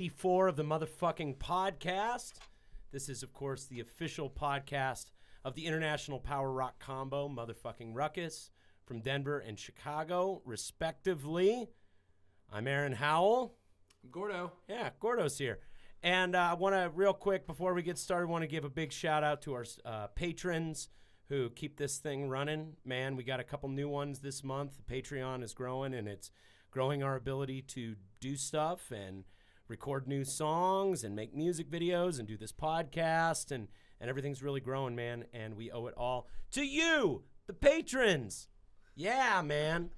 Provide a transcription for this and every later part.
4 of the motherfucking podcast. This is, of course, the official podcast of the International Power Rock Combo, Motherfucking Ruckus, from Denver and Chicago, respectively. I'm Aaron Howell. I'm Gordo. Yeah, Gordo's here. And I want to, real quick, before we get started, want to give a big shout-out to our patrons who keep this thing running. Man, we got a couple new ones this month. Patreon is growing, and it's growing our ability to do stuff and record new songs and make music videos and do this podcast, and everything's really growing, man, and we owe it all to you, the patrons. Yeah, man.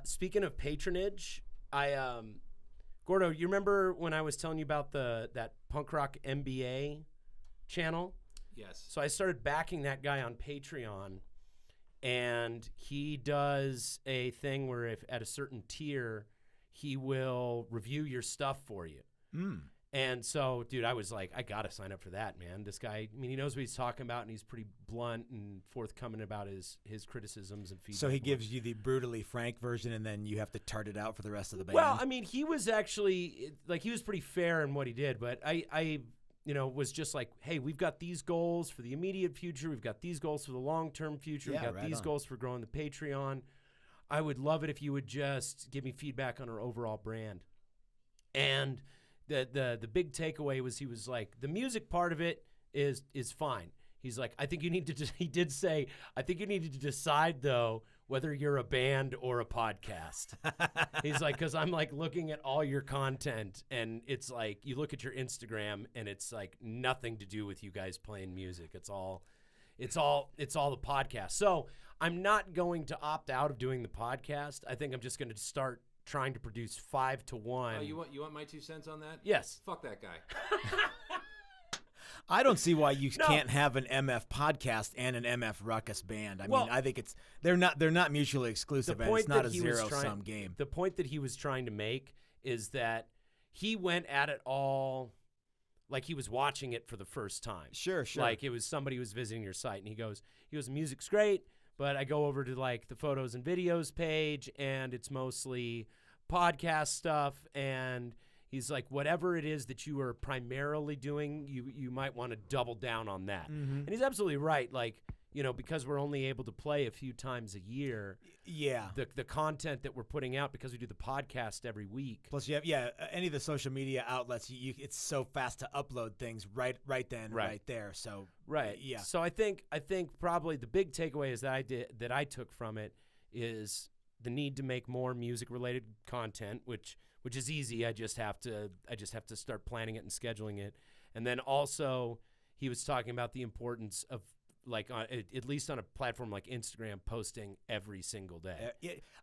Speaking of patronage, Gordo, you remember when I was telling you about that punk rock MBA channel? Yes. So I started backing that guy on Patreon, and he does a thing where if at a certain tier, he will review your stuff for you. And so, dude, I was like, I got to sign up for that, man. This guy, I mean, he knows what he's talking about, and he's pretty blunt and forthcoming about his criticisms and feedback. So he gives you the brutally frank version, and then you have to tart it out for the rest of the band? Well, I mean, he was actually, like, he was pretty fair in what he did, but I was just like, hey, we've got these goals for the immediate future. We've got these goals for the long-term future. Yeah, We've got these goals for growing the Patreon. I would love it if you would just give me feedback on our overall brand. And the big takeaway was he was like, the music part of it is fine. He's like, I think you need to, he did say, I think you need to decide, though, whether you're a band or a podcast. He's like, because I'm like looking at all your content, and it's like, you look at your Instagram, and it's like nothing to do with you guys playing music. It's all the podcast. So I'm not going to opt out of doing the podcast. I think I'm just going to start trying to produce 5 to 1. Oh, you want my 2 cents on that? Yes. Fuck that guy. I don't see why you can't have an MF podcast and an MF Ruckus band. I mean, I think they're not mutually exclusive, and it's not a zero-sum game. The point that he was trying to make is that he went at it all like he was watching it for the first time. Sure. Like it was somebody who was visiting your site, and he goes, music's great, but I go over to like the photos and videos page, and it's mostly podcast stuff, and he's like, whatever it is that you are primarily doing, you might want to double down on that. And he's absolutely right. Like, because we're only able to play a few times a year. Yeah. The content that we're putting out, because we do the podcast every week. Plus, you have any of the social media outlets. It's so fast to upload things right then, right there. So yeah. So I think probably the big takeaway is that I took from it is the need to make more music related content, which is easy. I just have to start planning it and scheduling it. And then also he was talking about the importance of, like, at least on a platform like Instagram, posting every single day.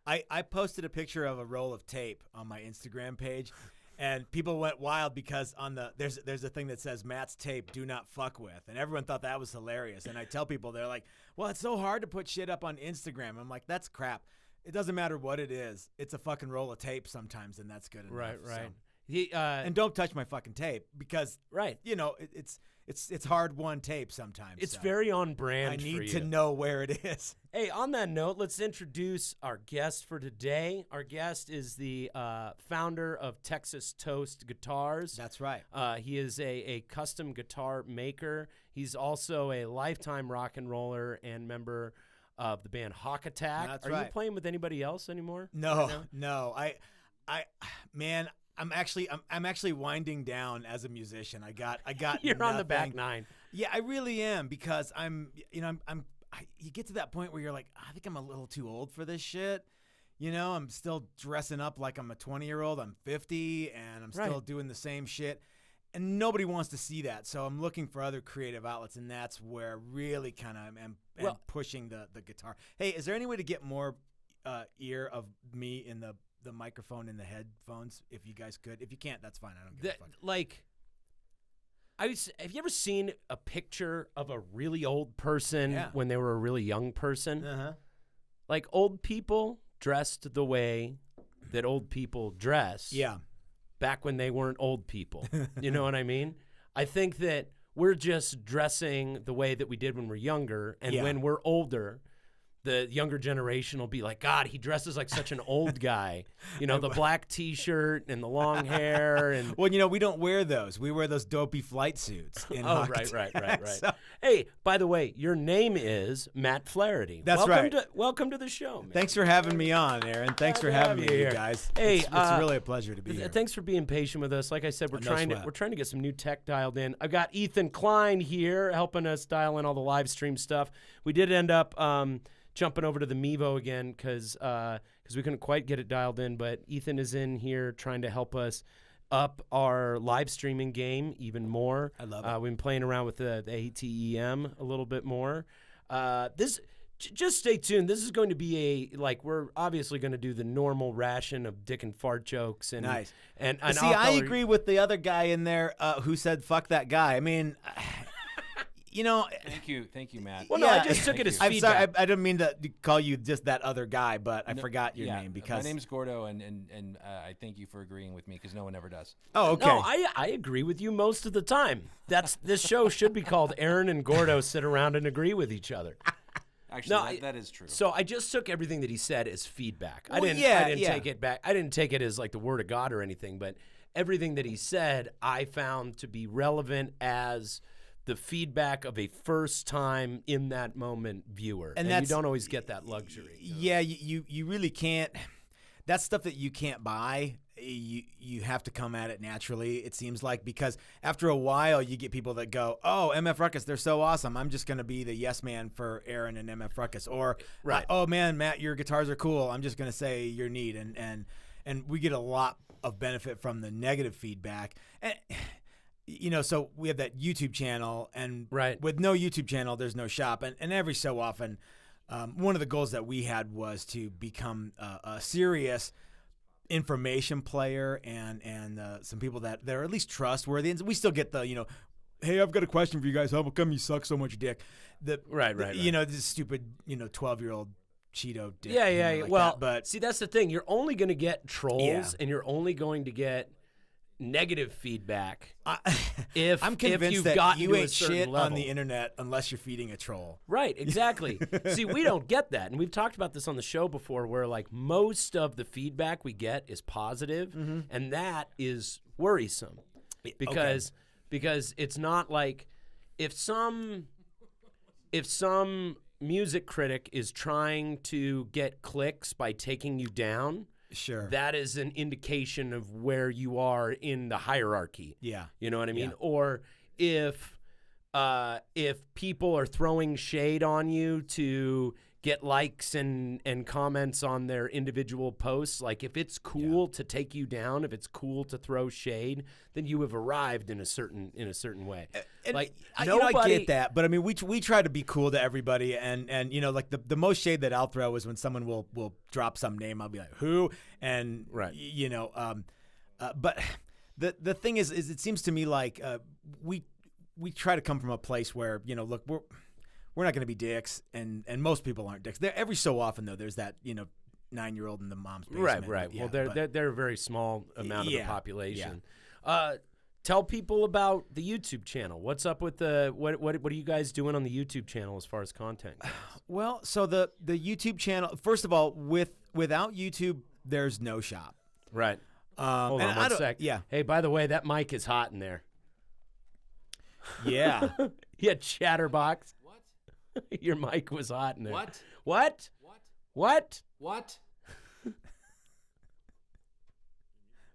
I posted a picture of a roll of tape on my Instagram page, and people went wild because there's a thing that says Matt's tape, do not fuck with, and everyone thought that was hilarious. And I tell people, they're like, well, it's so hard to put shit up on Instagram. I'm like, that's crap. It doesn't matter what it is. It's a fucking roll of tape sometimes, and that's good enough. Right. So. And don't touch my fucking tape because it's hard-won tape sometimes. It's very on brand. I need to know where it is. Hey, on that note, let's introduce our guest for today. Our guest is the founder of Texas Toast Guitars. That's right. He is a custom guitar maker. He's also a lifetime rock and roller and member of the band Hawk Attack. That's Are right. you playing with anybody else anymore? No. Man, I'm actually winding down as a musician. I got You're nothing. on the back nine. Yeah, I really am, because you get to that point where you're like, I think I'm a little too old for this shit. I'm still dressing up like I'm a 20-year-old. I'm 50, and I'm still doing the same shit. And nobody wants to see that. So I'm looking for other creative outlets, and that's where really kind of am pushing the guitar. Hey, is there any way to get more ear of me in the microphone in the headphones, if you guys could? If you can't, that's fine. I don't give a fuck. Like, have you ever seen a picture of a really old person when they were a really young person? Like, old people dressed the way that old people dress. Yeah. Back when they weren't old people. You know what I mean? I think that we're just dressing the way that we did when we're younger, and when we're older, the younger generation will be like, God, he dresses like such an old guy. You know, the black T-shirt and the long hair. And Well, we don't wear those. We wear those dopey flight suits. In hockey. Right. So- Hey, by the way, your name is Matt Flaherty. That's welcome right. Welcome to the show, man. Thanks for having me on, Aaron. Thanks for having me, you guys. Hey, it's really a pleasure to be here. Thanks for being patient with us. Like I said, we're No sweat. we're trying to get some new tech dialed in. I've got Ethan Klein here helping us dial in all the live stream stuff. We did end up jumping over to the Mevo again because we couldn't quite get it dialed in, but Ethan is in here trying to help us up our live streaming game even more. I love it. We've been playing around with the ATEM a little bit more. Just stay tuned. This is going to be we're obviously going to do the normal ration of dick and fart jokes. And, Nice. And See, I agree with the other guy in there who said, fuck that guy. I mean, Thank you, Matt. Well, no, I just took it as I'm feedback. sorry. I didn't mean to call you just that other guy, but I forgot your name because my name's Gordo, and I thank you for agreeing with me because no one ever does. Oh, okay. No, I agree with you most of the time. This show should be called Aaron and Gordo Sit Around and Agree with Each Other. Actually, that is true. So I just took everything that he said as feedback. Well, I didn't yeah. take it back. I didn't take it as like the word of God or anything, but everything that he said I found to be relevant as the feedback of a first-time in that moment viewer. And you don't always get that luxury. Yeah, you really can't. That's stuff that you can't buy. You have to come at it naturally, it seems like, because after a while you get people that go, oh, MF Ruckus, they're so awesome. I'm just going to be the yes man for Aaron and MF Ruckus. Or, right. Oh, man, Matt, your guitars are cool. I'm just going to say you're neat. And we get a lot of benefit from the negative feedback. And, so we have that YouTube channel. And with no YouTube channel, there's no shop. And every so often, one of the goals that we had was to become a serious information player and some people that they're at least trustworthy. And we still get the, hey, I've got a question for you guys. How come you suck so much dick? Right. This stupid, 12-year-old Cheeto dick. Yeah. Like well, but see, that's the thing. You're only going to get trolls and you're only going to get negative feedback I'm convinced if you've that gotten you to a ain't certain shit level. on the internet unless you're feeding a troll. Right, exactly. See, we don't get that. And we've talked about this on the show before where like most of the feedback we get is positive, and that is worrisome because it's not like if some music critic is trying to get clicks by taking you down, sure, that is an indication of where you are in the hierarchy. Yeah. You know what I mean? Yeah. Or if people are throwing shade on you to get likes and comments on their individual posts, like if it's cool to take you down, if it's cool to throw shade, then you have arrived in a certain way. And like I nobody, get that, but I mean, we try to be cool to everybody, and like the most shade that I'll throw is when someone will drop some name. I'll be like, who? And right. But the thing is it seems to me like we try to come from a place where look, we're not going to be dicks, and most people aren't dicks. Every so often though, there's that 9-year-old in the mom's basement. Right. Yeah, well, they're a very small amount of the population. Yeah. Tell people about the YouTube channel. What's up with what are you guys doing on the YouTube channel as far as content goes? Well, so the YouTube channel, first of all, without YouTube, there's no shop. Right. Hold on one sec. Yeah. Hey, by the way, that mic is hot in there. Yeah. Yeah, Chatterbox. What? Your mic was hot in there. What? What? What? What? What?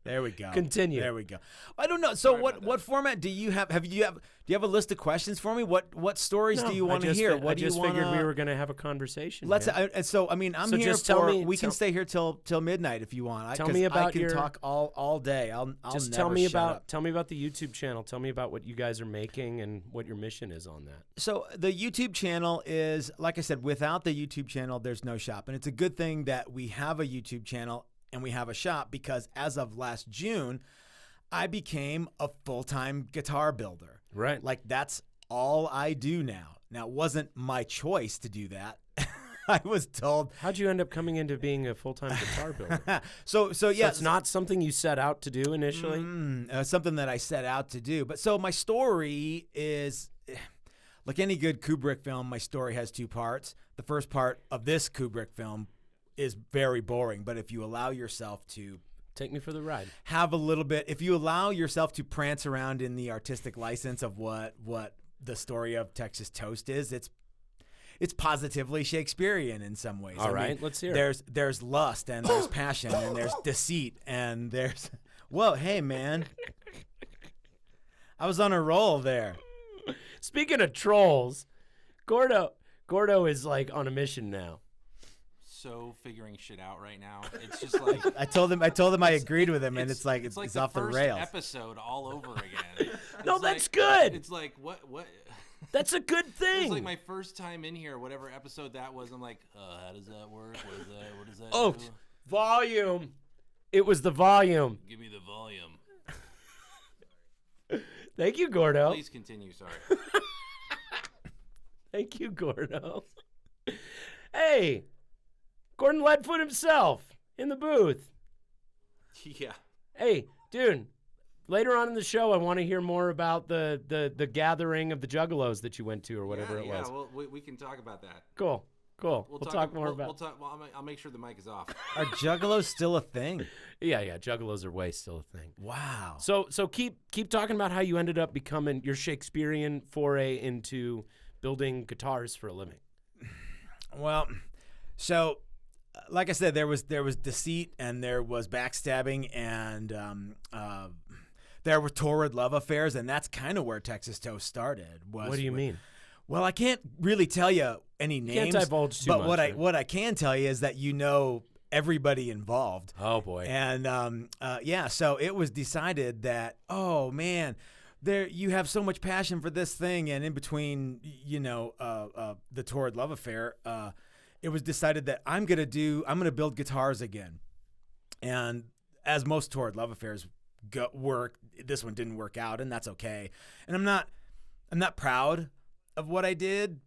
There we go. Continue. There we go. I don't know. So Sorry about what format do you have? Do you have a list of questions for me? What stories do you want to hear? I just figured we were going to have a conversation. Let's. man. I'm So here just tell for. me- We can tell- stay here till midnight if you want. Tell me about I can your- talk all day. I'll just never tell me shut about up. tell me about the YouTube channel. Tell me about what you guys are making and what your mission is on that. So the YouTube channel is, like I said, without the YouTube channel, there's no shop, and it's a good thing that we have a YouTube channel and we have a shop, because as of last June, I became a full-time guitar builder. Right. Like that's all I do now. Now, it wasn't my choice to do that. I was told. How'd you end up coming into being a full-time guitar builder? So yeah, it's not something you set out to do initially? something that I set out to do. But so my story is, like any good Kubrick film, my story has two parts. The first part of this Kubrick film is very boring, but if you allow yourself to Take me for the ride. have a little bit, if you allow yourself to prance around in the artistic license of what the story of Texas Toast is, it's positively Shakespearean in some ways. All right, let's hear it. There's lust and there's passion and there's deceit and there's whoa, hey man, I was on a roll there. Speaking of trolls, Gordo is like on a mission now. So figuring shit out right now. It's just like I told him I agreed with him, and it's like it's off the rails. Episode all over again. No, that's good. It's like what? That's a good It thing. was like my first time in here, whatever episode that was. I'm like, how does that work? What does that Oh, do? volume. It was the volume. Give me the volume. Thank you, Gordo. Please continue. Sorry. Thank you, Gordo. Hey, Gordon Leadfoot himself in the booth. Yeah. Hey, dude. Later on in the show, I want to hear more about the gathering of the Juggalos that you went to or whatever it was. Yeah, well, we can talk about that. Cool. We'll talk more about. I'll make sure the mic is off. Are Juggalos still a thing? Yeah. Juggalos are way still a thing. Wow. So keep talking about how you ended up becoming your Shakespearean foray into building guitars for a living. Well, so like I said, there was deceit and there was backstabbing and there were torrid love affairs, and that's kind of where Texas Toast started. What do you mean? Well, I can't really tell you any names. Can't divulge too but much. what I can tell you is that you know everybody involved. Oh boy. And so it was decided that, oh man, you have so much passion for this thing, and in between, the torrid love affair, it was decided that I'm gonna build guitars again, and as most torrid love affairs work, this one didn't work out, and that's okay. And I'm not proud of what I did,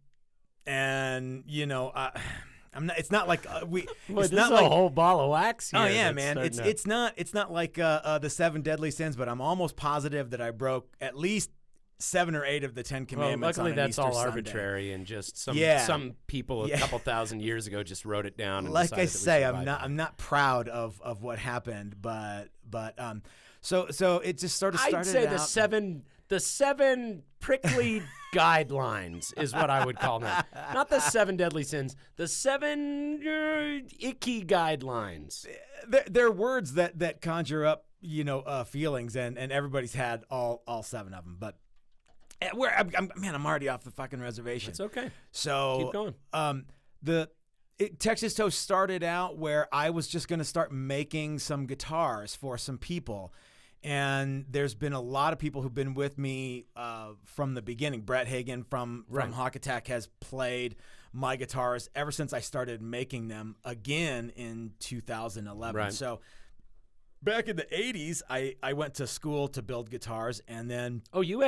and I'm not. It's not like we. Boy, it's this not is like a whole ball of wax here. Oh yeah, that's man. starting It's not like the 7 deadly sins, but I'm almost positive that I broke at least 7 or 8 of the 10 Well, commandments. luckily on an that's Easter all Sunday. arbitrary and just some people a Yeah. couple thousand years ago just wrote it down. And Like I decided that we say, survived I'm it. not proud of what happened, but so it just sort of started I'd say out. the seven prickly guidelines is what I would call them. Not the 7 deadly sins. The 7 icky guidelines. They're words that conjure up feelings, and everybody's had all 7 of them, but. I'm already off the fucking reservation. It's okay. So Keep going. Texas Toast started out where I was just going to start making some guitars for some people. And there's been a lot of people who've been with me from the beginning. Brett Hagen from Hawk Attack has played my guitars ever since I started making them again in 2011. Right. So back in the 80s, I went to school to build guitars, and then You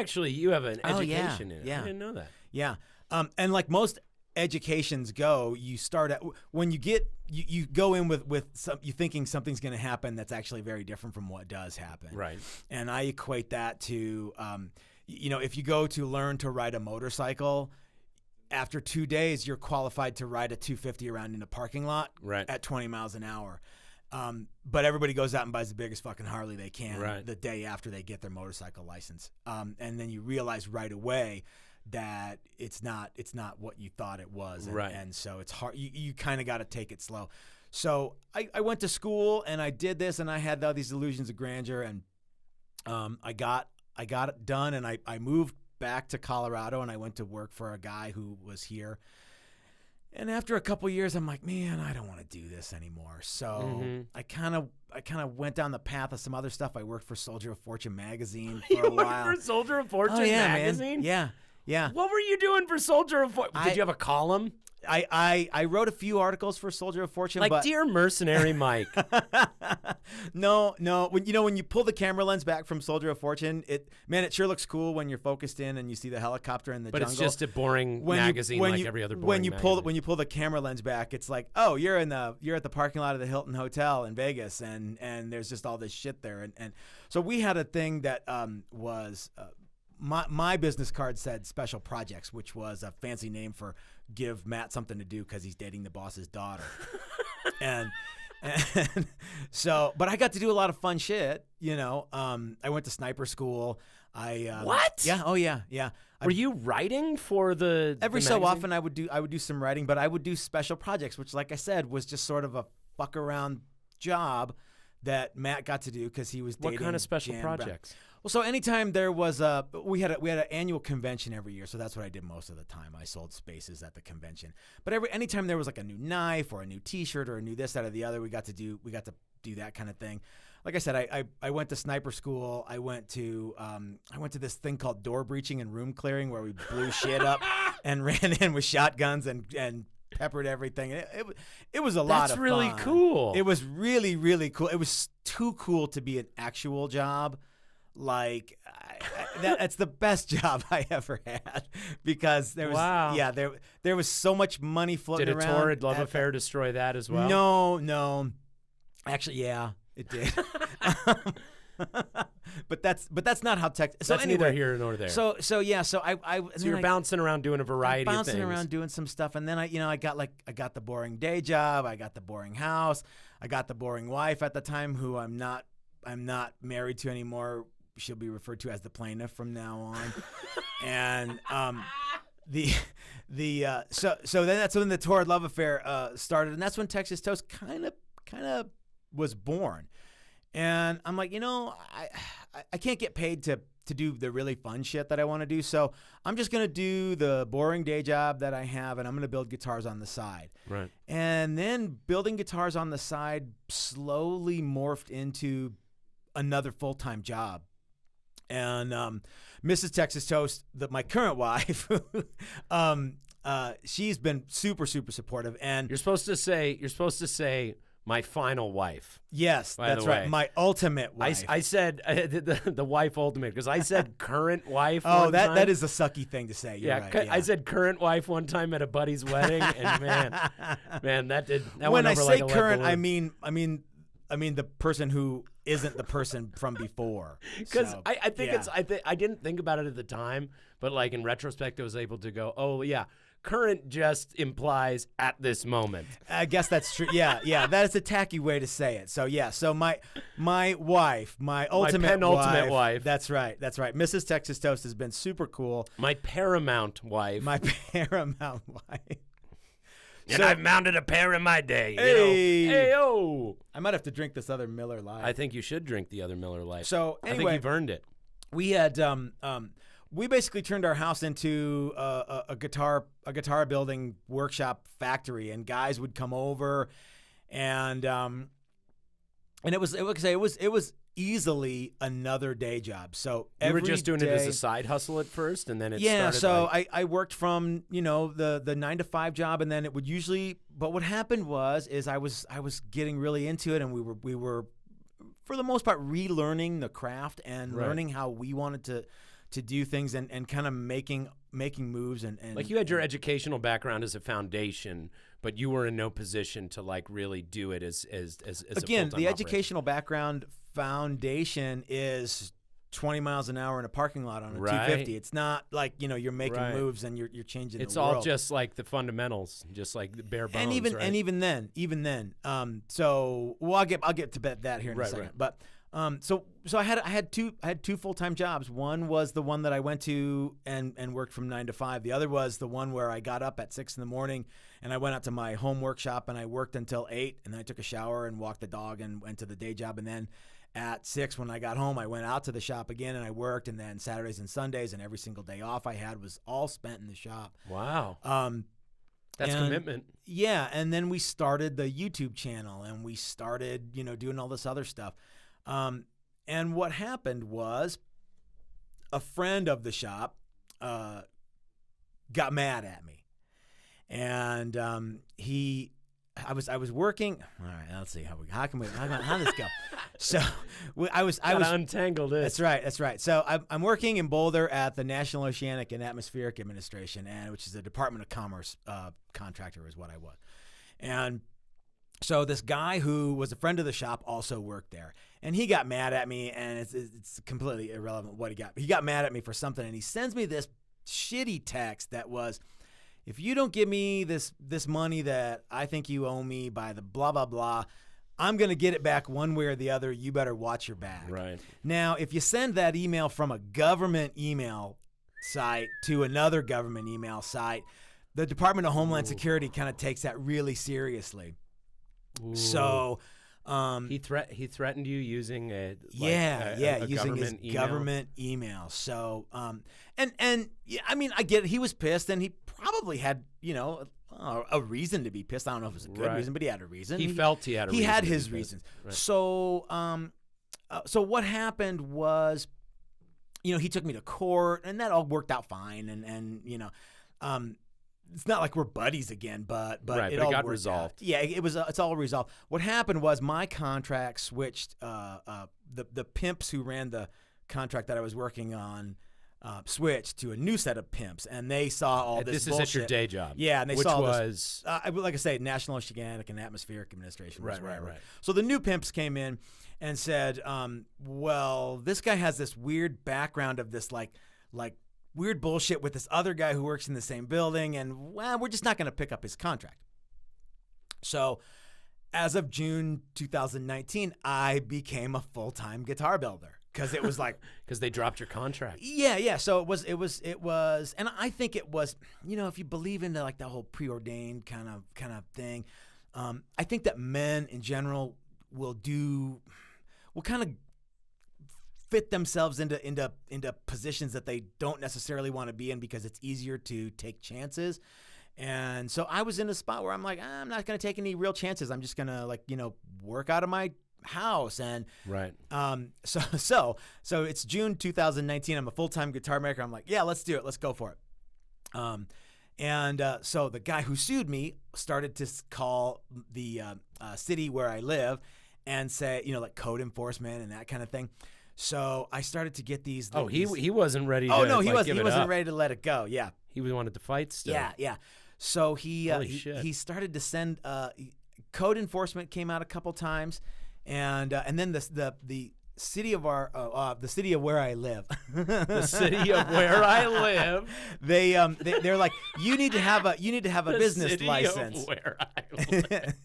have an Oh, education in it. yeah. I didn't know that. yeah, and like most educations go, you start at when you get you go in with you thinking something's going to happen that's actually very different from what does happen. Right. And I equate that to if you go to learn to ride a motorcycle, after 2 days you're qualified to ride a 250 around in a parking lot at 20 miles an hour. But everybody goes out and buys the biggest fucking Harley they can the day after they get their motorcycle license. And then you realize right away that it's not what you thought it was. And so it's hard. You kind of got to take it slow. So I went to school and I did this, and I had all these illusions of grandeur, and I got it done, and I moved back to Colorado, and I went to work for a guy who was here. And after a couple years, I'm like, man, I don't want to do this anymore. So I kind of went down the path of some other stuff. I worked for Soldier of Fortune magazine for a while. You worked for Soldier of Fortune magazine? Man. Yeah. What were you doing for Soldier of Fortune? Did you have a column? I wrote a few articles for Soldier of Fortune, Like but Dear Mercenary Mike. no. When you pull the camera lens back from Soldier of Fortune, it sure looks cool when you're focused in and you see the helicopter in the jungle. But it's just a boring magazine like every other boring magazine. When you pull the camera lens back, it's like, oh, you're at the parking lot of the Hilton Hotel in Vegas, and there's just all this shit there, and so we had a thing that was my business card said special projects, which was a fancy name for give Matt something to do because he's dating the boss's daughter. and so, but I got to do a lot of fun shit, you know. I went to sniper school. What? Yeah. Oh yeah. Yeah. Were you writing for the Every the so magazine? often I would do some writing, but I would do special projects, which, like I said, was just sort of a fuck around job that Matt got to do because he was dating. What kind of special Jan Brown. projects? Well, so anytime there was we had an annual convention every year, so that's what I did most of the time. I sold spaces at the convention. But anytime there was like a new knife or a new T-shirt or a new this, that, or the other, we got to do that kind of thing. Like I said, I went to sniper school. I went to this thing called door breaching and room clearing where we blew shit up and ran in with shotguns and peppered everything. It was a lot of fun. That's really cool. It was really, really cool. It was too cool to be an actual job. Like that's the best job I ever had because there was there was so much money floating Did a around. torrid love affair destroy that as well? No. Actually, yeah, it did. But that's not how tech. So That's anyway, neither here nor there. So You're bouncing around doing a variety of things. bouncing around doing some stuff, and then I got the boring day job, I got the boring house, I got the boring wife at the time who I'm not married to anymore. She'll be referred to as the plaintiff from now on. And so then that's when the torrid love affair started, and that's when Texas Toast kind of was born. And I'm like, I can't get paid to do the really fun shit that I want to do, so I'm just gonna do the boring day job that I have, and I'm gonna build guitars on the side. Right. And then building guitars on the side slowly morphed into another full-time job. And Mrs. Texas Toast, my current wife, she's been super, super supportive. And You're supposed to say my final wife. yes, By that's the right, way. my ultimate wife. I said the wife ultimate because I said current wife. oh, one that time. that is a sucky thing to say. You're right, yeah. I said current wife one time at a buddy's wedding, and man, that when went I over say like a lead current, balloon. I mean the person who isn't the person from before. Because So, I think yeah. I didn't think about it at the time, but like in retrospect, I was able to go, oh yeah, current just implies at this moment. I guess that's true. Yeah, that is a tacky way to say it. So yeah, so my wife, my ultimate penultimate wife. That's right. Mrs. Texas Toast has been super cool. My paramount wife. My paramount wife. and So- I've mounted a pair in my day. Hey. Hey, oh. I might have to drink this other Miller Lite. I think you should drink the other Miller Lite. So I think anyway, you've earned it. we had we basically turned our house into a guitar building workshop factory, and guys would come over, and it was easily another day job. So You were every just doing it as day- a side hustle at first, and then it yeah, started so like, I worked from the 9 to 5 job, and then it would usually. But what happened was I was getting really into it, and we were for the most part relearning the craft and Right. learning how we wanted to do things and kind of making moves and like you had your educational background as a foundation, but you were in no position to like really do it as again a full-time the operation. educational background foundation is 20 miles an hour in a parking lot on a Right. 250. It's not like you're making Right. moves and you're changing It's the world. all just like the fundamentals, just like the bare bones. and even right? and even then so well I'll get to that here in a Right, second. right. But so I had two full-time jobs. One was the one that I went to and worked from 9 to 5. The other was the one where I got up at 6 in the morning and I went out to my home workshop and I worked until 8, and then I took a shower and walked the dog and went to the day job, and then at 6 when I got home I went out to the shop again and I worked, and then Saturdays and Sundays and every single day off I had was all spent in the shop. Wow, Um that's and- commitment. Yeah, and then we started the YouTube channel, and we started, doing all this other stuff. And what happened was a friend of the shop got mad at me, and I was working. All right, let's see how this go. So I was Gotta untangle this. That's right. So I'm working in Boulder at the National Oceanic and Atmospheric Administration, which is a Department of Commerce contractor, is what I was. And So this guy who was a friend of the shop also worked there, and he got mad at me, and it's completely irrelevant what he got. He got mad at me for something, and he sends me this shitty text that was, if you don't give me this money that I think you owe me by the blah, blah, blah, I'm going to get it back one way or the other. You better watch your back. Right. Now, if you send that email from a government email site to another government email site, the Department of Homeland Security kind of takes that really seriously. Ooh. So he threatened you using a using his government email. So and yeah, I mean, I get it. He was pissed, and he probably had a reason to be pissed. I don't know if it was a good reason, but he had a reason. He felt he had a reason. He had his reasons. Right. So so what happened was, he took me to court, and that all worked out fine, and it's not like we're buddies again, but right, it but all got worked resolved. out. Yeah, it's all resolved. What happened was my contract switched. The pimps who ran the contract that I was working on switched to a new set of pimps, and they saw all this bullshit. Is at your day job. Yeah, and they which saw was this, like I say, National Oceanic and Atmospheric Administration. Right. So the new pimps came in and said, well, this guy has this weird background of this like weird bullshit with this other guy who works in the same building, and we're just not going to pick up his contract. So as of June 2019, I became a full-time guitar builder because it was like because they dropped your contract. Yeah. So it was, and I think it was, if you believe into like that whole preordained kind of thing, I think that men in general will kind of fit themselves into positions that they don't necessarily want to be in because it's easier to take chances. And so I was in a spot where I'm like, I'm not going to take any real chances. I'm just going to work out of my house. And right. So it's June 2019. I'm a full-time guitar maker. I'm like, yeah, let's do it. Let's go for it. So the guy who sued me started to call the city where I live and say, like code enforcement and that kind of thing. So I started to get these. He wasn't ready. Oh to, no, he wasn't up. ready to let it go. Yeah, he wanted to fight still. Yeah. So he started to send. Code enforcement came out a couple times, and then the city of the city of where I live. The city of where I live. They're like, you need to have a business license. Of where I live.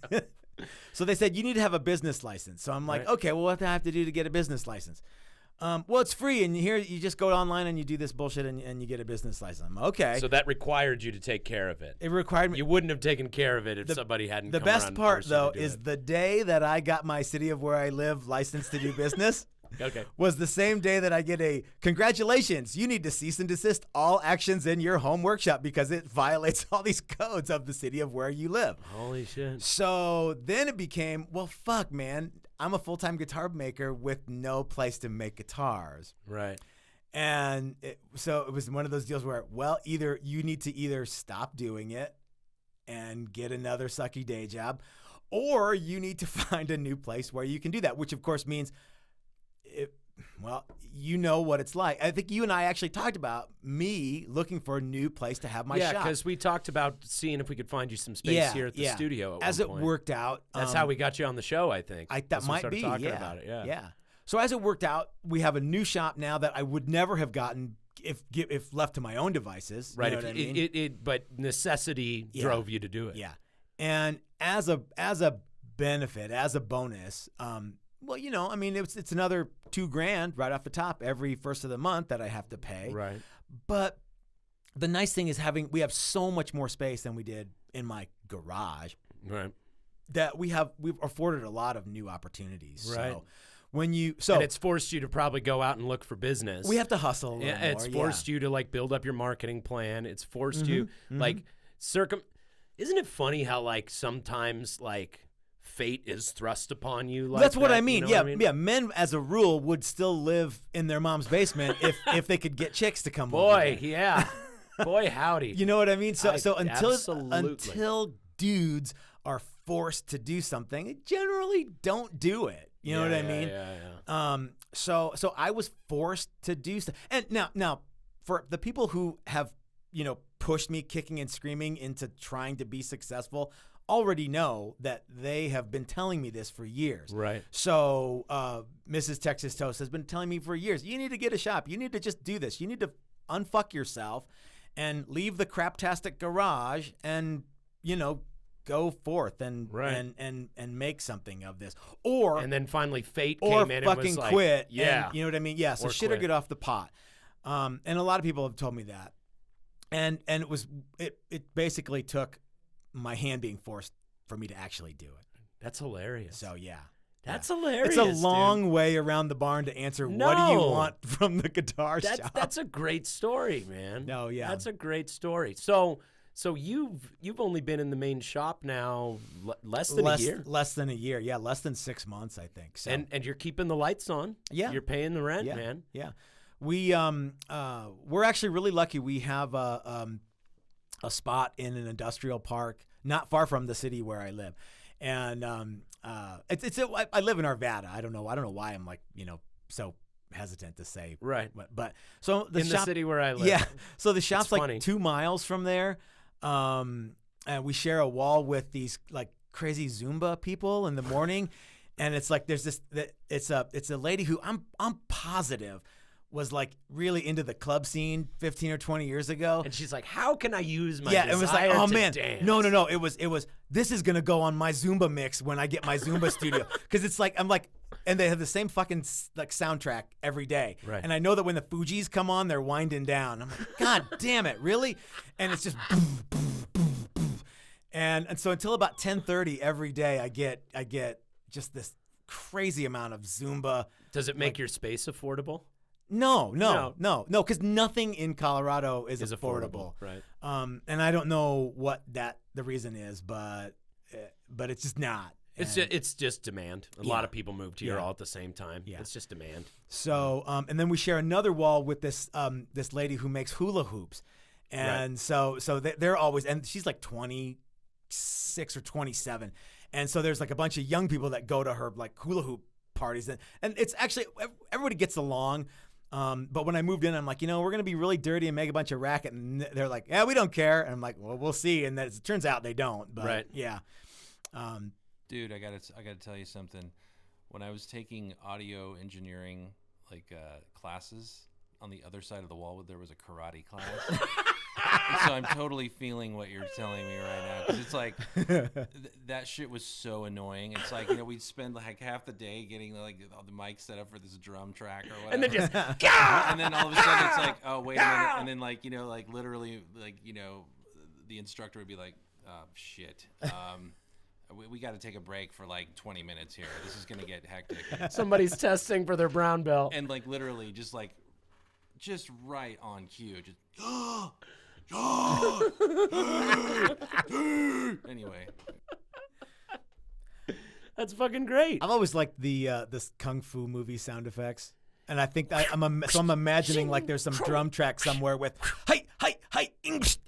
So they said, you need to have a business license. So I'm like, right. Okay, well, what do I have to do to get a business license? Well, it's free, and here you just go online and you do this bullshit, and you get a business license. I'm, okay. So that required you to take care of it. It required me. You wouldn't have taken care of it if somebody hadn't. The best part, though, is the day that I got my city of where I live license to do business. Okay. Was the same day that I get a congratulations, you need to cease and desist all actions in your home workshop because it violates all these codes of the city of where you live. Holy shit. So then it became, well, fuck, man. I'm a full-time guitar maker with no place to make guitars. Right. And so it was one of those deals where, well, either you need to stop doing it and get another sucky day job, or you need to find a new place where you can do that, which of course means well, you know what it's like. I think you and I actually talked about me looking for a new place to have my shop. Yeah, because we talked about seeing if we could find you some space here at the studio. As it worked out, that's how we got you on the show. I think that might be. Talking about it. Yeah. So as it worked out, we have a new shop now that I would never have gotten if left to my own devices. Right. You know what I mean? But necessity drove you to do it. Yeah. And as a benefit, as a bonus. Well, I mean, it's another $2,000 right off the top every first of the month that I have to pay. Right. But the nice thing is we have so much more space than we did in my garage. Right. That we've afforded a lot of new opportunities. Right. So and it's forced you to probably go out and look for business. We have to hustle a little more. It's forced you to build up your marketing plan. It's forced you Isn't it funny how sometimes fate is thrust upon you like That's what that, I mean. You know Yeah, what I mean? yeah. Men, as a rule, would still live in their mom's basement if they could get chicks to come over. Boy, yeah. Boy, howdy. You know what I mean? So until dudes are forced to do something, they generally don't do it. You know what I mean? Yeah. So I was forced to do stuff. And now for the people who have, pushed me kicking and screaming into trying to be successful, already know that they have been telling me this for years. Right. So Mrs. Texas Toast has been telling me for years, you need to get a shop. You need to just do this. You need to unfuck yourself and leave the craptastic garage and, go forth and make something of this. And then finally fate or came in fucking and was like, quit. yeah. And, you know what I mean? Yeah. So Or shit or quit. get off the pot. And a lot of people have told me that. And it basically took my hand being forced for me to actually do it. That's hilarious. So yeah. That's hilarious. It's a long dude. way around the barn to answer what do you No. want from the guitar shop. That's a great story, man. No, yeah. That's a great story. So you've only been in the main shop now less than a year. Less than a year. Yeah, less than 6 months, I think. So. And you're keeping the lights on. Yeah. You're paying the rent, yeah, man. Yeah. We're actually really lucky. We have a spot in an industrial park not far from the city where I live. And I live in Arvada. I don't know why I'm like, so hesitant to say. Right. But so the in shop, the city where I live. yeah. So the shop's like funny. 2 miles from there. And we share a wall with these like crazy Zumba people in the morning. And it's like, there's this, it's a lady who I'm positive was like really into the club scene 15 or 20 years ago. And she's like, how can I use my it was like, desire oh to man, dance? no. It was, this is going to go on my Zumba mix when I get my Zumba studio. Cause it's like, I'm like, and they have the same fucking like soundtrack every day. Right. And I know that when the Fugees come on, they're winding down. I'm like, God damn it, really? And it's just boom, boom, boom, boom. And so until about 10:30 every day, I get just this crazy amount of Zumba. Does it make your space affordable? No, because nothing in Colorado is affordable. Right. And I don't know what the reason is, but it's just not. It's just demand. A lot of people moved here all at the same time. Yeah. It's just demand. So, and then we share another wall with this lady who makes hula hoops, and so they're always, and she's like 26 or 27, and so there's like a bunch of young people that go to her like hula hoop parties, and it's actually everybody gets along. But when I moved in, I'm like, we're going to be really dirty and make a bunch of racket. And they're like, yeah, we don't care. And I'm like, well, we'll see. And it turns out they don't. But right. Yeah. Dude, I gotta tell you something. When I was taking audio engineering classes, on the other side of the wall there was a karate class. So I'm totally feeling what you're telling me right now, because it's like that shit was so annoying. It's like, we'd spend like half the day getting like all the mics set up for this drum track or whatever, And then just and then all of a sudden it's like, oh wait a minute, and then like literally the instructor would be like, oh shit, we got to take a break for like 20 minutes here. This is gonna get hectic. somebody's testing for their brown belt. And like literally just right on cue, just anyway. That's fucking great. I've always liked this kung fu movie sound effects, and I think I'm imagining like there's some drum track somewhere with hi, English,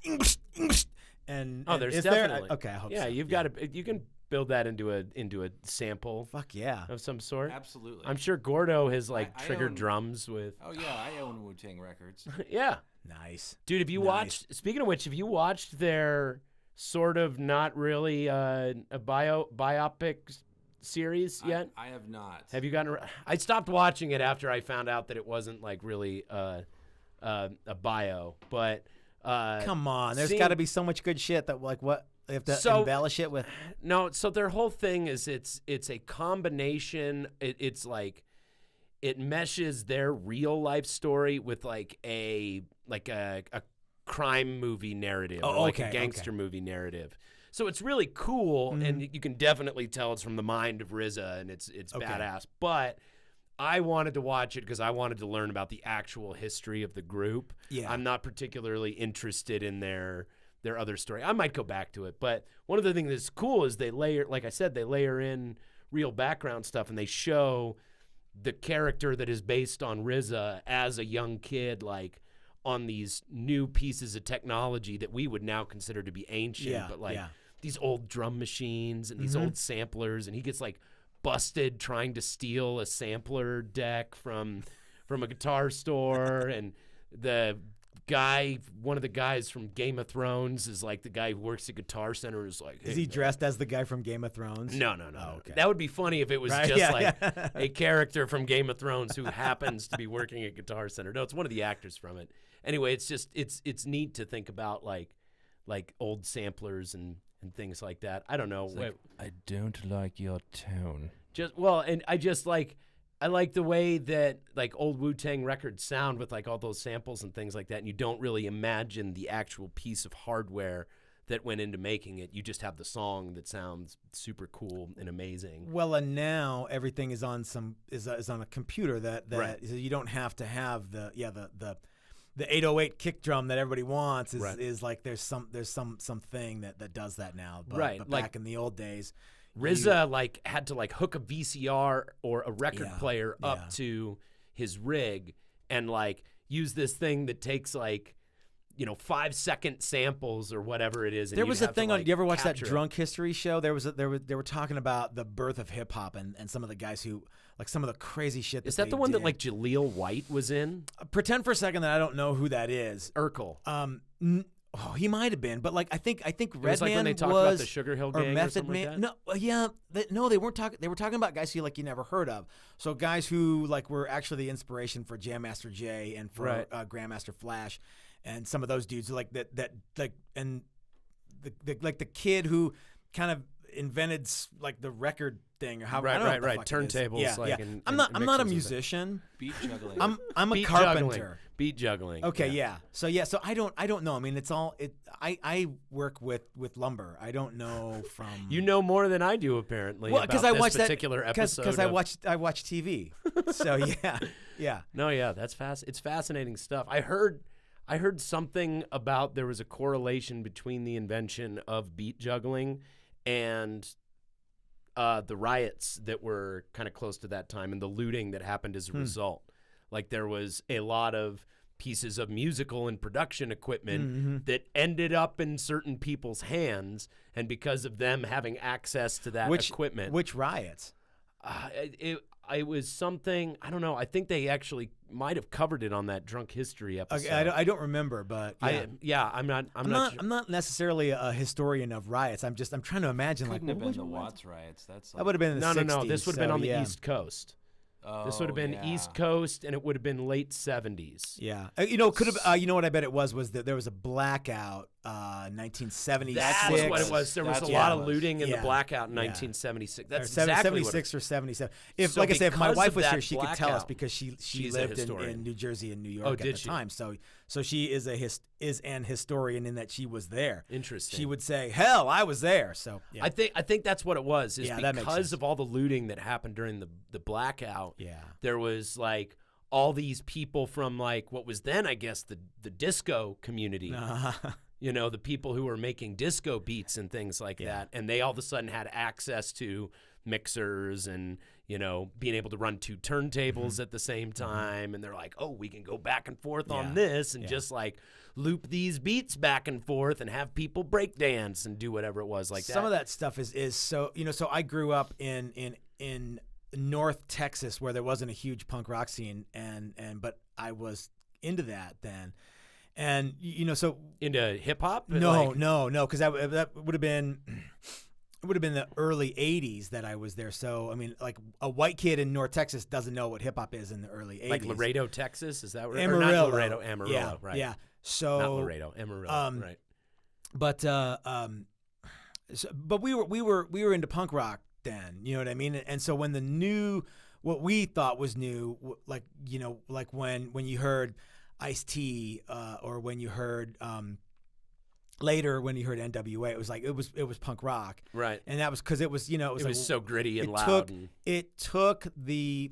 and There's is definitely. There? Okay, I hope so. You've got to. You can build that into a sample. Fuck yeah. Of some sort. Absolutely. I'm sure Gordo has I triggered own- drums with. Oh yeah, I own Wu-Tang Records. Yeah. Nice. Dude, have you watched, speaking of which, have you watched their sort of not really a biopic series yet? I have not. Have you gotten? I stopped watching it after I found out that it wasn't like really a bio, but come on, there's got to be so much good shit that like what they have to embellish it with. No, so their whole thing is it's a combination. It's like it meshes their real life story with like a crime movie narrative, or like a gangster movie narrative. So it's really cool, and you can definitely tell it's from the mind of RZA, and it's badass. But I wanted to watch it because I wanted to learn about the actual history of the group. Yeah. I'm not particularly interested in their other story. I might go back to it, but one of the things that's cool is they layer in real background stuff, and they show the character that is based on RZA as a young kid, like on these new pieces of technology that we would now consider to be ancient, but these old drum machines and these old samplers, and he gets like busted trying to steal a sampler deck from a guitar store, and the guy, one of the guys from Game of Thrones is like the guy who works at Guitar Center is like, hey, Is he man. dressed as the guy from Game of Thrones? No. Oh, okay. That would be funny if it was Right, just yeah, like yeah. a character from Game of Thrones who happens to be working at Guitar Center. No, it's one of the actors from it. Anyway, it's just it's neat to think about like old samplers and things like that. I don't know. Like, I don't like your tone. And I like the way that like old Wu-Tang records sound with like all those samples and things like that, and you don't really imagine the actual piece of hardware that went into making it. You just have the song that sounds super cool and amazing. Well, and now everything is on is on a computer that Right. so you don't have to have the 808 kick drum that everybody wants is like there's something that does that now. But, Right, but like- back in the old days, RZA like had to like hook a VCR or a record Yeah, player up yeah. to his rig and like use this thing that takes like 5-second samples or whatever it is. And there you'd was a have to, thing on. like, You ever watch that capture it. Drunk History show? They were talking about the birth of hip hop and some of the guys who like some of the crazy shit. That Is that they the one that did. like Jaleel White was in? Pretend for a second that I don't know who that is. Urkel. He might have been, but like I think It was Redman like when they talked was about the Sugar Hill or Gang or Method something like Man. that? No, they weren't talking. They were talking about guys who like you never heard of. So guys who like were actually the inspiration for Jam Master Jay and for Right. Grandmaster Flash, and some of those dudes like that like and the kid who kind of invented like the record thing or how I don't know what the Right. fuck it is. Turntables, Yeah, like, yeah. and- I'm and not a mixers and musician. Beat juggling. I'm a Beat carpenter. juggling. Beat juggling. Okay, yeah. So I don't know. I mean, it's all it. I work with lumber. I don't know from. You know more than I do apparently. well, because I this watched particular that episode. because I watch TV. So yeah. No, yeah, that's it's fascinating stuff. I heard something about there was a correlation between the invention of beat juggling and the riots that were kind of close to that time and the looting that happened as a result. Like there was a lot of pieces of musical and production equipment that ended up in certain people's hands, and because of them having access to that equipment. Which riots? It was something, I don't know. I think they actually might have covered it on that Drunk History episode. Okay, I don't remember, but yeah. I'm not sure. I'm not necessarily a historian of riots. I'm trying to imagine Couldn't like have what been the was- Watts riots. That's like, That would have been in the 60s. No. This would have been so, on the yeah. East Coast. This Oh, would have been yeah. East Coast, and it would have been late 70s. Yeah, could have. You know what I bet it was that there was a blackout, 1976. That was what it was. There was That's a what lot it of was. looting in the Yeah. blackout in Yeah. 1976. Or That's exactly what it 76 or 77. If, So like I said, if my because wife of was that here, she could tell us blackout, because she she's a lived in historian. New Jersey and New York Oh, at did the she? time. So she is an historian in that she was there. Interesting. She would say, "Hell, I was there." So yeah. I think that's what it was. Is Yeah, that makes because sense. of all the looting that happened during the blackout. Yeah. There was like all these people from like what was then I guess the disco community. The people who were making disco beats and things like that, and they all of a sudden had access to mixers and being able to run two turntables at the same time, and they're like, oh, we can go back and forth on this and just like loop these beats back and forth and have people break dance and do whatever it was like that. Some of that stuff is so so I grew up in North Texas where there wasn't a huge punk rock scene but I was into that then. And so into hip hop? no, because that would have been the early '80s that I was there. So I mean, like a white kid in North Texas doesn't know what hip hop is in the early '80s. Like Laredo, Texas, is that what? Amarillo, Or not Laredo, Amarillo, yeah, right? Yeah. So not Laredo, Amarillo, right? But but we were into punk rock then. You know what I mean? And so when what we thought was new, like when you heard Ice-T, or when you heard later when you heard NWA, it was like it was punk rock, Right. and that was because it was it was It was so gritty and it loud. took the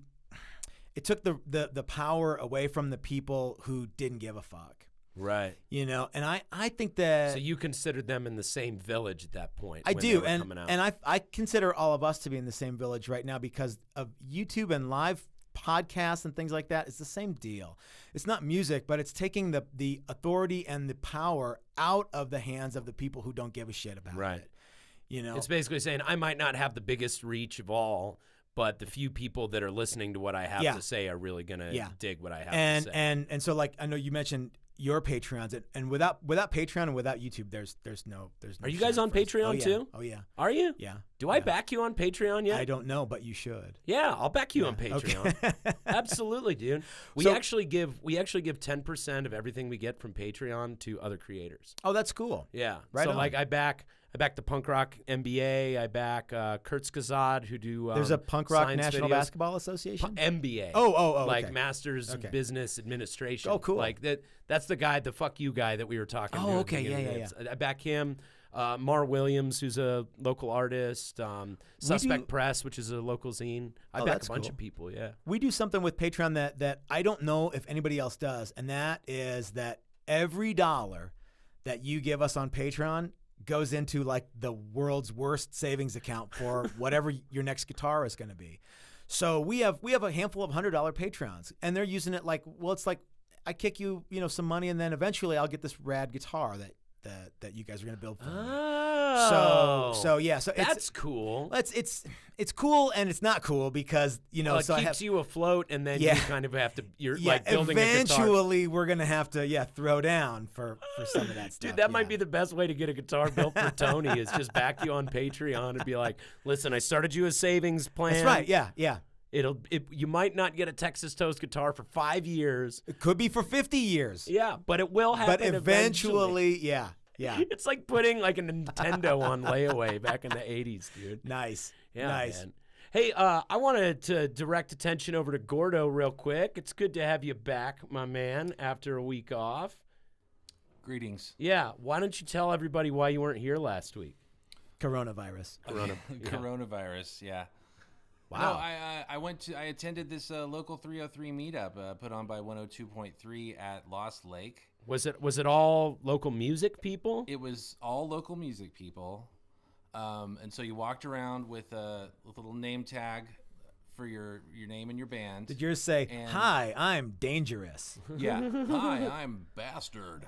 power away from the people who didn't give a fuck, Right. and I think that So you considered them in the same village at that point. I when they do, were and coming out. I consider all of us to be in the same village right now because of YouTube and live podcasts and things like that. It's the same deal. It's not music, but it's taking the authority and the power out of the hands of the people who don't give a shit about Right. it. It's basically saying I might not have the biggest reach of all, but the few people that are listening to what I have Yeah. to say are really gonna dig what I have and to say. and so like I know you mentioned your Patreons, and without Patreon and without YouTube, there's no. Are you guys on Patreon too? Oh yeah. Are you? Yeah. Do I back you on Patreon yet? I don't know, but you should. Yeah, I'll back you on Patreon. Okay. Absolutely, dude. We actually give 10% of everything we get from Patreon to other creators. Oh, that's cool. Yeah. Right So on. like I back the Punk Rock MBA. I back Kurt Skazad, who do There's a Punk Rock science National videos. Basketball Association. MBA. Oh, like okay. Masters of Okay. Business Administration. Oh, cool. Like that's the guy, the fuck you guy that we were talking to. Oh, at the okay. beginning Yeah. of this. I back him. Mar Williams, who's a local artist. Suspect Press, which is a local zine. I back that's a bunch cool. of people. Yeah. We do something with Patreon that I don't know if anybody else does, and that is that every dollar that you give us on Patreon goes into like the world's worst savings account for whatever your next guitar is going to be. So we have a handful of $100 Patreons, and they're using it like, well, it's like I kick you, some money, and then eventually I'll get this rad guitar that you guys are going to build for me. Oh. So yeah, so that's cool. It's cool and it's not cool because Well, it so keeps you afloat, and then you kind of have to. You're like building eventually a guitar. we're gonna have to throw down for some of that stuff. Dude, that might be the best way to get a guitar built for Tony is just back you on Patreon and be like, listen, I started you a savings plan. That's right. Yeah. You might not get a Texas Toast guitar for 5 years. It could be for 50 years. Yeah, but it will happen. But eventually, yeah. It's like putting like a Nintendo on layaway back in the 80s, dude. Nice. Yeah, nice. Man. Hey, I wanted to direct attention over to Gordo real quick. It's good to have you back, my man, after a week off. Greetings. Yeah, why don't you tell everybody why you weren't here last week? Coronavirus. Coronavirus, yeah. Wow. No, I attended this local 303 meetup put on by 102.3 at Lost Lake. Was it all local music people? It was all local music people. And so you walked around with a little name tag for your name and your band. Did yours say, "Hi, I'm dangerous"? Yeah. Hi, I'm bastard.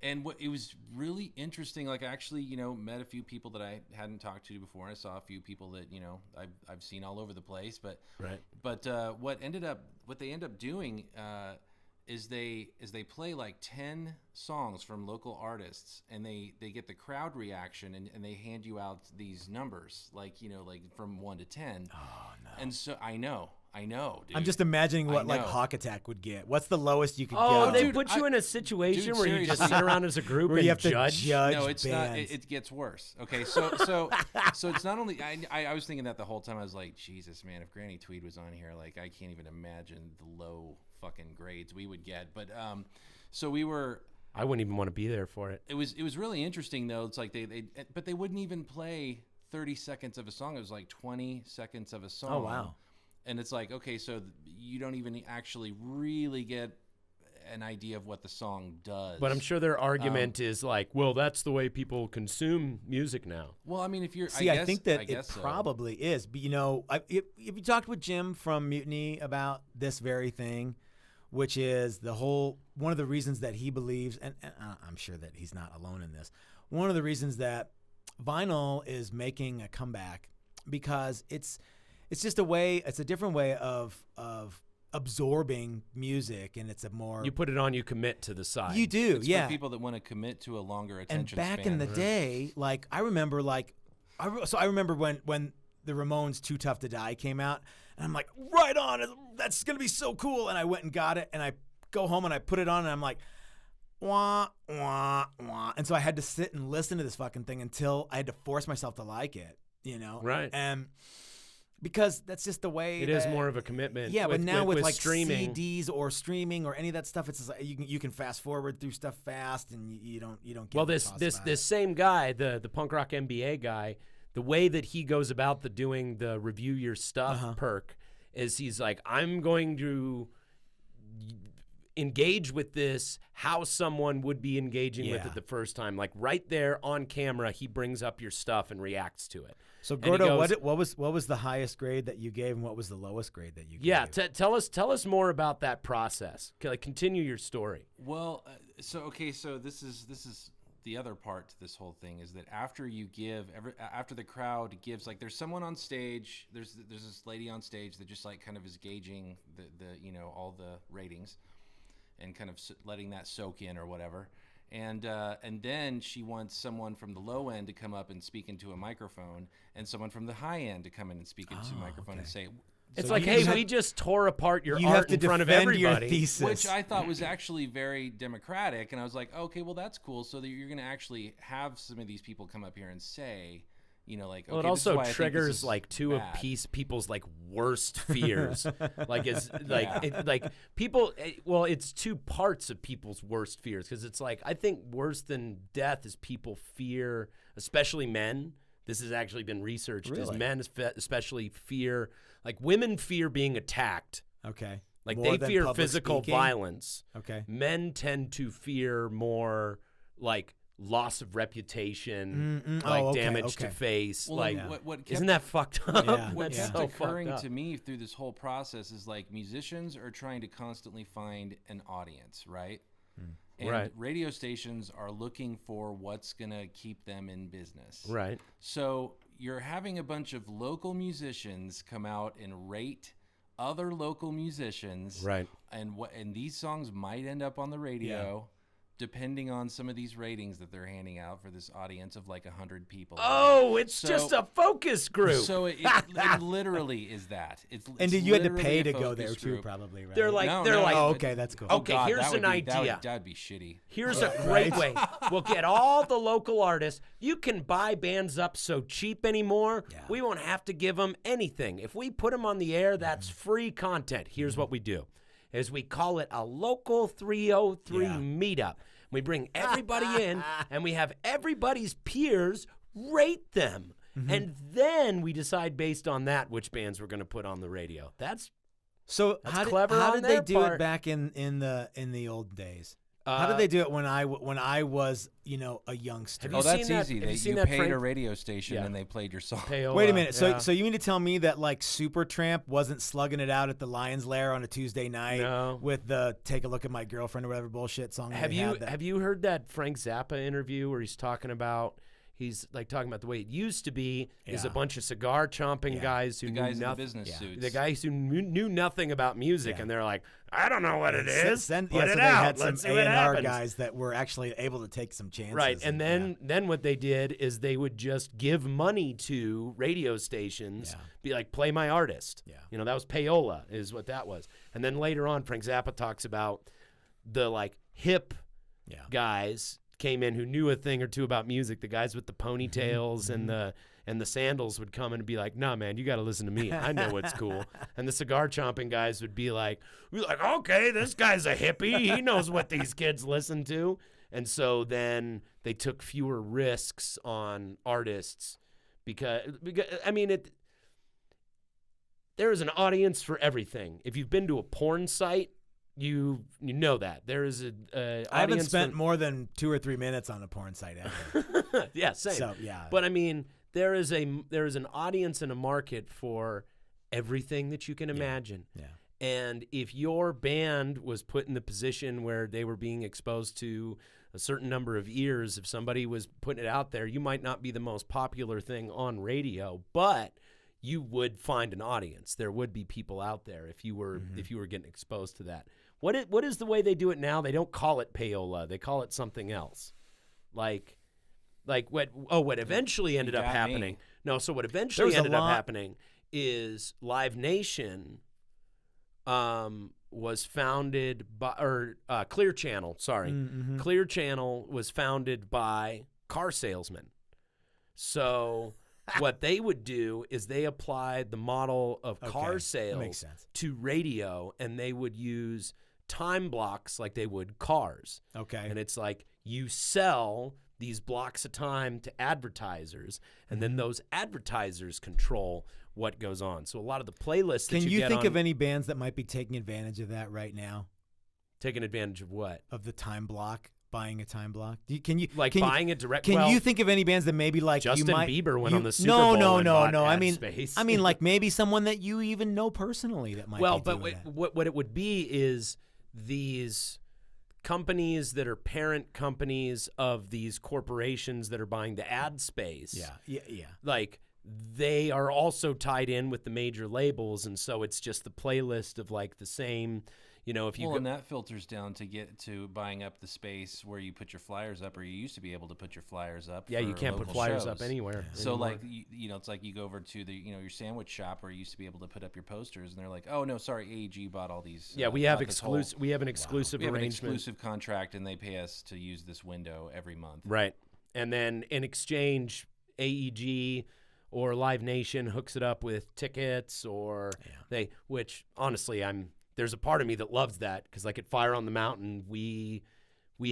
And it was really interesting. Like I actually, met a few people that I hadn't talked to before. I saw a few people that I've seen all over the place. But what they end up doing is they play like 10 songs from local artists, and they get the crowd reaction, and they hand you out these numbers like from 1 to 10. Oh no! And so I know, dude. I'm just imagining what like Hawk Attack would get. What's the lowest you could Oh, go? they put you in a situation where you just sit around as a group where and you have to judge. No, it's bands. not. It gets worse. Okay, so it's not only. I was thinking that the whole time. I was like, Jesus, man, if Granny Tweed was on here, like I can't even imagine the low fucking grades we would get. But so we were. I wouldn't even want to be there for it. It was really interesting though. It's like but they wouldn't even play 30 seconds of a song. It was like 20 seconds of a song. Oh wow. And it's like, okay, so you don't even actually really get an idea of what the song does. But I'm sure their argument is like, well, that's the way people consume music now. Well, I mean, if you're... I think that it probably is. But, if you talked with Jim from Mutiny about this very thing, which is one of the reasons that he believes, and I'm sure that he's not alone in this, one of the reasons that vinyl is making a comeback because it's just it's a different way of absorbing music, and it's a more... You put it on, you commit to the side. You do, it's yeah. for people that want to commit to a longer attention span. And back span. in the day, like, I remember, I remember when the Ramones' Too Tough to Die came out, and I'm like, right on, that's going to be so cool, and I went and got it, and I go home and I put it on, and I'm like, wah, wah, wah. And so I had to sit and listen to this fucking thing until I had to force myself to like it, Right. And... because that's just the way it is more of a commitment. Yeah, but now with like streaming. CDs or streaming or any of that stuff, it's just like you can fast forward through stuff fast, and you don't get. Well, this same guy, the punk rock MBA guy, the way that he goes about doing the review your stuff perk is he's like, I'm going to engage with this how someone would be engaging with it the first time. Like right there on camera, he brings up your stuff and reacts to it. So Gordo, what was the highest grade that you gave, and what was the lowest grade that you gave? Yeah, tell us more about that process. Continue your story. Well, so this is the other part to this whole thing is that after the crowd gives, like, there's someone on stage, there's this lady on stage that just like kind of is gauging the all the ratings, and kind of letting that soak in or whatever. And then she wants someone from the low end to come up and speak into a microphone, and someone from the high end to come in and speak into a microphone and say. It's So like, hey, we just tore apart your You art have to in front of defend your everybody. thesis. Which I thought was actually very democratic, and I was like, okay, well that's cool. So that you're going to actually have some of these people come up here and say, you know, like, Well, okay, it this is also why I think this triggers is like two bad. of people's like worst fears. Like it's like Yeah. like people. Well, it's two parts of people's worst fears because it's like I think worse than death is people fear, especially men. This has actually been researched. Is Really? men especially fear, like women fear being attacked. Okay. Like More they than fear public physical speaking? violence. Okay. Men tend to fear more like loss of reputation, like okay, damage to okay. face. Well, like, and what kept, isn't that fucked up? Yeah, what That's kept so occurring fucked up. to me through this whole process is like musicians are trying to constantly find an audience, right? And Right. radio stations are looking for what's going to keep them in business. Right. So you're having a bunch of local musicians come out and rate other local musicians. Right. And these songs might end up on the radio depending on some of these ratings that they're handing out for this audience of like 100 people. Oh, it's So- just a focus group. So it literally is that. And it's you had to literally pay a to go there focus too, group. probably, right? They're like, No, they're no, like, oh, but- okay, that's cool. Oh, Okay, God, here's that would an be- that would- idea. That'd be shitty. here's a great way. We'll get all the local artists. You can buy bands up so cheap anymore. Yeah. We won't have to give them anything. If we put them on the air, that's free content. Here's what we do. Is we call it a local 303 Yeah. meetup. We bring everybody in and we have everybody's peers rate them. And then we decide based on that which bands we're going to put on the radio. That's So That's how clever how on did their they do part. it back in the old days? How did they do it when I was a youngster? Have you Oh, that's seen that- easy. have you They, seen you that paid Frank- a radio station Yeah. and they played your song. Payola. Wait a minute. Yeah. So you mean to tell me that like Supertramp wasn't slugging it out at the Lions Lair on a Tuesday night No. with the "Take a Look at My Girlfriend" or whatever bullshit song? Have they you had that- have you heard that Frank Zappa interview where he's talking about the way it used to be is a Yeah. bunch of cigar chomping Yeah. guys who The knew guys in the nothing. business suits. The guys who knew nothing about music, Yeah. and they're like, I don't know what it is. Send, Put yeah, it so they out. had some Let's see what A&R happens. guys that were actually able to take some chances. Right, and yeah. then what they did is they would just give money to radio stations, Yeah. be like, play my artist. Yeah. You know, that was payola, is what that was. And then later on, Frank Zappa talks about the like hip Yeah. guys came in who knew a thing or two about music. The guys with the ponytails and the sandals would come in and be like, "Nah, man, you got to listen to me. I know what's cool." And the cigar chomping guys would be like, "Okay, this guy's a hippie. He knows what these kids listen to." And so then they took fewer risks on artists because I mean there is an audience for everything. If you've been to a porn site, you know that there is a I haven't audience spent for, more than 2 or 3 minutes on a porn site ever. yeah, same. So yeah. But I mean, there is an audience and a market for everything that you can imagine. yeah. And if your band was put in the position where they were being exposed to a certain number of ears, if somebody was putting it out there, you might not be the most popular thing on radio, but you would find an audience. There would be people out there if you were getting exposed to that. What is the way they do it now? They don't call it payola. They call it something else. Like what eventually ended up got me. happening. No, so what eventually There was a ended up lot- happening is Live Nation was founded by Clear Channel, sorry. Clear Channel was founded by car salesmen. So what they would do is they applied the model of car Okay, that sales makes sense. to radio, and they would use time blocks like they would cars. Okay. And it's like you sell these blocks of time to advertisers, and then those advertisers control what goes on. So a lot of the playlists that Can you get think on, of any bands that might be taking advantage of that right now? taking advantage of what? Of the time block, buying a time block? Can you Buying it direct? Can well, you think of any bands that maybe like Justin you might, Bieber went you- on the Super no, Bowl no, and no, bought no. I ad mean, space. like maybe someone that you even know personally that might. well, be but doing that. what it would be is these companies that are parent companies of these corporations that are buying the ad space. Yeah. Like they are also tied in with the major labels, and so it's just the playlist of like the same, You know, if you Well, go, and that filters down to get to buying up the space where you put your flyers up, or you used to be able to put your flyers up. yeah, for you can't put local flyers shows. up anywhere. So anymore. like you know, it's like you go over to the your sandwich shop where you used to be able to put up your posters, and they're like, oh no, sorry, AEG bought all these. Yeah, we have bought this whole- exclusive. We have an exclusive We have an arrangement. exclusive contract, and they pay us to use this window every month. Right. And then in exchange, AEG or Live Nation hooks it up with tickets, or which honestly, there's a part of me that loves that, because like at Fire on the Mountain, we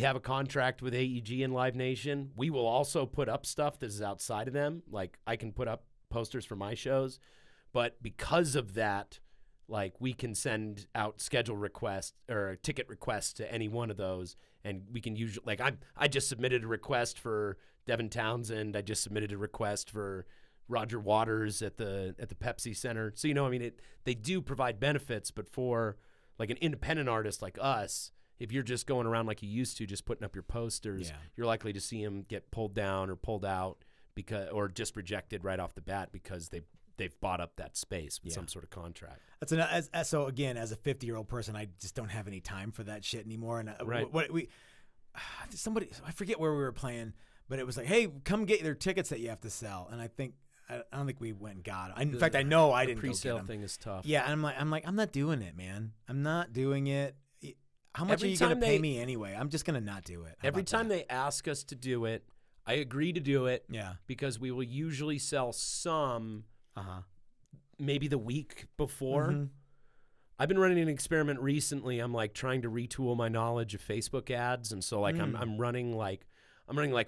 have a contract with AEG and Live Nation. We will also put up stuff that is outside of them. Like I can put up posters for my shows, but because of that, like we can send out schedule requests or ticket requests to any one of those, and we can usually, like I just submitted a request for Devin Townsend. I just submitted a request for Roger Waters at the Pepsi Center. So, you know, I mean, they do provide benefits, but for like an independent artist like us, if you're just going around like you used to, just putting up your posters, you're likely to see them get pulled down or pulled out or just rejected right off the bat because they've bought up that space with some sort of contract. That's so again, as a 50-year-old person, I just don't have any time for that shit anymore. And somebody, I forget where we were playing, but it was like, hey, come get their tickets that you have to sell. And I don't think we went and got them. In fact, I know I didn't. The pre-sale go get them. thing is tough. Yeah, and I'm like, I'm not doing it, man. I'm not doing it. How much Every are you going time to pay me anyway? I'm just going to not do it. How Every about time that? they ask us to do it, I agree to do it. Yeah. Because we will usually sell some maybe the week before. Mm-hmm. I've been running an experiment recently. I'm like trying to retool my knowledge of Facebook ads, and so like I'm running like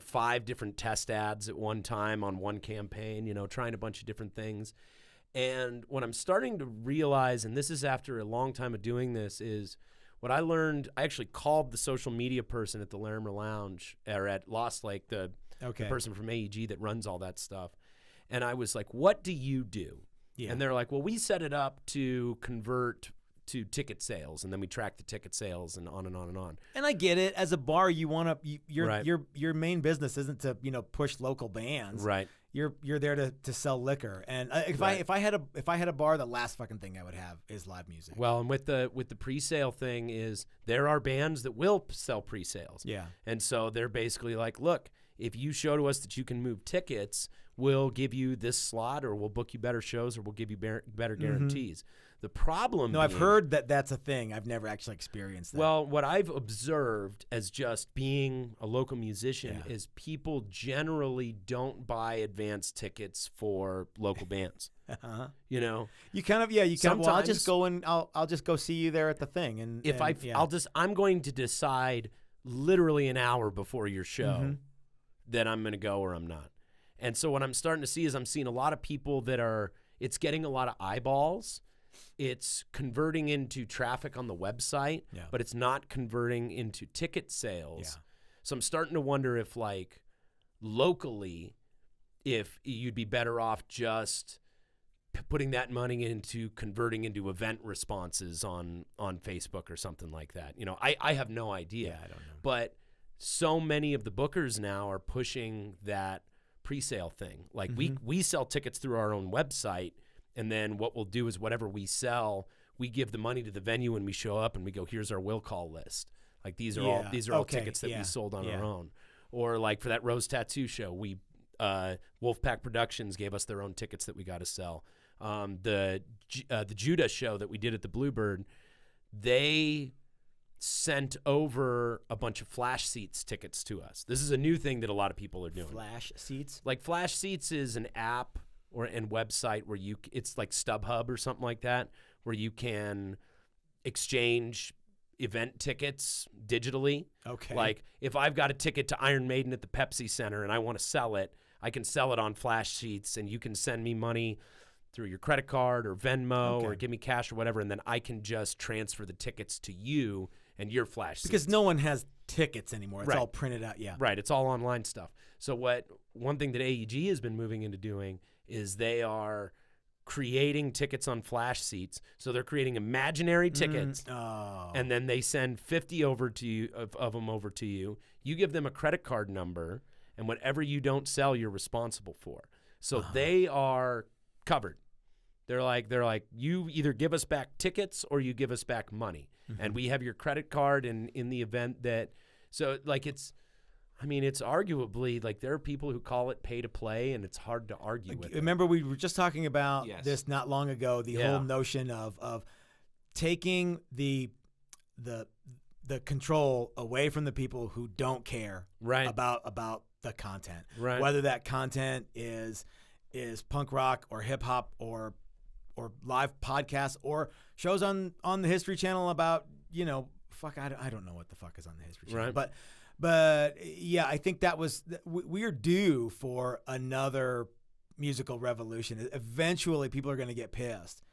5 different test ads at one time on one campaign, you know, trying a bunch of different things. And what I'm starting to realize, and this is after a long time of doing this, is what I learned. I actually called the social media person at the Larimer Lounge, or at Lost Lake, the person from AEG that runs all that stuff. And I was like, what do you do? Yeah. And they're like, well, we set it up to convert to ticket sales, and then we track the ticket sales, and on and on and on. And I get it. As a bar, you want to your main business isn't to push local bands. Right. You're there to sell liquor. And if I had a bar, the last fucking thing I would have is live music. Well, and with the pre-sale thing is there are bands that will sell pre-sales. Yeah. And so they're basically like, look, if you show to us that you can move tickets, we'll give you this slot, or we'll book you better shows, or we'll give you better guarantees. The problem I've heard that that's a thing. I've never actually experienced that. Well, what I've observed as just being a local musician is people generally don't buy advance tickets for local bands. You know, Well, I'll just go and I'll just go see you there at the thing. And I'm going to decide literally an hour before your show that I'm going to go or I'm not. And so what I'm starting to see is I'm seeing a lot of people it's getting a lot of eyeballs. It's converting into traffic on the website, but it's not converting into ticket sales. Yeah. So I'm starting to wonder if, like, locally, if you'd be better off just putting that money into converting into event responses on Facebook or something like that. You know, I have no idea. Yeah, I don't know. But so many of the bookers now are pushing that pre-sale thing. Like we sell tickets through our own website, and then what we'll do is whatever we sell, we give the money to the venue and we show up and we go, here's our will call list. Like these are all tickets that we sold on our own. Or like for that Rose Tattoo show, we Wolfpack Productions gave us their own tickets that we got to sell. The Judah show that we did at the Bluebird, they sent over a bunch of Flash Seats tickets to us. This is a new thing that a lot of people are doing. Flash Seats? Like Flash Seats is an app and website where it's like StubHub or something like that, where you can exchange event tickets digitally. Okay. Like if I've got a ticket to Iron Maiden at the Pepsi Center and I want to sell it, I can sell it on Flash Sheets, and you can send me money through your credit card or Venmo or give me cash or whatever, and then I can just transfer the tickets to you and your Flash Sheets. Because no one has tickets anymore. It's all printed out. Yeah. Right. It's all online stuff. So one thing that AEG has been moving into doing is they are creating tickets on Flash Seats. So they're creating imaginary tickets, and then they send 50 over to you of them over to you. You give them a credit card number, and whatever you don't sell, you're responsible for. So they are covered. They're like, you either give us back tickets or you give us back money, and we have your credit card. And in the event that, so like it's arguably like there are people who call it pay to play, and it's hard to argue with. Remember, we were just talking about this not long ago. The whole notion of taking the control away from the people who don't care about the content, whether that content is punk rock or hip hop or live podcasts or shows on the History Channel about, I don't know what the fuck is on the History Channel, but yeah, I think we're due for another musical revolution. Eventually, people are going to get pissed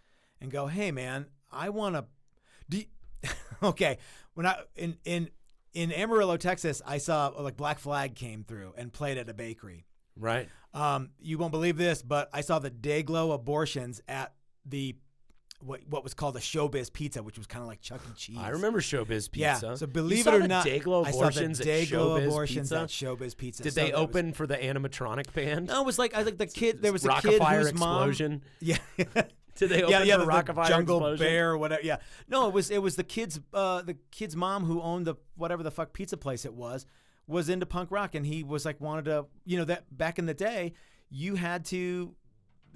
and go, "Hey, man, I want to." Okay, when in Amarillo, Texas, I saw like Black Flag came through and played at a bakery. Right. You won't believe this, but I saw the Dayglow abortions at the what was called a Showbiz Pizza, which was kind of like Chuck E. Cheese. I remember Showbiz Pizza. Yeah. So believe it or not, Dayglow abortions I saw the Dayglow abortions at at Showbiz Pizza. Did they open for the animatronic band? No, it was like I think the kid. There was a Rockafire kid whose Explosion. Mom. Yeah. Did they open for the Rockafire Jungle Explosion? Bear or whatever? Yeah. No, it was the kid's mom who owned the whatever the fuck pizza place it was into punk rock, and he was like wanted to, that back in the day you had to.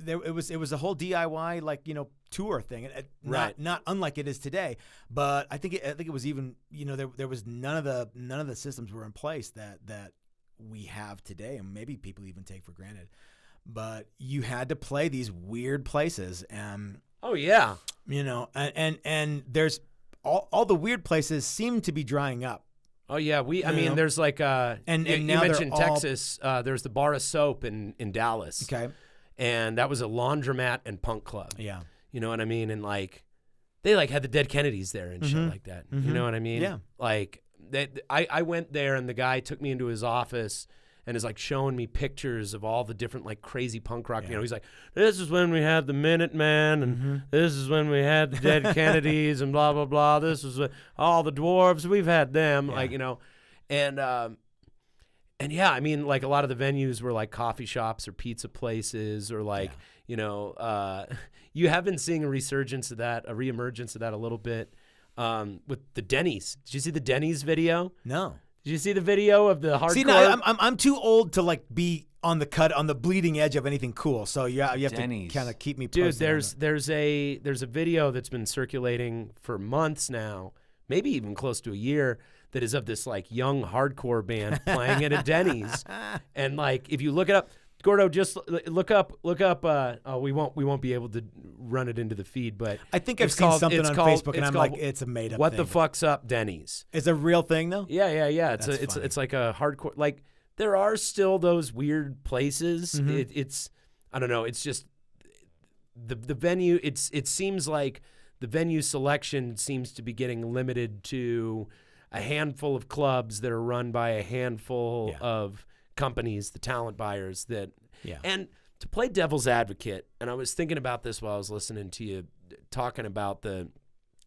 It was a whole DIY tour thing, not unlike it is today. But I think it was even there was none of the systems were in place that we have today, and maybe people even take for granted. But you had to play these weird places, and and there's all the weird places seem to be drying up. Oh yeah, there's like and you now mentioned Texas. There's the Bar of Soap in Dallas. Okay. And that was a laundromat and punk club. Yeah. You know what I mean? And like they like had the Dead Kennedys there and shit like that. You know what I mean? Yeah. Like I went there and the guy took me into his office and is like showing me pictures of all the different like crazy punk rock. He's like, this is when we had the Minutemen and this is when we had the Dead Kennedys and blah blah blah. This is all the Dwarves. We've had them. And yeah, I mean, like a lot of the venues were like coffee shops or pizza places or like, you have been seeing a reemergence of that a little bit with the Denny's. Did you see the Denny's video? No. Did you see the video of the hardcore? See, no, I'm too old to like be on the bleeding edge of anything cool. So you have Denny's. to kind of keep me posted. Dude, there's a video that's been circulating for months now, maybe even close to a year, that is of this like young hardcore band playing at a Denny's, and like if you look it up, Gordo, just look up. We won't be able to run it into the feed, but I think I've seen something on Facebook, and I'm like, it's a made up. What thing. the fuck's up, Denny's? It's a real thing though. Yeah. It's like a hardcore. Like there are still those weird places. It's I don't know. It's just the venue. It seems like the venue selection seems to be getting limited to a handful of clubs that are run by a handful of companies, the talent buyers and to play devil's advocate, and I was thinking about this while I was listening to you talking about the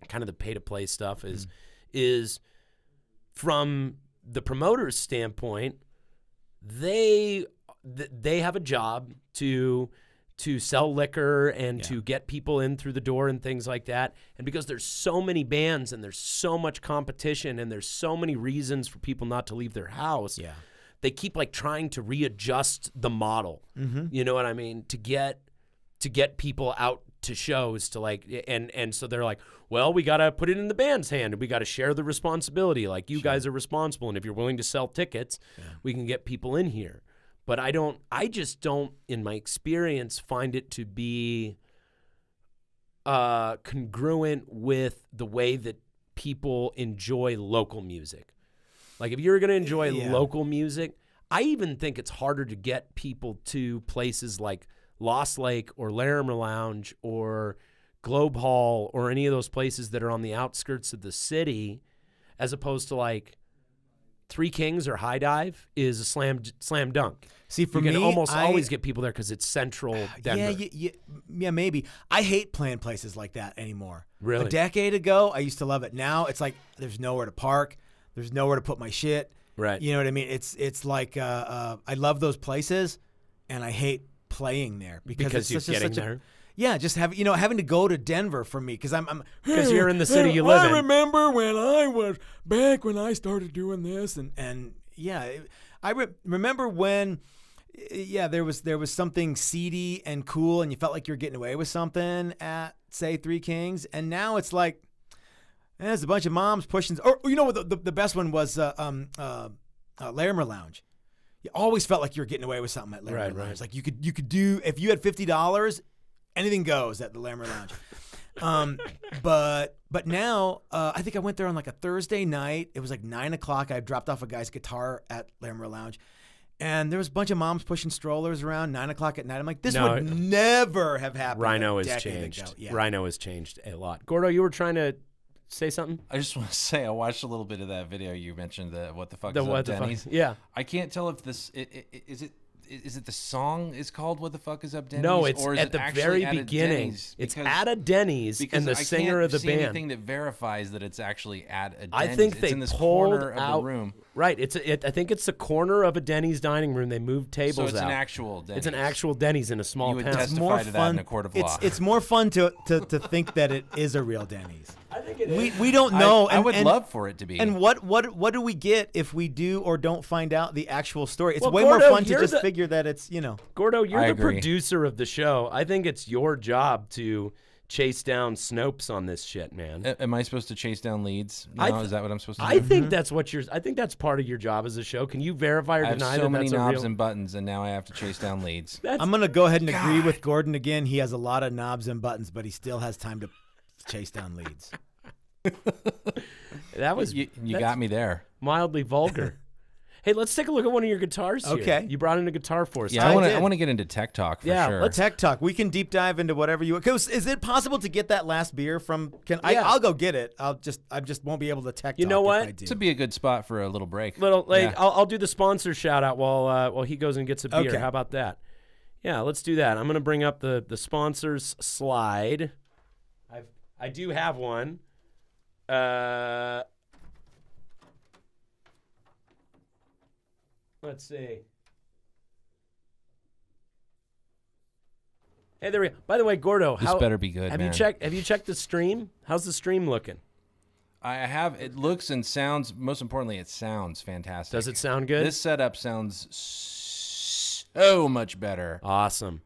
kind of the pay to play stuff is from the promoter's standpoint, they have a job to sell liquor and to get people in through the door and things like that. And because there's so many bands and there's so much competition and there's so many reasons for people not to leave their house, they keep like trying to readjust the model. You know what I mean? To get people out to shows to like, and so they're like, well, we got to put it in the band's hand and we got to share the responsibility. Like you guys are responsible. And if you're willing to sell tickets, we can get people in here. But I just don't, in my experience, find it to be congruent with the way that people enjoy local music. Like if you're going to enjoy local music, I even think it's harder to get people to places like Lost Lake or Larimer Lounge or Globe Hall or any of those places that are on the outskirts of the city, as opposed to like Three Kings or High Dive is a slam dunk. See, for you can me, almost always get people there because it's central Denver. Yeah, maybe. I hate playing places like that anymore. Really? A decade ago, I used to love it. Now it's like there's nowhere to park. There's nowhere to put my shit. Right. You know what I mean? It's like I love those places, and I hate playing there because you're getting there. Yeah, just having to go to Denver for me because because you're in the city you live in. I remember when I started doing this and yeah, remember when there was something seedy and cool and you felt like you're getting away with something at say Three Kings, and now it's like there's a bunch of moms pushing. Or you know what the best one was Larimer Lounge. You always felt like you were getting away with something at Larimer Lounge. Like you could do if you had $50, anything goes at the Larimer Lounge. But now I think I went there on like a Thursday night. It was like 9:00. I dropped off a guy's guitar at Larimer Lounge, and there was a bunch of moms pushing strollers around 9:00 at night. I'm like, this would never have happened. Rhino has changed. Yeah. Rhino has changed a lot. Gordo, you were trying to say something? I just want to say I watched a little bit of that video you mentioned. The what the fuck is up Denny's? Yeah. I can't tell if this is it the song is called "What the Fuck is up Denny's"? No, it's or is at it the actually very at a beginning. Denny's? It's at a Denny's, and the singer of the band. Anything that verifies that it's actually at a Denny's. I think it's they in this pulled corner out of the room. Right. I think it's the corner of a Denny's dining room. They moved tables So it's out. an actual Denny's. It's an actual Denny's in a small You would town. testify to that in a court of law. It's more fun to think that it is a real Denny's. I think it is. We don't know. I would love for it to be. And what do we get if we do or don't find out the actual story? It's Well, way Gordo, more fun to you're just figure that it's Gordo, you're I the agree. producer of the show. I think it's your job to chase down Snopes on this shit, man. Am I supposed to chase down leads? I No, is that what I'm supposed to do? I think that's what I think that's part of your job as a show. Can you verify or I have deny so that many that's a knobs real? and buttons, and now I have to chase down leads. I'm gonna go ahead and agree with Gordon again. He has a lot of knobs and buttons, but he still has time to chase down leads. That was You got me there. mildly vulgar. Hey, let's take a look at one of your guitars here. Okay. You brought in a guitar for us. Yeah, I I did. want to get into tech talk for Yeah, sure. let's- Tech talk. We can deep dive into whatever you. Cause is it possible to get that last beer from? Yeah. I'll go get it. I just won't be able to tech. You talk know if what? I do. This would be a good spot for a little break. Yeah. Yeah. I'll do the sponsor shout out while he goes and gets a beer. Okay. How about that? Yeah, let's do that. I'm gonna bring up the sponsors slide. I do have one. Let's see. Hey, there we go. By the way, Gordo, This better be good, have man. you checked the stream? How's the stream looking? I have. It looks and sounds. Most importantly, it sounds fantastic. Does it sound good? This setup sounds so much better. Awesome.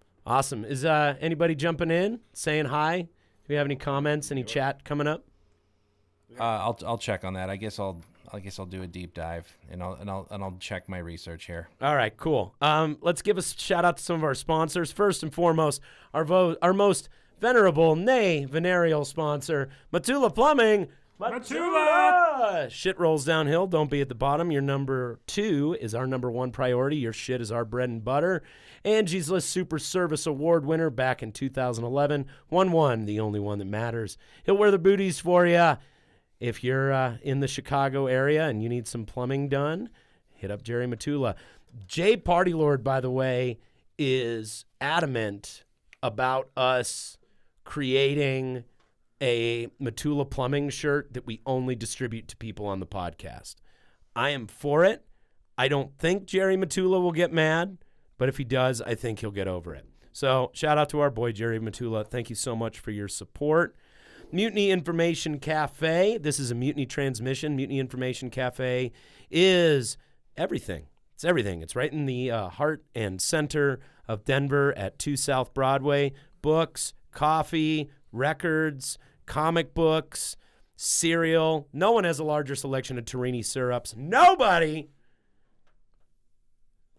Is anybody jumping in, saying hi? Do we have any comments? Any chat coming up? I'll check on that. I guess I'll do a deep dive and I'll check my research here. All right, cool. Let's give a shout out to some of our sponsors. First and foremost, our most venerable, nay, venereal sponsor, Matula Plumbing. Matula! Shit rolls downhill. Don't be at the bottom. Your number 2 is our number 1 priority. Your shit is our bread and butter. Angie's List Super Service Award winner back in 2011. 1-1, the only one that matters. He'll wear the booties for you. If you're in the Chicago area and you need some plumbing done, hit up Jerry Matula. Jay Party Lord, by the way, is adamant about us creating a Matula Plumbing shirt that we only distribute to people on the podcast. I am for it. I don't think Jerry Matula will get mad, but if he does, I think he'll get over it. So shout out to our boy Jerry Matula. Thank you so much for your support. Mutiny Information Cafe. This is a Mutiny transmission. Mutiny Information Cafe is everything. It's everything. It's right in the heart and center of Denver at 2 South Broadway. Books, coffee, records, comic books, cereal. No one has a larger selection of Torini syrups. Nobody.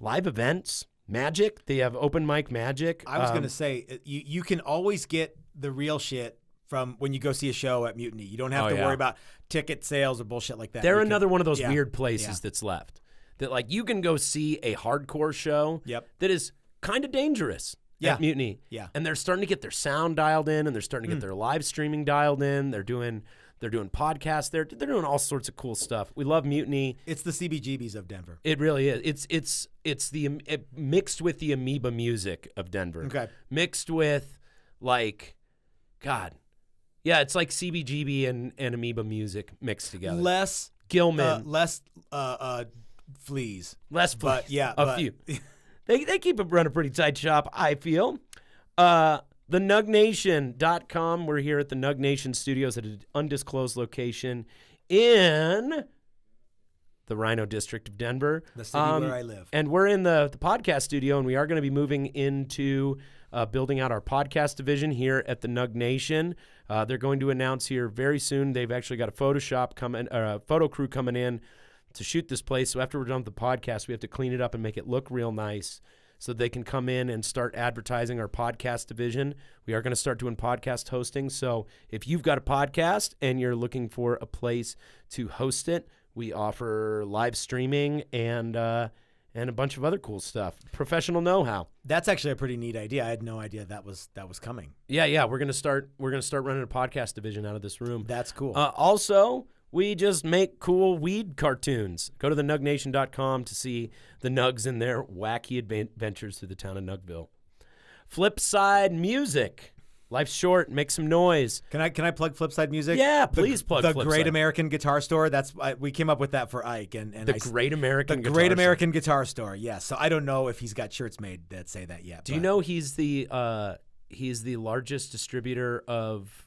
Live events, magic. They have open mic magic. I was going to say, you can always get the real shit from when you go see a show at Mutiny. You don't have to worry about ticket sales or bullshit like that. They're another one of those weird places Yeah. that's left. That like you can go see a hardcore show that is kind of dangerous at Mutiny. Yeah. And they're starting to get their sound dialed in, and they're starting to get their live streaming dialed in. They're doing podcasts there. They're doing all sorts of cool stuff. We love Mutiny. It's the CBGBs of Denver. It really is. It's mixed with the amoeba music of Denver. Okay. Mixed with like, God. Yeah, it's like CBGB and amoeba music mixed together. Less Gilman. less fleas. Less But fleas. yeah, a few. They keep it run a pretty tight shop, I feel. thenugnation.com. We're here at the Nug Nation Studios at an undisclosed location in the Rhino District of Denver. The city where I live. And we're in the podcast studio, and we are going to be moving into building out our podcast division here at the Nug Nation. They're going to announce here very soon. They've actually got a photo crew coming in to shoot this place. So after we're done with the podcast, we have to clean it up and make it look real nice so they can come in and start advertising our podcast division. We are going to start doing podcast hosting. So if you've got a podcast and you're looking for a place to host it, we offer live streaming and a bunch of other cool stuff. Professional know-how. That's actually a pretty neat idea. I had no idea that was coming. Yeah. We're gonna start running a podcast division out of this room. That's cool. Also, we just make cool weed cartoons. Go to thenugnation.com to see the Nugs and their wacky adventures through the town of Nugville. Flipside Music. Life's short. Make some noise. Can I plug Flipside Music? Yeah, please plug the Flipside. Great American Guitar Store. We came up with that for Ike and the Great American Guitar Store. Yes. So I don't know if he's got shirts made that say that yet. Do you know he's the largest distributor of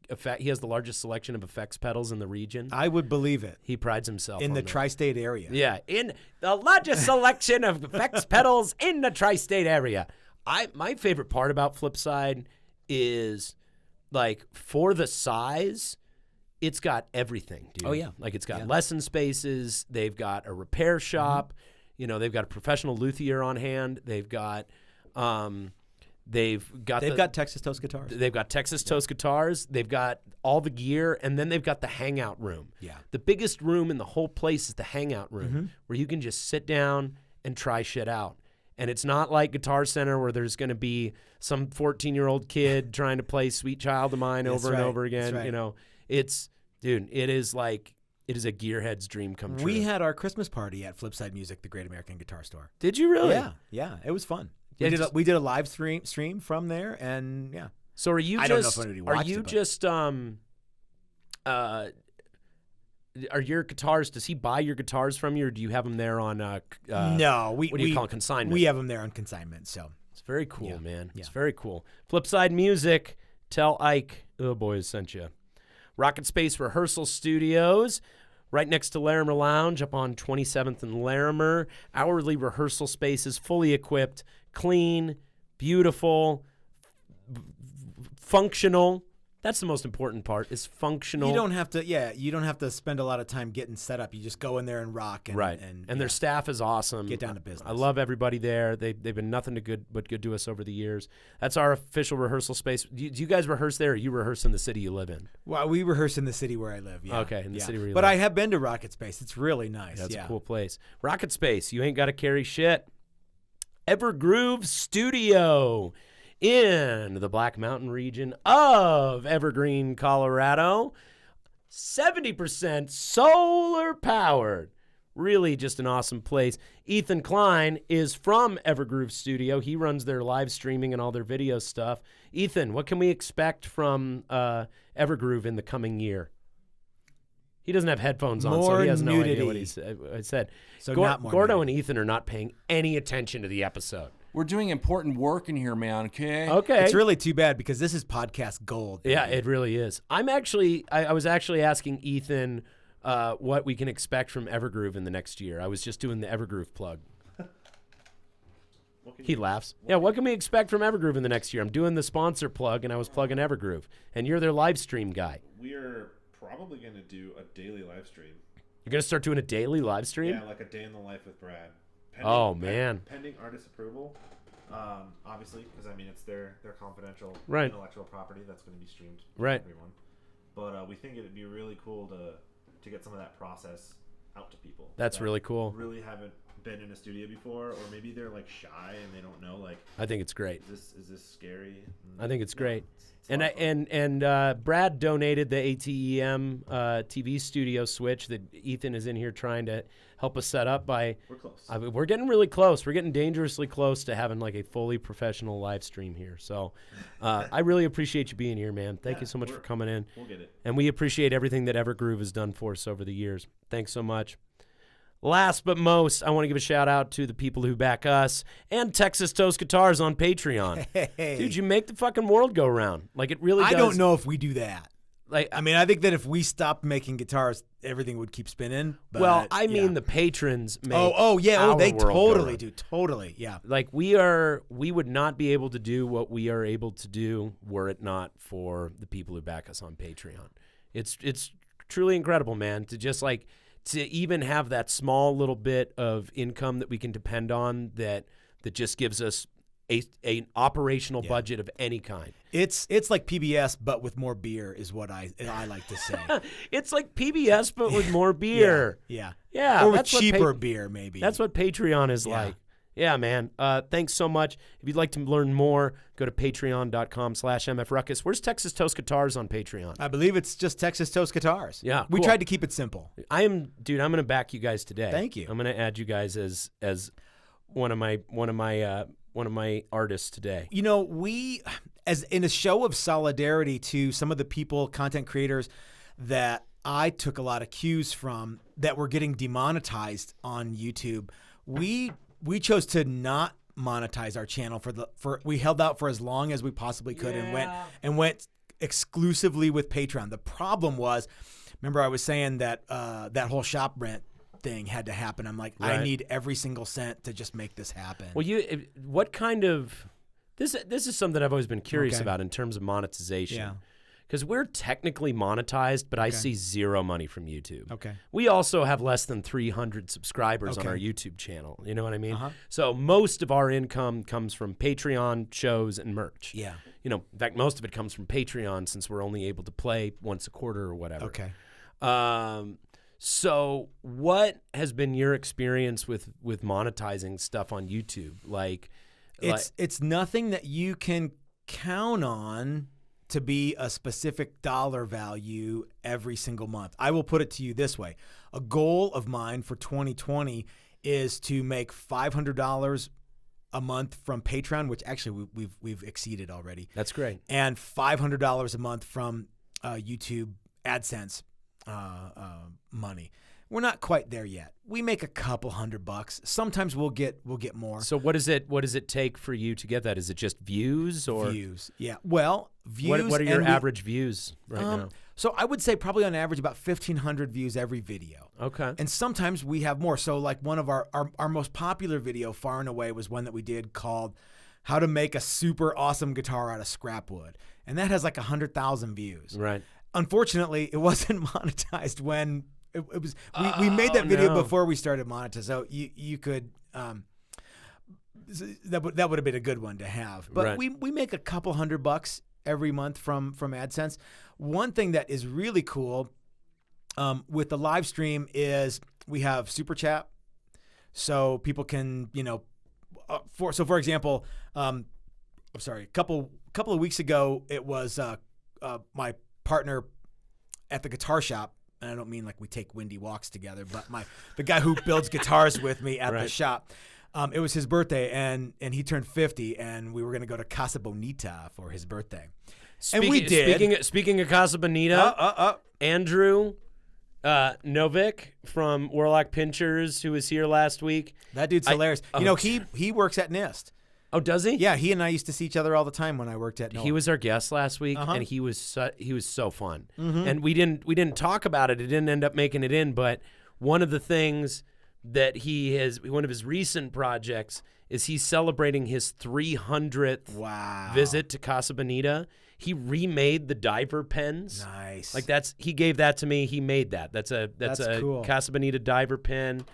effect? He has the largest selection of effects pedals in the region. I would believe it. He prides himself in on the that. tri-state area. Yeah, in the largest selection of effects pedals in the tri-state area. My favorite part about Flipside is, like, for the size, it's got everything, dude. Oh, yeah. Like, it's got lesson spaces. They've got a repair shop. You know, they've got a professional luthier on hand. They've got Texas Toast guitars. They've got Texas Toast guitars. They've got all the gear, and then they've got the hangout room. Yeah. The biggest room in the whole place is the hangout room, where you can just sit down and try shit out. And it's not like Guitar Center where there's going to be some 14-year-old kid trying to play Sweet Child of Mine over and over again. That's right. You know, it is a gearhead's dream come true. We had our Christmas party at Flipside Music, the Great American Guitar Store. Did you really? Yeah, it was fun. Yeah, we did a live stream from there, and yeah. So are you? I don't know if anybody watched Are your guitars? Does he buy your guitars from you, or do you have them there on? No, what do you call it, consignment? We have them there on consignment. So it's very cool, man. Yeah. It's very cool. Flipside Music. Tell Ike, oh boy, sent you. Rocket Space Rehearsal Studios, right next to Larimer Lounge, up on 27th and Larimer. Hourly rehearsal spaces, fully equipped, clean, beautiful, functional. That's the most important part, is functional. You don't have to spend a lot of time getting set up. You just go in there and rock. And their staff is awesome. Get down to business. I love everybody there. They've been nothing but good to us over the years. That's our official rehearsal space. Do you guys rehearse there, or you rehearse in the city you live in? Well, we rehearse in the city where I live. Yeah. Okay, in the city where you live. But I have been to Rocket Space. It's really nice. That's a cool place. Rocket Space, you ain't got to carry shit. Evergroove Studio in the Black Mountain region of Evergreen, Colorado. 70% solar powered. Really just an awesome place. Ethan Klein is from Evergroove Studio. He runs their live streaming and all their video stuff. Ethan, what can we expect from Evergroove in the coming year? He doesn't have headphones on, so he has no idea what he said. So Gordo and Ethan are not paying any attention to the episode. We're doing important work in here, man, okay? Okay. It's really too bad because this is podcast gold. Yeah, it really is. I was actually asking Ethan what we can expect from Evergroove in the next year. I was just doing the Evergroove plug. He laughs. Yeah, what can we expect from Evergroove in the next year? I'm doing the sponsor plug, and I was plugging Evergroove. And you're their live stream guy. We are probably going to do a daily live stream. You're going to start doing a daily live stream? Yeah, like a day in the life with Brad. Pending artist approval, obviously, because I mean it's their confidential intellectual property that's going to be streamed to everyone. But we think it'd be really cool to get some of that process out to people. That's really cool. Really haven't been in a studio before, or maybe they're like shy and they don't know. Like, I think it's great. Is this scary? I think it's great. And Brad donated the ATEM TV studio switch that Ethan is in here trying to help us set up by. We're close. We're getting really close. We're getting dangerously close to having like a fully professional live stream here. So I really appreciate you being here, man. Thank you so much for coming in. We'll get it. And we appreciate everything that Evergroove has done for us over the years. Thanks so much. last but most, I want to give a shout out to the people who back us and Texas Toast Guitars on Patreon. Hey. Dude, you make the fucking world go round. Like, it really does. I don't know if we do that. Like, I mean, I think that if we stopped making guitars, everything would keep spinning. But, well, I mean, the patrons make they world totally go do. Totally, yeah. Like, we would not be able to do what we are able to do were it not for the people who back us on Patreon. It's truly incredible, man, to just like to even have that small little bit of income that we can depend on that just gives us a operational budget of any kind. It's like PBS but with more beer is what I like to say. It's like PBS but with more beer. Yeah. Yeah. Or with cheaper beer, maybe. That's what Patreon is like. Yeah, man. Thanks so much. If you'd like to learn more, go to patreon.com/mfruckus. Where's Texas Toast Guitars on Patreon? I believe it's just Texas Toast Guitars. Yeah, we cool. tried to keep it simple. I'm going to back you guys today. Thank you. I'm going to add you guys as one of my artists today. You know, we, as in a show of solidarity to some of the people, content creators that I took a lot of cues from that were getting demonetized on YouTube, we chose to not monetize our channel we held out for as long as we possibly could and went exclusively with Patreon. The problem was, remember I was saying that that whole shop rent thing had to happen. I'm like, right. I need every single cent to just make this happen. Well, what kind of this is something I've always been curious about in terms of monetization. Yeah. Because we're technically monetized, but I see zero money from YouTube. Okay. We also have less than 300 subscribers on our YouTube channel. You know what I mean? So most of our income comes from Patreon, shows, and merch. Yeah. You know, in fact, most of it comes from Patreon since we're only able to play once a quarter or whatever. Okay. So what has been your experience with monetizing stuff on YouTube? It's nothing that you can count on to be a specific dollar value every single month. I will put it to you this way. A goal of mine for 2020 is to make $500 a month from Patreon, which actually we've exceeded already. That's great. And $500 a month from YouTube AdSense money. We're not quite there yet. We make a couple $100. Sometimes we'll get more. So what does it take for you to get that? Is it just views or views? Yeah. Well, views. What are your average views right now? So I would say probably on average about 1,500 views every video. Okay. And sometimes we have more. So like one of our most popular video far and away was one that we did called "How to Make a Super Awesome Guitar Out of Scrap Wood," and that has like 100,000 views. Right. Unfortunately, it wasn't monetized when it was. We made that video before we started monetizing. So you could that would have been a good one to have. But we make a couple $100 every month from AdSense. One thing that is really cool with the live stream is we have Super Chat, so people can for example, I'm sorry, a couple of weeks ago it was my partner at the guitar shop, and I don't mean like we take windy walks together, but the guy who builds guitars with me at the shop. It was his birthday, and he turned 50, and we were going to go to Casa Bonita for his birthday. And we did. Speaking of Casa Bonita, Andrew Novik from Warlock Pinchers, who was here last week. That dude's hilarious. He works at NIST. Oh, does he? Yeah, he and I used to see each other all the time when I worked at NIST. He was our guest last week, and he was so fun. Mm-hmm. And we didn't talk about it. It didn't end up making it in, but one of the things that one of his recent projects is he's celebrating his 300th visit to Casa Bonita. He remade the diver pens. Nice. Like he gave that to me. He made that. That's a cool. Casa Bonita diver pen,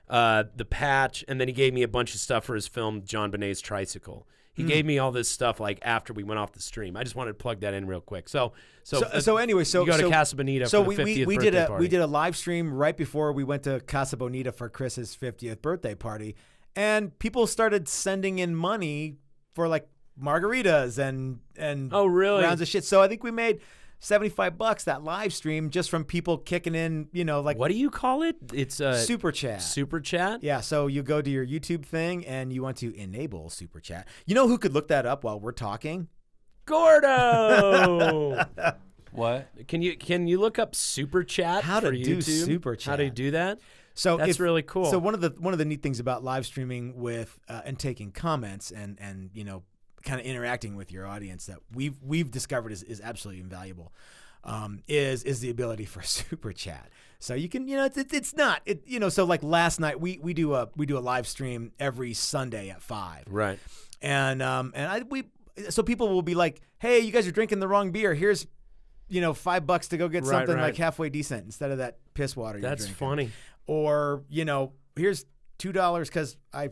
the patch, and then he gave me a bunch of stuff for his film John Bonet's Tricycle. He gave me all this stuff like after we went off the stream. I just wanted to plug that in real quick. So anyway, you go to Casa Bonita for the 50th birthday party. We did a live stream right before we went to Casa Bonita for Chris's 50th birthday party, and people started sending in money for like margaritas and rounds of shit. So I think we made $75 that live stream just from people kicking in, like, what do you call it? It's a Super Chat. Super Chat? Yeah, so you go to your YouTube thing and you want to enable Super Chat. You know who could look that up while we're talking? Gordo. What? Can you look up Super Chat How to for do YouTube? Super Chat. How do you do that? So that's really cool. So one of the neat things about live streaming with and taking comments and kind of interacting with your audience that we've discovered is absolutely invaluable. Is the ability for super chat. So you can, it's not, so like last night we do a live stream every Sunday at 5. Right. So people will be like, hey, you guys are drinking the wrong beer. Here's, $5 to go get something like halfway decent instead of that piss water you're drinking. That's funny. Or, here's $2 because I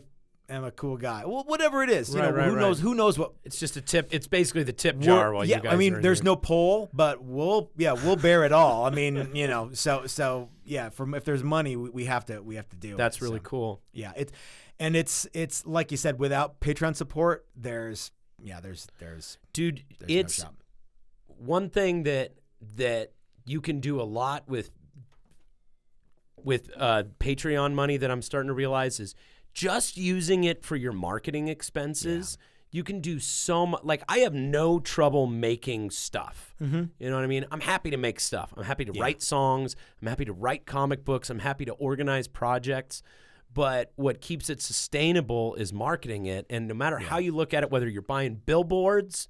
am a cool guy. Well, whatever it is, who knows what? It's just a tip. It's basically the tip jar. While you guys are there's no poll, but we'll bear it all. I mean, so if there's money, we have to do it. That's really cool. Yeah, it's like you said, without Patreon support, there's dude, it's no one thing that you can do a lot with Patreon money that I'm starting to realize is just using it for your marketing expenses. You can do so much. Like, I have no trouble making stuff. Mm-hmm. You know what I mean? I'm happy to make stuff. I'm happy to write songs. I'm happy to write comic books. I'm happy to organize projects. But what keeps it sustainable is marketing it. And no matter how you look at it, whether you're buying billboards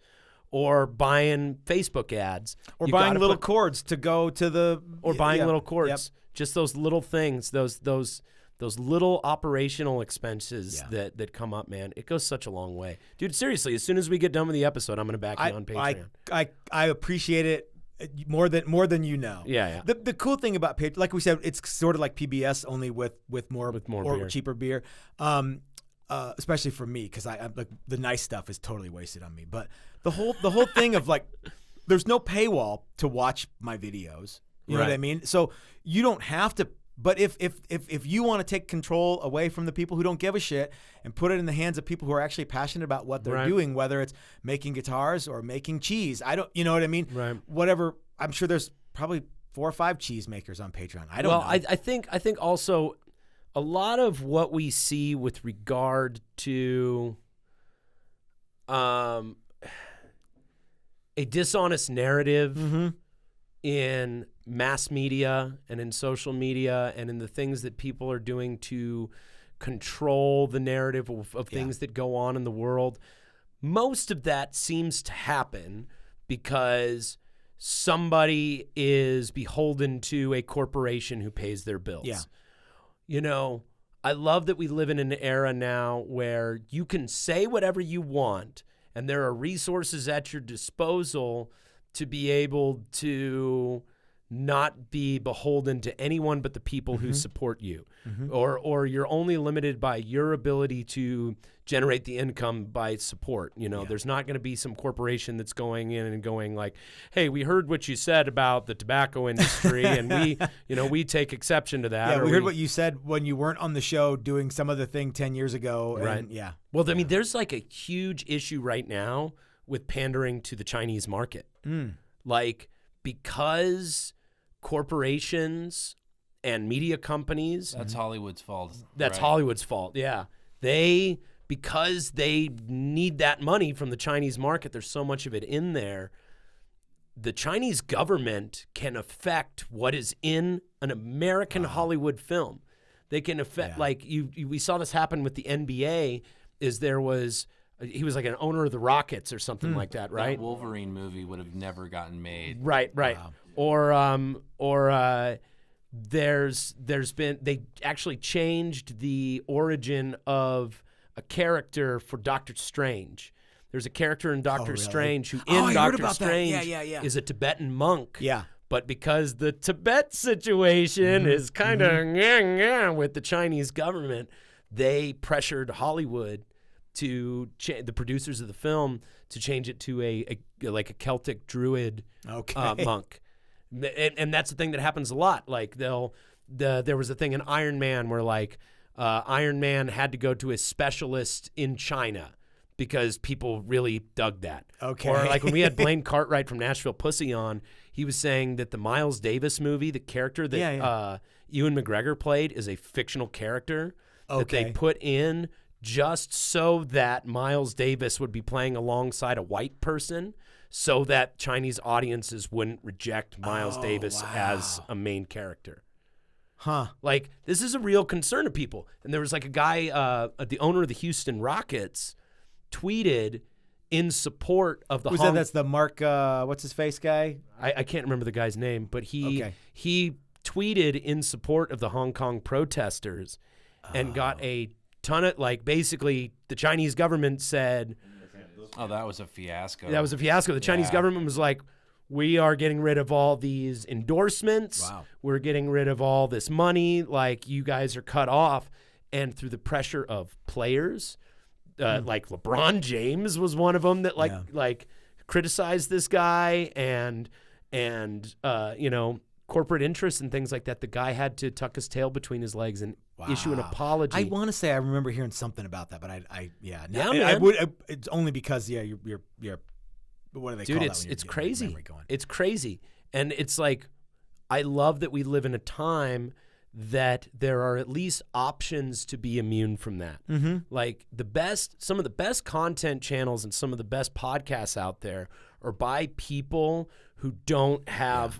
or buying Facebook ads. Or buying little cords to go to the... Or buying little cords. Just those little things, those little operational expenses that come up, man. It goes such a long way. Dude, seriously, as soon as we get done with the episode, I'm going to back you on Patreon. I appreciate it more than you know. Yeah. The cool thing about Patreon, like we said, it's sort of like PBS, only with more or beer. cheaper beer. Especially for me, because I like the nice stuff is totally wasted on me. But the whole thing of like, there's no paywall to watch my videos. You know what I mean? So you don't have to. But if you want to take control away from the people who don't give a shit and put it in the hands of people who are actually passionate about what they're doing, whether it's making guitars or making cheese, you know what I mean? Right. Whatever. I'm sure there's probably 4 or 5 cheese makers on Patreon. I don't know. I think also a lot of what we see with regard to a dishonest narrative in mass media and in social media and in the things that people are doing to control the narrative of things that go on in the world, most of that seems to happen because somebody is beholden to a corporation who pays their bills. Yeah. I love that we live in an era now where you can say whatever you want and there are resources at your disposal to be able to not be beholden to anyone but the people who support you. Or you're only limited by your ability to generate the income by support. There's not going to be some corporation that's going in and going like, hey, we heard what you said about the tobacco industry and we take exception to that. Yeah, we heard what you said when you weren't on the show doing some other thing 10 years ago. Right. And, yeah. Well, I mean, there's like a huge issue right now with pandering to the Chinese market. Like, because corporations and media companies... That's Hollywood's fault. That's Hollywood's fault, yeah. Because they need that money from the Chinese market, there's so much of it in there, the Chinese government can affect what is in an American Hollywood film. They can affect, we saw this happen with the NBA, he was like an owner of the Rockets or something like that, right? That Wolverine movie would have never gotten made. Right. Wow. Or they actually changed the origin of a character for Doctor Strange. There's a character in Doctor Strange who in Doctor Strange is a Tibetan monk. Yeah. But because the Tibet situation is kind of with the Chinese government, they pressured Hollywood to the producers of the film to change it to a Celtic druid monk, and that's the thing that happens a lot. Like there was a thing in Iron Man where Iron Man had to go to a specialist in China because people really dug that. Okay. Or like when we had Blaine Cartwright from Nashville Pussy on, he was saying that the Miles Davis movie, the character that Ewan McGregor played, is a fictional character that they put in just so that Miles Davis would be playing alongside a white person so that Chinese audiences wouldn't reject Miles Davis as a main character. Huh. Like, this is a real concern to people. And there was like a guy, the owner of the Houston Rockets, tweeted in support of the Who said that's the Mark, what's his face guy? I can't remember the guy's name, but he tweeted in support of the Hong Kong protesters and got a ton of, like, basically the Chinese government said. Oh, that was a fiasco. That was a fiasco. The Chinese government was like, we are getting rid of all these endorsements. Wow. We're getting rid of all this money. Like, you guys are cut off. And through the pressure of players, like LeBron James was one of them that like criticized this guy and you know, corporate interests and things like that. The guy had to tuck his tail between his legs and issue an apology. I want to say I remember hearing something about that, but man. I would. It's only because you're what do they call that? Dude, it's crazy. It's crazy, and it's like I love that we live in a time that there are at least options to be immune from that. Mm-hmm. Like some of the best content channels and some of the best podcasts out there are by people who don't have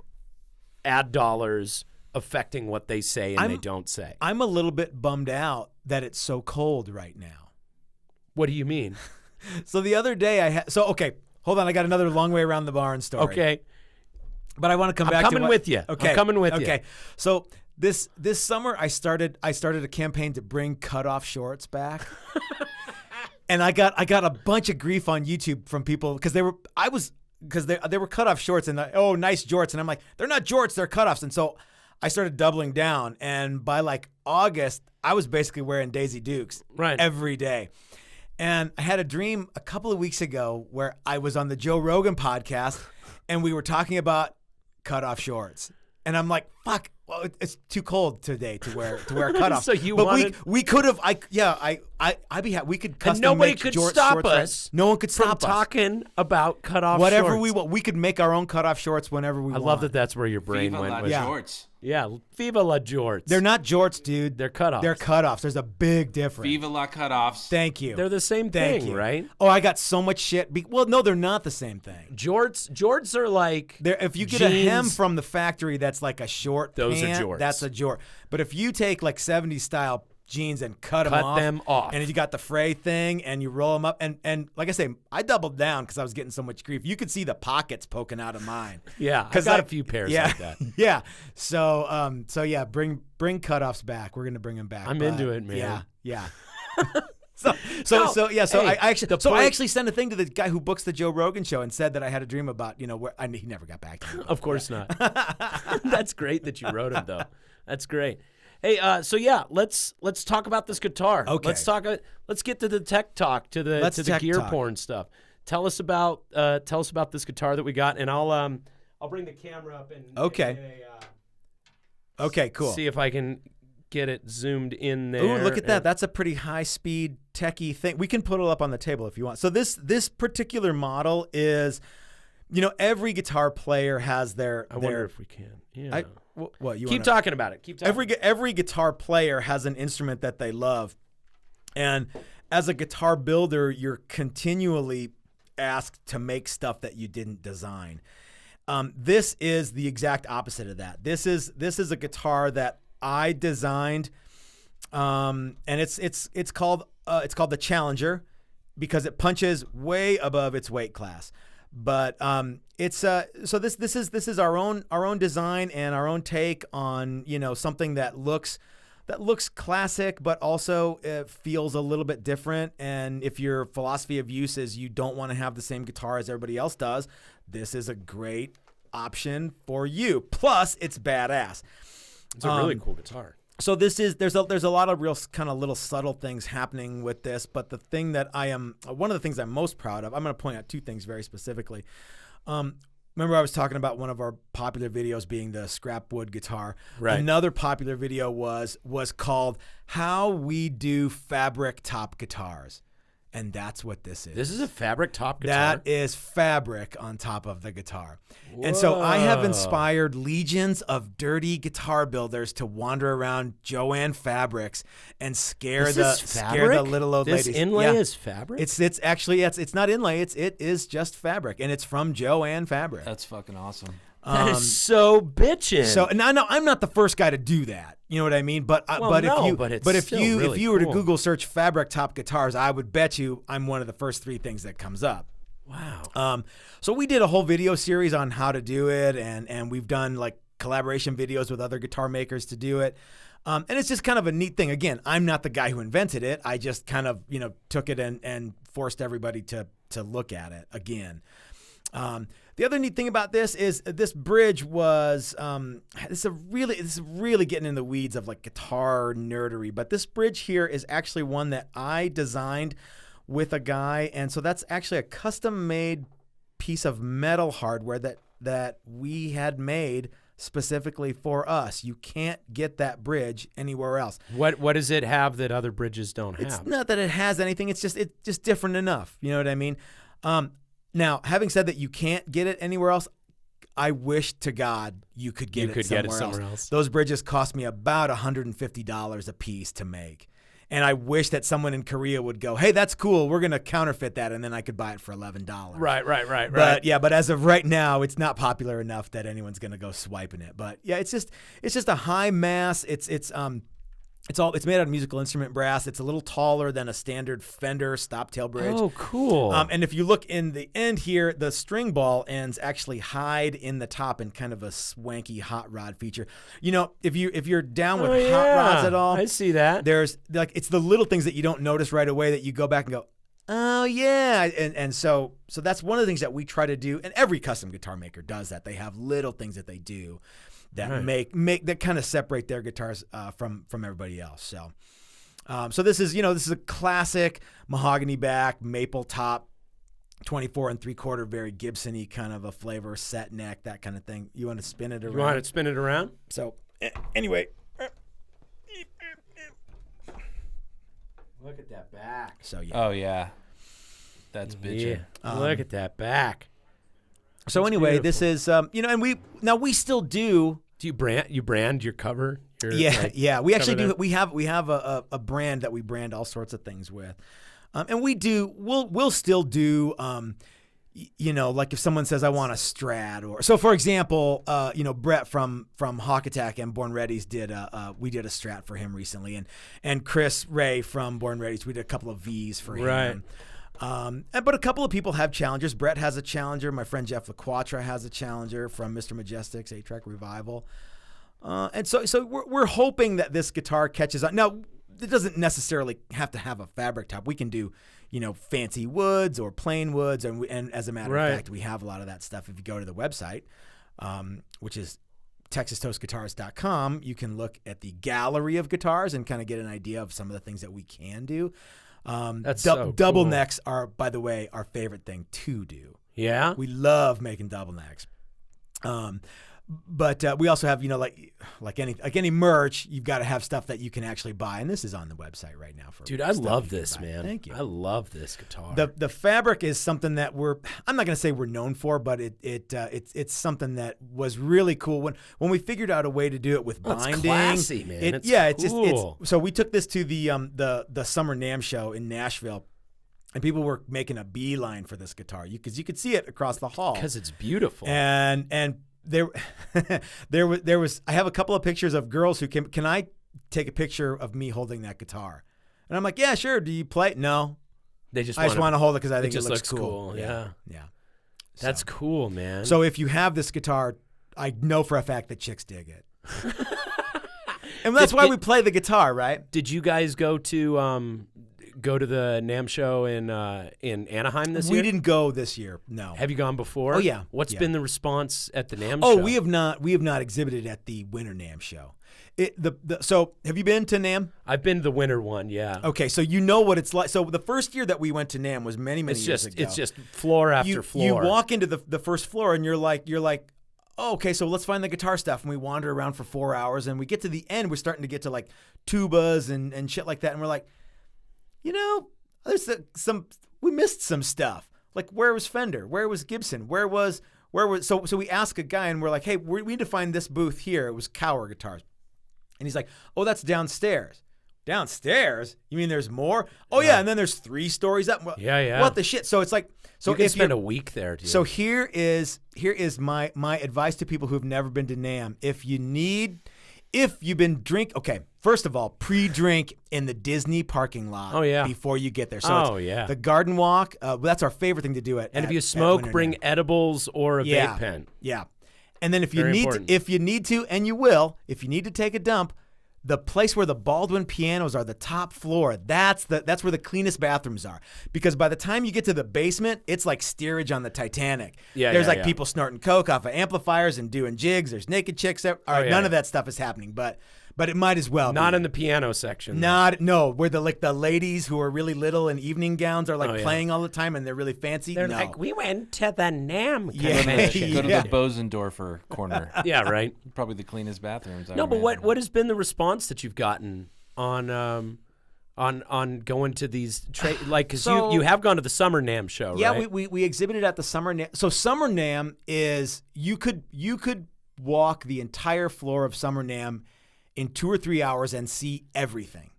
ad dollars affecting what they say and they don't say. I'm a little bit bummed out that it's so cold right now. What do you mean? So the other day okay, hold on. I got another long way around the barn story. Okay. But I want to come back to coming with you. Okay. I'm coming with you. Okay. So this summer I started a campaign to bring cutoff shorts back. And I got a bunch of grief on YouTube from people because they were cutoff shorts and nice jorts, and I'm like, they're not jorts, they're cutoffs. And so I started doubling down, and by like August I was basically wearing Daisy Dukes every day. And I had a dream a couple of weeks ago where I was on the Joe Rogan podcast and we were talking about cutoff shorts. And I'm like, fuck, well, it's too cold today to wear cutoffs. So we could have, we could custom and nobody make could shorts, stop us. No one could stop from us talking about cutoff whatever shorts. we want. We could make our own cutoff shorts whenever we want. I love that that's where your brain Viva went la with. jorts. Yeah, Viva la jorts. They're not jorts, dude. They're cutoffs. They're cutoffs. There's a big difference. Viva la cutoffs. Thank you. They're the same Thank thing, you. right? Oh, I got so much shit. Well, no, they're not the same thing. Jorts are like if you get jeans. a hem from the factory that's like a short Those pant, are jorts. that's a jort. But if you take like 70s style jeans and cut them off, and you got the fray thing and you roll them up, and like I say, I doubled down because I was getting so much grief. You could see the pockets poking out of mine. Yeah, I got a few pairs like that. Yeah. So yeah, bring cutoffs back. We're gonna bring them back. I'm into it, man. Yeah. I actually sent a thing to the guy who books the Joe Rogan show and said that I had a dream about, where he never got back to me. Of course not. That's great that you wrote him though. That's great. Hey, let's talk about this guitar. Okay. Let's get to the tech talk, to the gear porn stuff. Tell us about this guitar that we got, and I'll bring the camera up and okay, cool. See if I can get it zoomed in there. Ooh, look at that. That's a pretty high-speed, techie thing. We can put it up on the table if you want. So this particular model is, every guitar player has their... I wonder if we can. Yeah. Keep talking about it. Keep talking. Every guitar player has an instrument that they love. And as a guitar builder, you're continually asked to make stuff that you didn't design. This is the exact opposite of that. This is a guitar that I designed, and it's called the Challenger because it punches way above its weight class. But this is our own design and our own take on something that looks classic, but also it feels a little bit different. And if your philosophy of use is you don't want to have the same guitar as everybody else does, this is a great option for you. Plus, it's badass. It's a really cool guitar. So there's a lot of real kind of little subtle things happening with this, but the thing that one of the things I'm most proud of, I'm going to point out two things very specifically. Remember I was talking about one of our popular videos being the scrap wood guitar. Right. Another popular video was called How We Do Fabric Top Guitars. And that's what this is. This is a fabric top guitar? That is fabric on top of the guitar. Whoa. And so I have inspired legions of dirty guitar builders to wander around Joann Fabrics and scare the little old ladies. This inlay is fabric? It's actually it's not inlay. It is just fabric, and it's from Joann Fabric. That's fucking awesome. That is so bitchin'. So, and I know I'm not the first guy to do that. You know what I mean? But if you were to Google search fabric top guitars, I would bet you I'm one of the first 3 things that comes up. Wow. So we did a whole video series on how to do it, and we've done like collaboration videos with other guitar makers to do it. And it's just kind of a neat thing. Again, I'm not the guy who invented it. I just kind of, took it and forced everybody to look at it again. The other neat thing about this is this bridge was this is really getting in the weeds of like guitar nerdery, but this bridge here is actually one that I designed with a guy, and so that's actually a custom-made piece of metal hardware that we had made specifically for us. You can't get that bridge anywhere else. What does it have that other bridges don't have? It's not that it has anything. It's just different enough. You know what I mean? Now, having said that, you can't get it anywhere else. I wish to God you could get it somewhere else. Those bridges cost me about $150 a piece to make. And I wish that someone in Korea would go, hey, that's cool. We're going to counterfeit that. And then I could buy it for $11. Right. But as of right now, it's not popular enough that anyone's going to go swiping it. But yeah, it's just a high mass. It's made out of musical instrument brass. It's a little taller than a standard Fender stop tail bridge. Oh, cool. And if you look in the end here, the string ball ends actually hide in the top in kind of a swanky hot rod feature. If you're down with hot rods at all, I see that. There's like, it's the little things that you don't notice right away that you go back and go, oh yeah. And so that's one of the things that we try to do. And every custom guitar maker does that. They have little things that they do that make that kind of separate their guitars from everybody else. So this is a classic mahogany back, maple top, 24 3/4, very Gibson-y kind of a flavor, set neck, that kind of thing. You want to spin it around? You want to spin it around? So anyway, look at that back. So yeah. Oh yeah, that's bitchin'. Yeah. Look at that back. So That's anyway, beautiful. this is and we still do. Do you brand your cover? Yeah. We actually do. there? We have a brand that we brand all sorts of things with, and we'll still do. Like if someone says I want a Strat, or so for example, Brett from Hawk Attack and Born Ready's we did a Strat for him recently, and Chris Ray from Born Ready's, we did a couple of V's for him. Right. But a couple of people have challengers. Brett has a challenger. My friend Jeff LaQuatra has a challenger from Mr. Majestic's 8-Track Revival. And so we're hoping that this guitar catches on. Now, it doesn't necessarily have to have a fabric top. We can do, fancy woods or plain woods. And as a matter of fact, we have a lot of that stuff. If you go to the website, which is TexasToastGuitars.com, you can look at the gallery of guitars and kind of get an idea of some of the things that we can do. That's so double cool. necks are, by the way, our favorite thing to do. Yeah? We love making double necks. But we also have, like any merch, you've got to have stuff that you can actually buy, and this is on the website right now. Dude, I love this, man. Thank you. I love this guitar. The fabric is something that I'm not going to say we're known for, but it's something that was really cool when we figured out a way to do it with binding. It's classy, man. It's cool. So we took this to the Summer NAMM show in Nashville. And people were making a beeline for this guitar because you could see it across the hall. Because it's beautiful. And there was. I have a couple of pictures of girls who can I take a picture of me holding that guitar? And I'm like, yeah, sure. Do you play? No. I just want to hold it because I think it looks cool. Yeah. So, that's cool, man. So if you have this guitar, I know for a fact that chicks dig it. And that's why we play the guitar, right? Did you guys go to the NAMM show in Anaheim this year? We didn't go this year. No. Have you gone before? Oh yeah. What's been the response at the NAMM show? Oh, we have not exhibited at the Winter NAMM show. So have you been to NAMM? I've been to the winter one, yeah. Okay, so you know what it's like. So the first year that we went to NAMM was many years ago. It's just floor after floor. You walk into the first floor and you're like, oh, okay, so let's find the guitar stuff. And we wander around for 4 hours, and we get to the end. We're starting to get to like tubas and shit like that, and we're like, there's we missed some stuff. Like, where was Fender? Where was Gibson? Where was so we ask a guy, and we're like, hey, we need to find this booth here. It was Cower Guitars. And he's like, oh, that's downstairs. Downstairs? You mean there's more? Oh yeah, and then there's 3 stories up. Yeah. What the shit? So it's like, so you can spend a week there, dude. So here is my advice to people who've never been to NAMM. If you've been okay, first of all, pre-drink in the Disney parking lot. Oh, yeah. Before you get there. So the garden walk. That's our favorite thing to do And if you smoke, bring edibles or a vape pen. Yeah. And then if you need to, and you will, if you need to take a dump, the place where the Baldwin pianos are, the top floor, that's where the cleanest bathrooms are. Because by the time you get to the basement, it's like steerage on the Titanic. There's people snorting coke off of amplifiers and doing jigs. There's naked chicks there. All right, none of that stuff is happening, but it might as well. Not in the piano section. Where the ladies who are really little in evening gowns are playing all the time and they're really fancy. They're like, we went to the NAMM convention. Go to the Bosendorfer corner. Yeah, right. Probably the cleanest bathrooms. No, but what has been the response that you've gotten on going to these because you have gone to the Summer NAMM show, right? Yeah, we exhibited at the Summer NAMM. So Summer NAMM is you could walk the entire floor of Summer NAMM in 2 or 3 hours and see everything.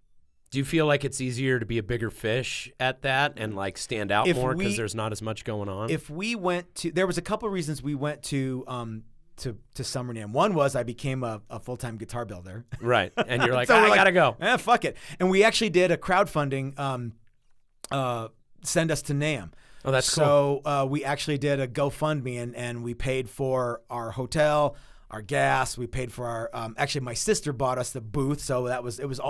Do you feel like it's easier to be a bigger fish at that and stand out more because there's not as much going on? If we went to, there was a couple of reasons we went to Summer NAMM. One was I became a full-time guitar builder. Right, and you're like, I gotta go. Fuck it. And we actually did a crowdfunding, send us to NAMM. Oh, that's cool. So we actually did a GoFundMe and we paid for our hotel, our gas. We paid for our. Actually, my sister bought us the booth, so it was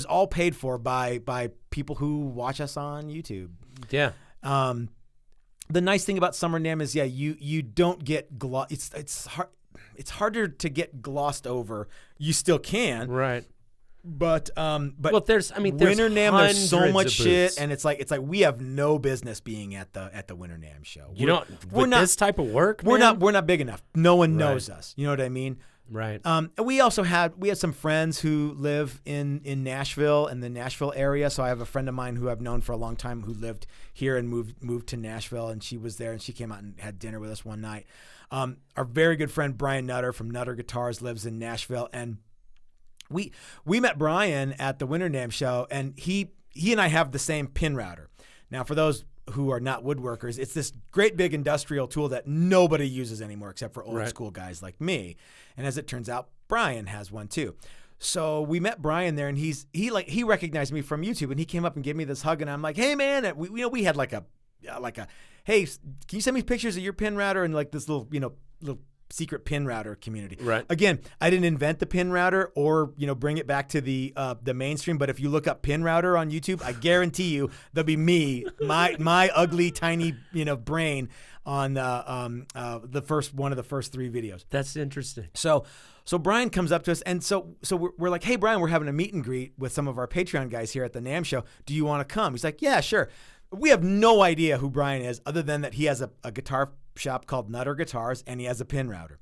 all paid for by people who watch us on YouTube. Yeah. The nice thing about Summer NAMM is you don't get it's harder to get glossed over. You still can. Right. But well, there's Winter NAMM, there's so much shit, booths. and it's like we have no business being at the Winter NAMM show. We're not this type of work. We're not big enough. No one knows us. You know what I mean? Right. And we had some friends who live in Nashville, in the Nashville area. So I have a friend of mine who I've known for a long time who lived here and moved to Nashville, and she was there and she came out and had dinner with us one night. Our very good friend Brian Nutter from Nutter Guitars lives in Nashville, and we met Brian at the Winter NAMM show, and he and I have the same pin router. Now, for those who are not woodworkers, it's this great big industrial tool that nobody uses anymore except for old school guys like me. And as it turns out, Brian has one too. So we met Brian there, and he recognized me from YouTube, and he came up and gave me this hug, and I'm like, hey man, and we had like a hey, can you send me pictures of your pin router and this little secret pin router community. Right. Again, I didn't invent the pin router or bring it back to the mainstream. But if you look up pin router on YouTube, I guarantee you there'll be me, my ugly tiny brain on the first one of the first 3 videos. That's interesting. So Brian comes up to us, and so we're like, hey Brian, we're having a meet and greet with some of our Patreon guys here at the NAMM show. Do you want to come? He's like, yeah, sure. We have no idea who Brian is, other than that he has a guitar shop called Nutter Guitars, and he has a pin router.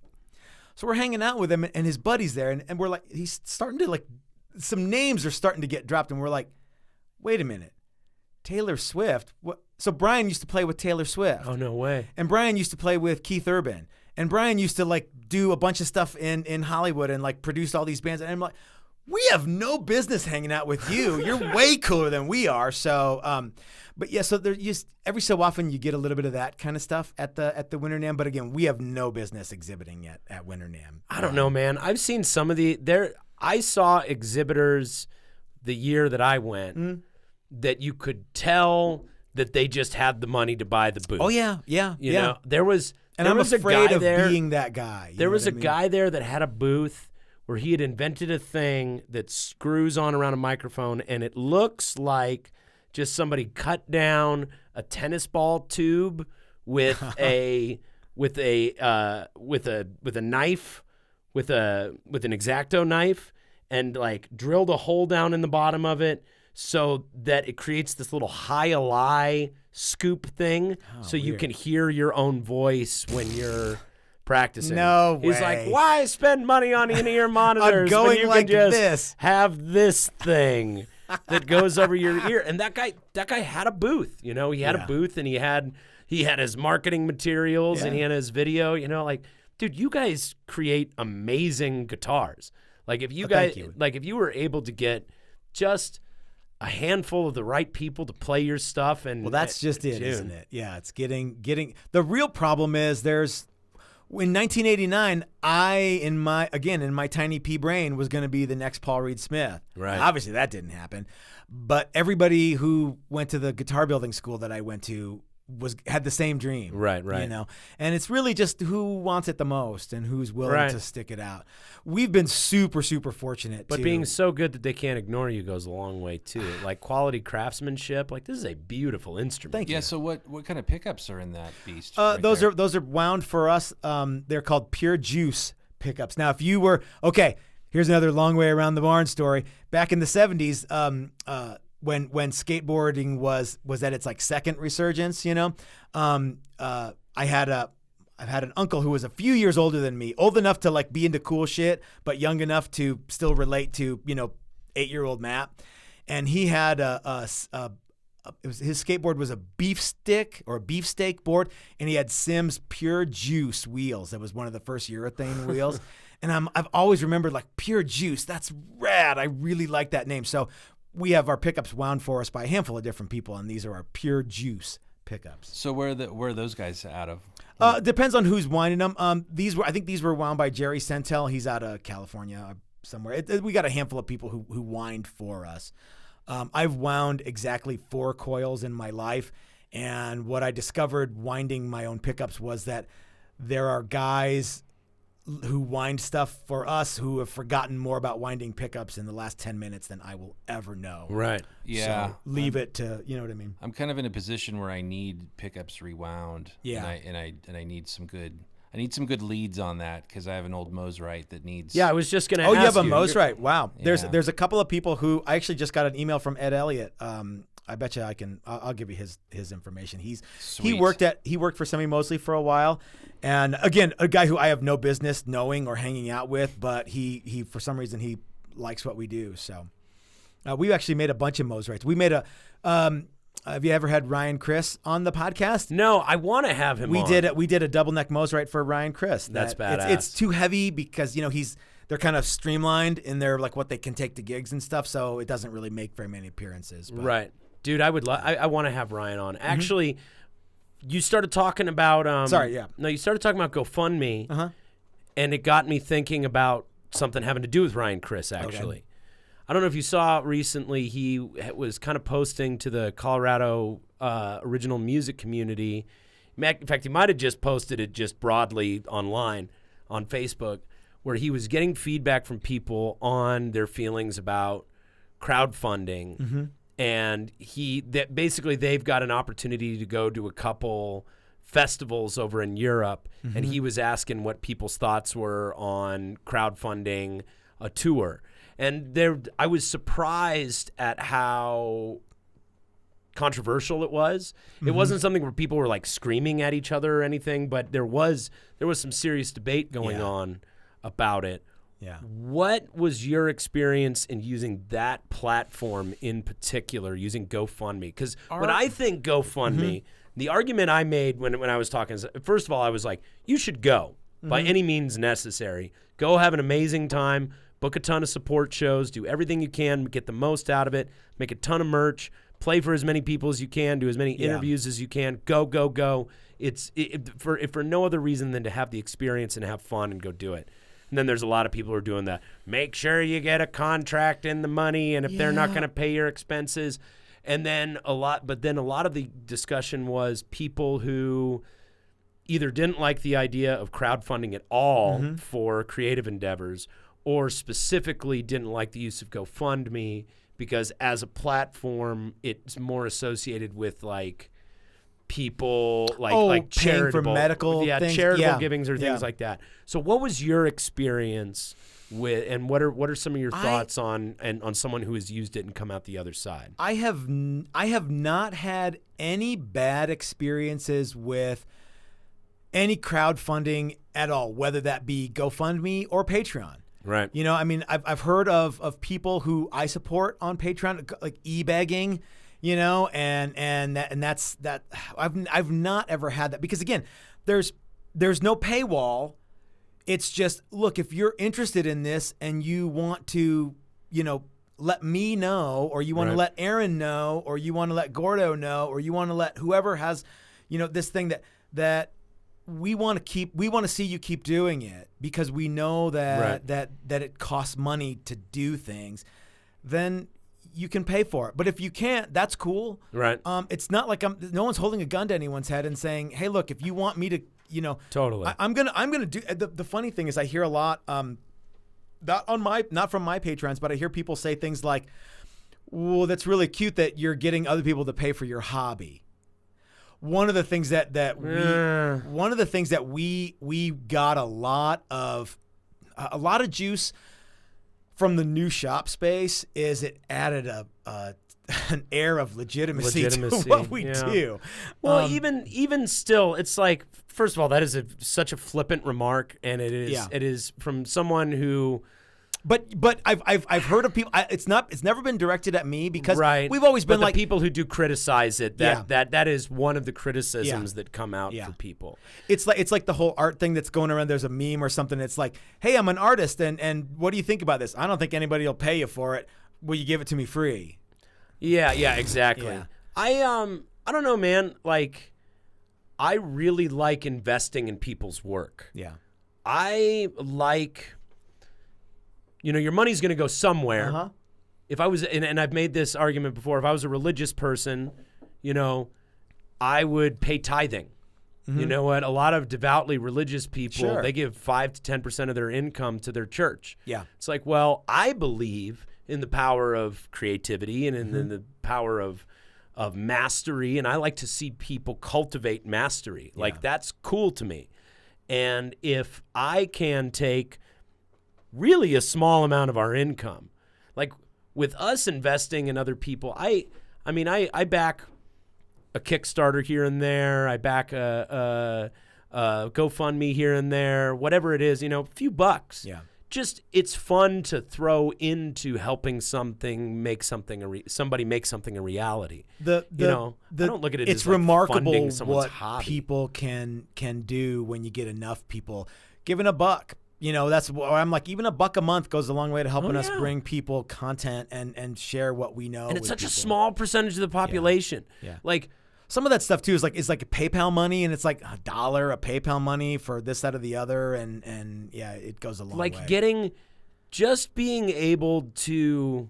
So we're hanging out with him, and his buddy's there, and we're like, he's starting to some names are starting to get dropped, and we're like, wait a minute, Taylor Swift? What? So Brian used to play with Taylor Swift. Oh, no way. And Brian used to play with Keith Urban, and Brian used to do a bunch of stuff in Hollywood and produce all these bands, and I'm like, we have no business hanging out with you. You're way cooler than we are. So, but yeah, so every so often you get a little bit of that kind of stuff at the Winter NAMM. But again, we have no business exhibiting at Winter NAMM. I don't know, man. I've seen some of I saw exhibitors the year that I went that you could tell that they just had the money to buy the booth. Oh yeah, yeah, you know, there was, and I'm afraid of being that guy. There was a guy there that had a booth where he had invented a thing that screws on around a microphone, and it looks like just somebody cut down a tennis ball tube with a knife, with an X-Acto knife, and drilled a hole down in the bottom of it so that it creates this little high-a-lie scoop thing, so you can hear your own voice when you're practicing. No way. He's like, why spend money on in-ear monitors going when you like can just this? Have this thing that goes over your ear? And that guy had a booth. He had a booth, and he had his marketing materials, and he had his video. Dude, you guys create amazing guitars. If you guys, if you were able to get just a handful of the right people to play your stuff. And well, that's just it, isn't it? Yeah, it's getting. The real problem is in 1989, in my tiny pea brain was going to be the next Paul Reed Smith. Right. Obviously, that didn't happen. But everybody who went to the guitar building school that I went to had the same dream. Right. You know, and it's really just who wants it the most and who's willing to stick it out. We've been super, super fortunate. But being so good that they can't ignore you goes a long way too. Like quality craftsmanship. Like this is a beautiful instrument. Thank you. Yeah. So what kind of pickups are in that beast? Those are wound for us. They're called Pure Juice pickups. Now, if you were here's another long way around the barn story. Back in the 70s, when skateboarding was at its like second resurgence, you know, I've had an uncle who was a few years older than me, old enough to like be into cool shit, but young enough to still relate to, 8-year-old Matt. And he had his skateboard was a beefsteak board, and he had Sim's Pure Juice wheels. That was one of the first urethane wheels. And I've always remembered like Pure Juice. That's rad. I really like that name. So we have our pickups wound for us by a handful of different people, and these are our Pure Juice pickups. So where are those guys out of? Depends on who's winding them. I think these were wound by Jerry Sentel. He's out of California somewhere. We got a handful of people who wind for us. I've wound exactly 4 coils in my life, and what I discovered winding my own pickups was that there are guys who wind stuff for us who have forgotten more about winding pickups in the last 10 minutes than I will ever know. Right. Yeah. So leave it to, you know what I mean? I'm kind of in a position where I need pickups rewound. Yeah. And I need some good leads on that because I have an old Moserite that needs. Yeah, I was just going to ask you. You have a Moserite. Wow. Yeah. There's a couple of people who I actually just got an email from Ed Elliott. I bet you I'll give you his information. He worked for Semi Mosley for a while. And again, a guy who I have no business knowing or hanging out with, but he for some reason he likes what we do. So we actually made a bunch of Moserites. We made have you ever had Ryan Criss on the podcast? No, I want to have him on. We did a double neck Moserite for Ryan Criss. That's badass. It's too heavy because they're kind of streamlined in their like what they can take to gigs and stuff, so it doesn't really make very many appearances. But. Right. Dude, I want to have Ryan on. Actually, you started talking about you started talking about GoFundMe, and it got me thinking about something having to do with Ryan Criss, actually. Okay. I don't know if you saw recently, he was kind of posting to the Colorado original music community. In fact, he might have just posted it just broadly online on Facebook, where he was getting feedback from people on their feelings about crowdfunding. Mm-hmm. And basically they've got an opportunity to go to a couple festivals over in Europe, and he was asking what people's thoughts were on crowdfunding a tour. And I was surprised at how controversial it was. It wasn't something where people were like screaming at each other or anything, but there was some serious debate going on about it. Yeah. What was your experience in using that platform in particular, using GoFundMe? Because when I think GoFundMe, the argument I made when I was talking is, first of all, I was like, you should go by any means necessary. Go have an amazing time, book a ton of support shows, do everything you can, get the most out of it, make a ton of merch, play for as many people as you can, do as many interviews as you can. Go. It's for no other reason than to have the experience and have fun and go do it. And then there's a lot of people who are doing that. Make sure you get a contract in the money, and if they're not going to pay your expenses. And then a lot of the discussion was people who either didn't like the idea of crowdfunding at all for creative endeavors, or specifically didn't like the use of GoFundMe because as a platform, it's more associated with like people like charitable for medical things. Charitable givings or things like that. So what was your experience with, and what are some of your thoughts on someone who has used it and come out the other side? I have not had any bad experiences with any crowdfunding at all, whether that be GoFundMe or Patreon. Right. You know, I mean, I've heard of people who I support on Patreon, like e-begging, you know, and that's I've not ever had that, because again, there's no paywall. It's just, look, if you're interested in this and you want to, you know, let me know, or you want to let Aaron know, or you want to let Gordo know, or you want to let whoever has, this thing that we want to see you keep doing it, because we know that that it costs money to do things, then you can pay for it. But if you can't, that's cool. Right. It's not like no one's holding a gun to anyone's head and saying, hey, look, if you want me to, totally. I'm gonna do. The funny thing is, I hear a lot, not from my patrons, but I hear people say things like, well, that's really cute that you're getting other people to pay for your hobby. One of the things that we got a lot of juice from the new shop space is it added an air of legitimacy to what we do. Well, even still, it's like, first of all, that is such a flippant remark, and it is from someone who. But I've heard of people. It's never been directed at me, because we've always been the people who do criticize it. That is one of the criticisms that come out for people. It's like the whole art thing that's going around. There's a meme or something. It's like, hey, I'm an artist, and what do you think about this? I don't think anybody will pay you for it. Will you give it to me free? Yeah, exactly. Yeah. I don't know, man. Like, I really like investing in people's work. Yeah. I like. Your money's going to go somewhere. Uh-huh. If I was, and I've made this argument before, if I was a religious person, I would pay tithing. Mm-hmm. You know what? A lot of devoutly religious people, they give 5 to 10% of their income to their church. Yeah. It's like, well, I believe in the power of creativity and in the power of mastery, and I like to see people cultivate mastery. Yeah. Like, that's cool to me. And if I can take really a small amount of our income, like with us investing in other people, I back a Kickstarter here and there, I back a GoFundMe here and there, whatever it is, a few bucks. Yeah. Just, it's fun to throw into helping somebody make something a reality. I don't look at it it's as like remarkable funding someone's what hobby. People can do when you get enough people giving $1. That's where I'm like, even $1 a month goes a long way to helping us bring people content and share what we know. And it's such a small percentage of the population. Yeah. Like, some of that stuff too is like PayPal money, and it's like $1 a PayPal money for this, that, or the other, and it goes a long way. Like just being able to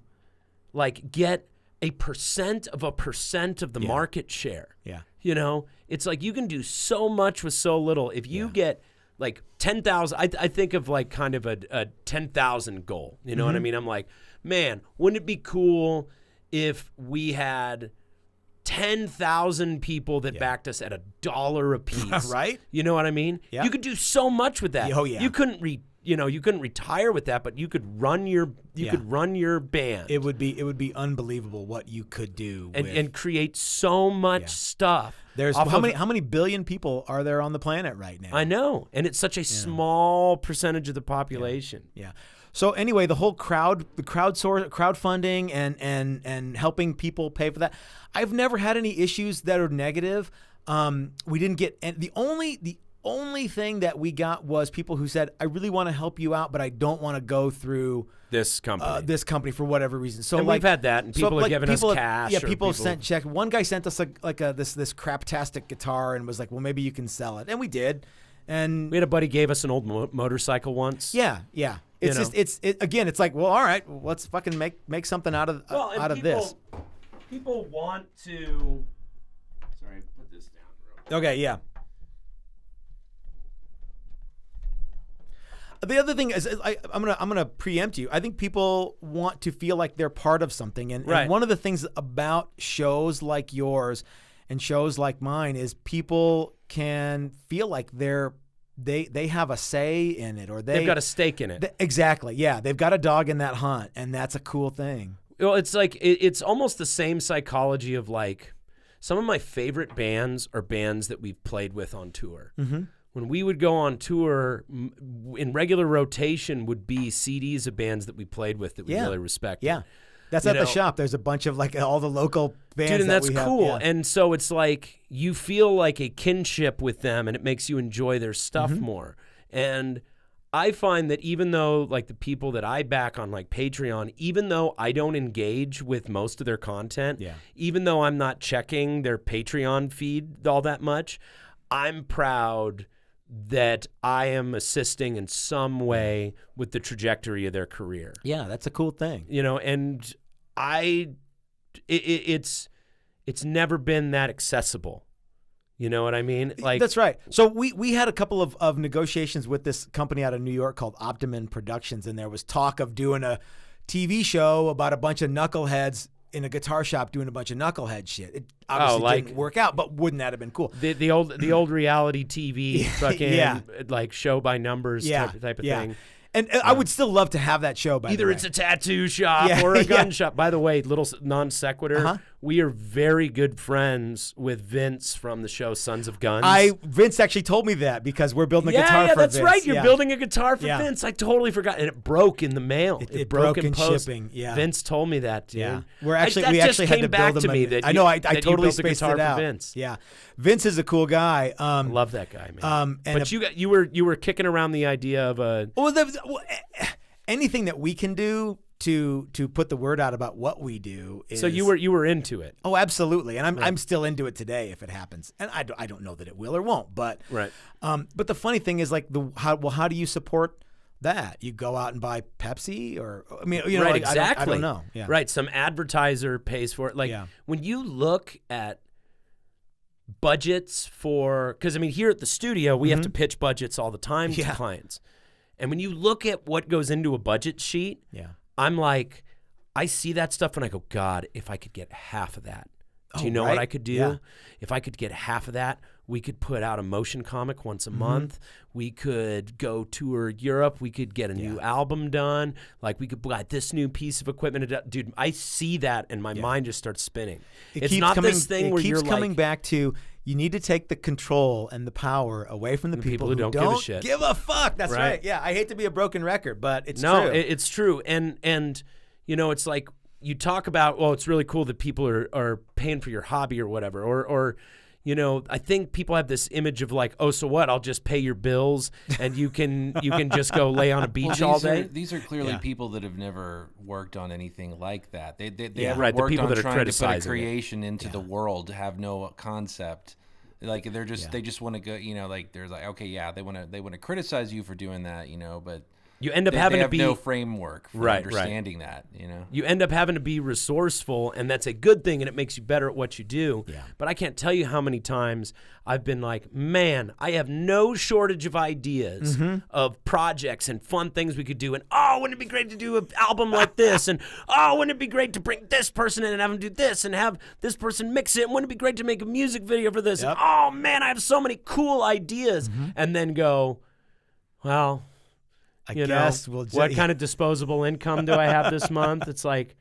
like get a percent of the market share. Yeah. It's like you can do so much with so little. If you get like 10,000, I think of like kind of a 10,000 goal. You know what I mean? I'm like, man, wouldn't it be cool if we had 10,000 people that backed us at $1 a piece? Right? You know what I mean? Yeah. You could do so much with that. Oh yeah. You couldn't retire with that, but you could run your band. It would be unbelievable what you could do and create so much stuff. There's how many billion people are there on the planet right now? I know, and it's such a small percentage of the population. Yeah. So anyway, the whole crowdfunding and helping people pay for that, I've never had any issues that are negative. We didn't get, and the only thing that we got was people who said, I really want to help you out, but I don't want to go through this company for whatever reason. So and we've had that, and people have given us cash. Yeah, people have sent checks. One guy sent us this craptastic guitar and was like, well, maybe you can sell it, and we did. And we had a buddy gave us an old motorcycle once. Yeah. It's it's like, well, all right, let's fucking make something out of this. People want to. Sorry, put this down. Okay, yeah. The other thing is, I'm gonna preempt you. I think people want to feel like they're part of something, and one of the things about shows like yours and shows like mine is people can feel like they have a say in it, or they've got a stake in it. Exactly. Yeah, they've got a dog in that hunt, and that's a cool thing. Well, it's like it's almost the same psychology of like some of my favorite bands are bands that we've played with on tour. Mm-hmm. When we would go on tour, in regular rotation would be CDs of bands that we played with that we really respected. Yeah. That's at the shop. There's a bunch of like all the local bands. Dude, and that's cool. Yeah. And so it's like you feel like a kinship with them, and it makes you enjoy their stuff more. And I find that even though like the people that I back on like Patreon, even though I don't engage with most of their content, even though I'm not checking their Patreon feed all that much, I'm proud that I am assisting in some way with the trajectory of their career. Yeah, that's a cool thing. You know, and it's never been that accessible. You know what I mean? Like that's right. So we had a couple of negotiations with this company out of New York called Optimum Productions, and there was talk of doing a TV show about a bunch of knuckleheads in a guitar shop doing a bunch of knucklehead shit. It obviously didn't work out, but wouldn't that have been cool? The old reality TV fucking like show by numbers type of thing. And I would still love to have that show, by the way. Either it's a tattoo shop or a gun shop. By the way, little non sequitur, we are very good friends with Vince from the show Sons of Guns. Vince actually told me that because we're building a guitar for Vince. Yeah, that's right. You're building a guitar for Vince. I totally forgot. And it broke in the mail. It broke in shipping. Yeah. Vince told me that, dude. Yeah. We actually had to build him. I know, I totally spaced it out. Vince. Yeah. Vince is a cool guy. Love that guy, man. But you were kicking around the idea of a... anything that we can do to put the word out about what we do is... So you were into it. Oh, absolutely. And I'm still into it today if it happens. And I don't know that it will or won't, but but the funny thing is like how do you support that? You go out and buy Pepsi or exactly. I don't know. Yeah. Right, some advertiser pays for it. Like when you look at budgets for, because I mean here at the studio we have to pitch budgets all the time to clients. And when you look at what goes into a budget sheet, I'm like, I see that stuff and I go, God, if I could get half of that. Do you know what I could do? Yeah. If I could get half of that, we could put out a motion comic once a month. We could go tour Europe. We could get a new album done. Like we could buy this new piece of equipment. Dude, I see that and my mind just starts spinning. It's not this thing where you're like... It keeps coming back to... You need to take the control and the power away from the people who don't give a shit. Give a fuck. That's right. Yeah, I hate to be a broken record, but it's true. No, it's true. And you know, it's like you talk about, well, it's really cool that people are paying for your hobby or whatever. Or you know, I think people have this image of like, oh, so what? I'll just pay your bills and you can just go lay on a beach all day. These are clearly people that have never worked on anything like that. They haven't the worked people on that are trying to put a criticizing creation into the world, have no concept. Like they're just they just want to go, you know, like there's like, okay, they want to criticize you for doing that, you know, but you end up having to be no framework for understanding that, you know. You end up having to be resourceful, and that's a good thing, and it makes you better at what you do. Yeah. But I can't tell you how many times I've been like, man, I have no shortage of ideas of projects and fun things we could do. And, oh, wouldn't it be great to do an album like this? And, oh, wouldn't it be great to bring this person in and have them do this and have this person mix it? And wouldn't it be great to make a music video for this? And, oh, man, I have so many cool ideas. And then go, well... I guess what kind of disposable income do I have this month? It's like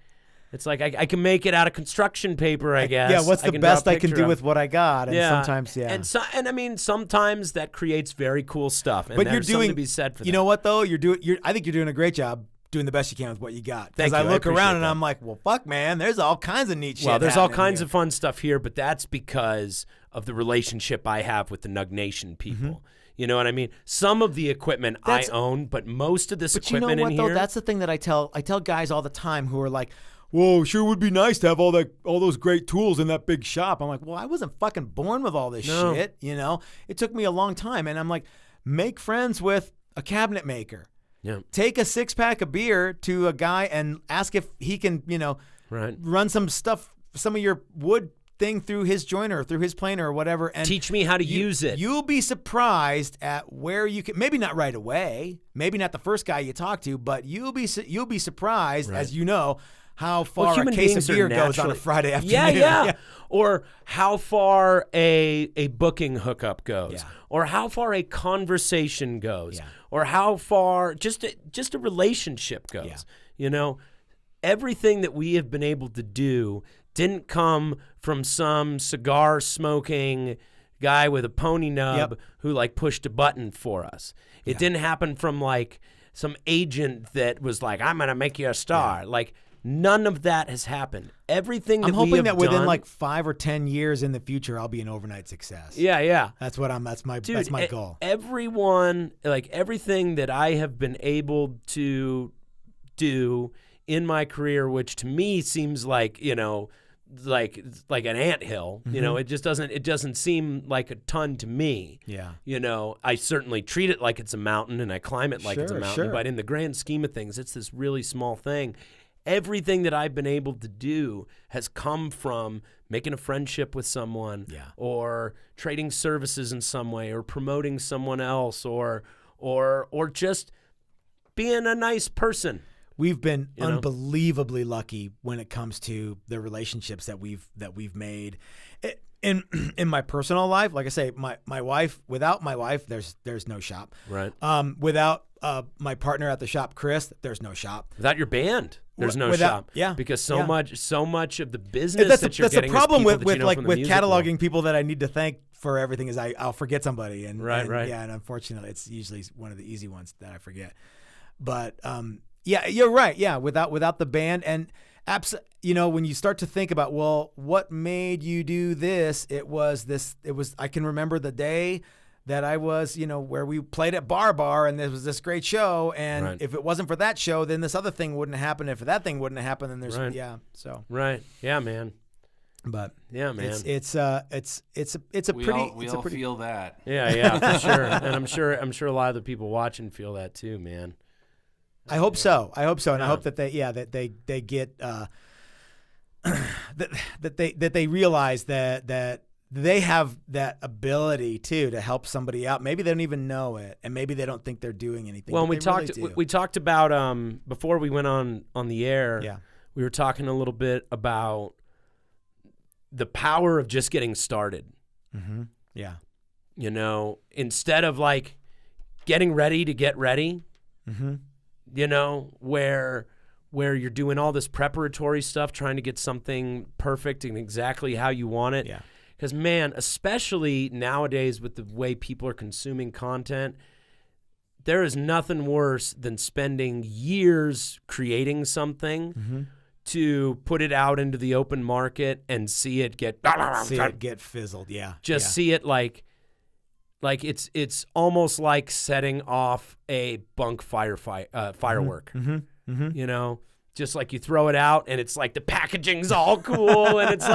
I can make it out of construction paper, I guess. Yeah, what's the best I can do with what I got? And sometimes, and I mean, sometimes that creates very cool stuff. And but you're doing, something to be said for that. You know what though? I think you're doing a great job doing the best you can with what you got. Because I look around and I'm like, well, fuck, man, there's all kinds of neat shit. Well, there's all kinds of fun stuff here, but that's because of the relationship I have with the Nug Nation people. You know what I mean? Some of the equipment I own, but most of this equipment in here. But you know what, though? That's the thing that I tell guys all the time who are like, whoa, sure would be nice to have all those great tools in that big shop. I'm like, well, I wasn't fucking born with all this shit, you know? It took me a long time. And I'm like, make friends with a cabinet maker. Yeah. Take a 6-pack of beer to a guy and ask if he can, you know, run some stuff, some of your wood thing through his joiner or through his planer or whatever, and teach me how to use it. You'll be surprised at where you can, maybe not right away, maybe not the first guy you talk to, but you'll be surprised, as you know, how far a case of beer goes on a Friday afternoon. Yeah. Or how far a booking hookup goes, or how far a conversation goes, or how far just a relationship goes. You know, everything that we have been able to do didn't come from some cigar smoking guy with a pony nub who like pushed a button for us. It didn't happen from like some agent that was like, I'm going to make you a star. Like None of that has happened. Everything that I'm hoping that within done, like 5 or 10 years in the future, I'll be an overnight success. Yeah. That's what that's my goal. Everyone, like everything that I have been able to do in my career, which to me seems like, like an anthill, it just doesn't seem like a ton to me. Yeah. I certainly treat it like it's a mountain and I climb it like it's a mountain, but in the grand scheme of things, it's this really small thing. Everything that I've been able to do has come from making a friendship with someone, or trading services in some way, or promoting someone else, or just being a nice person. We've been unbelievably lucky when it comes to the relationships that we've made. In my personal life, like I say, my wife. Without my wife, there's no shop. Right. Without my partner at the shop, Chris, there's no shop. Without your band, there's no shop. Yeah. Because so much of the business that you're getting. That's the problem with cataloging people that I need to thank for everything is I'll forget somebody. Right. Yeah, and unfortunately, it's usually one of the easy ones that I forget. But yeah, you're right. Yeah, without the band and when you start to think about, well, what made you do this? It was I can remember the day that I was, where we played at Bar, and there was this great show, and if it wasn't for that show, then this other thing wouldn't happen. If that thing wouldn't have happened, then there's Right. Yeah, man. But yeah, man, it's a pretty. We all feel that. Yeah, for sure. And I'm sure a lot of the people watching feel that too, man. I hope so, and I hope that they get that they realize that they have that ability too to help somebody out. Maybe they don't even know it, and maybe they don't think they're doing anything. Well, we talked about before we went on the air. Yeah, we were talking a little bit about the power of just getting started. Mm-hmm. Yeah, instead of like getting ready to get ready. Mm-hmm. Where you're doing all this preparatory stuff, trying to get something perfect and exactly how you want it. Yeah. Because, man, especially nowadays with the way people are consuming content, there is nothing worse than spending years creating something to put it out into the open market and see it get fizzled. Yeah. See it like it's almost like setting off a bunk firework. Just like you throw it out and it's like the packaging's all cool and it's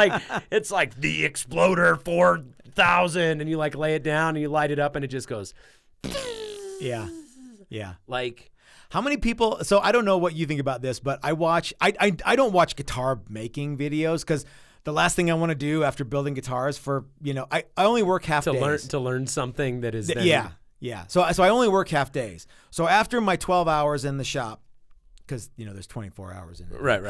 like the Exploder 4000 and you like lay it down and you light it up and it just goes. Yeah. Like, how many people? So I don't know what you think about this, but I don't watch guitar making videos because the last thing I want to do after building guitars for, I only work half days. To learn something that is Yeah. So I only work half days. So after my 12 hours in the shop, because there's 24 hours in it. Right.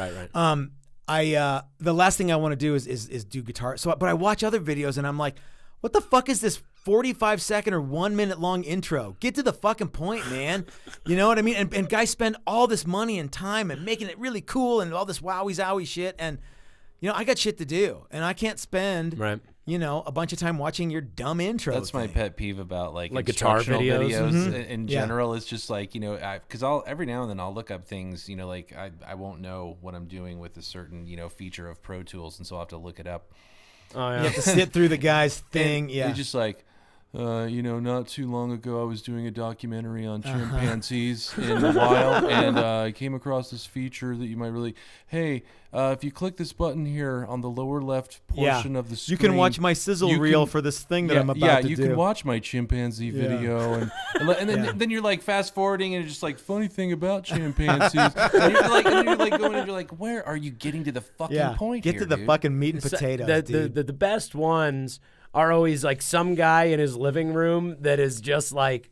The last thing I want to do is do guitar. But I watch other videos and I'm like, what the fuck is this 45-second or 1 minute long intro? Get to the fucking point, man. You know what I mean? And guys spend all this money and time and making it really cool and all this wowie zowie shit and. I got shit to do, and I can't spend, a bunch of time watching your dumb intro. That's my pet peeve about like guitar videos in general. It's just like because every now and then I'll look up things. Like I won't know what I'm doing with a certain feature of Pro Tools, and so I'll have to look it up. Oh, yeah. You have to sit through the guy's thing. And you're just like. Not too long ago, I was doing a documentary on chimpanzees in the wild, and I came across this feature that you might really. Hey, if you click this button here on the lower left portion of the screen, you can watch my sizzle reel for this thing that I'm about to do. Yeah, you can watch my chimpanzee video, and then you're like fast forwarding, and it's just like funny thing about chimpanzees. and you're like going, and you're like, where are you getting to the fucking point? Get to the fucking meat and potatoes. The best ones are always like some guy in his living room that is just like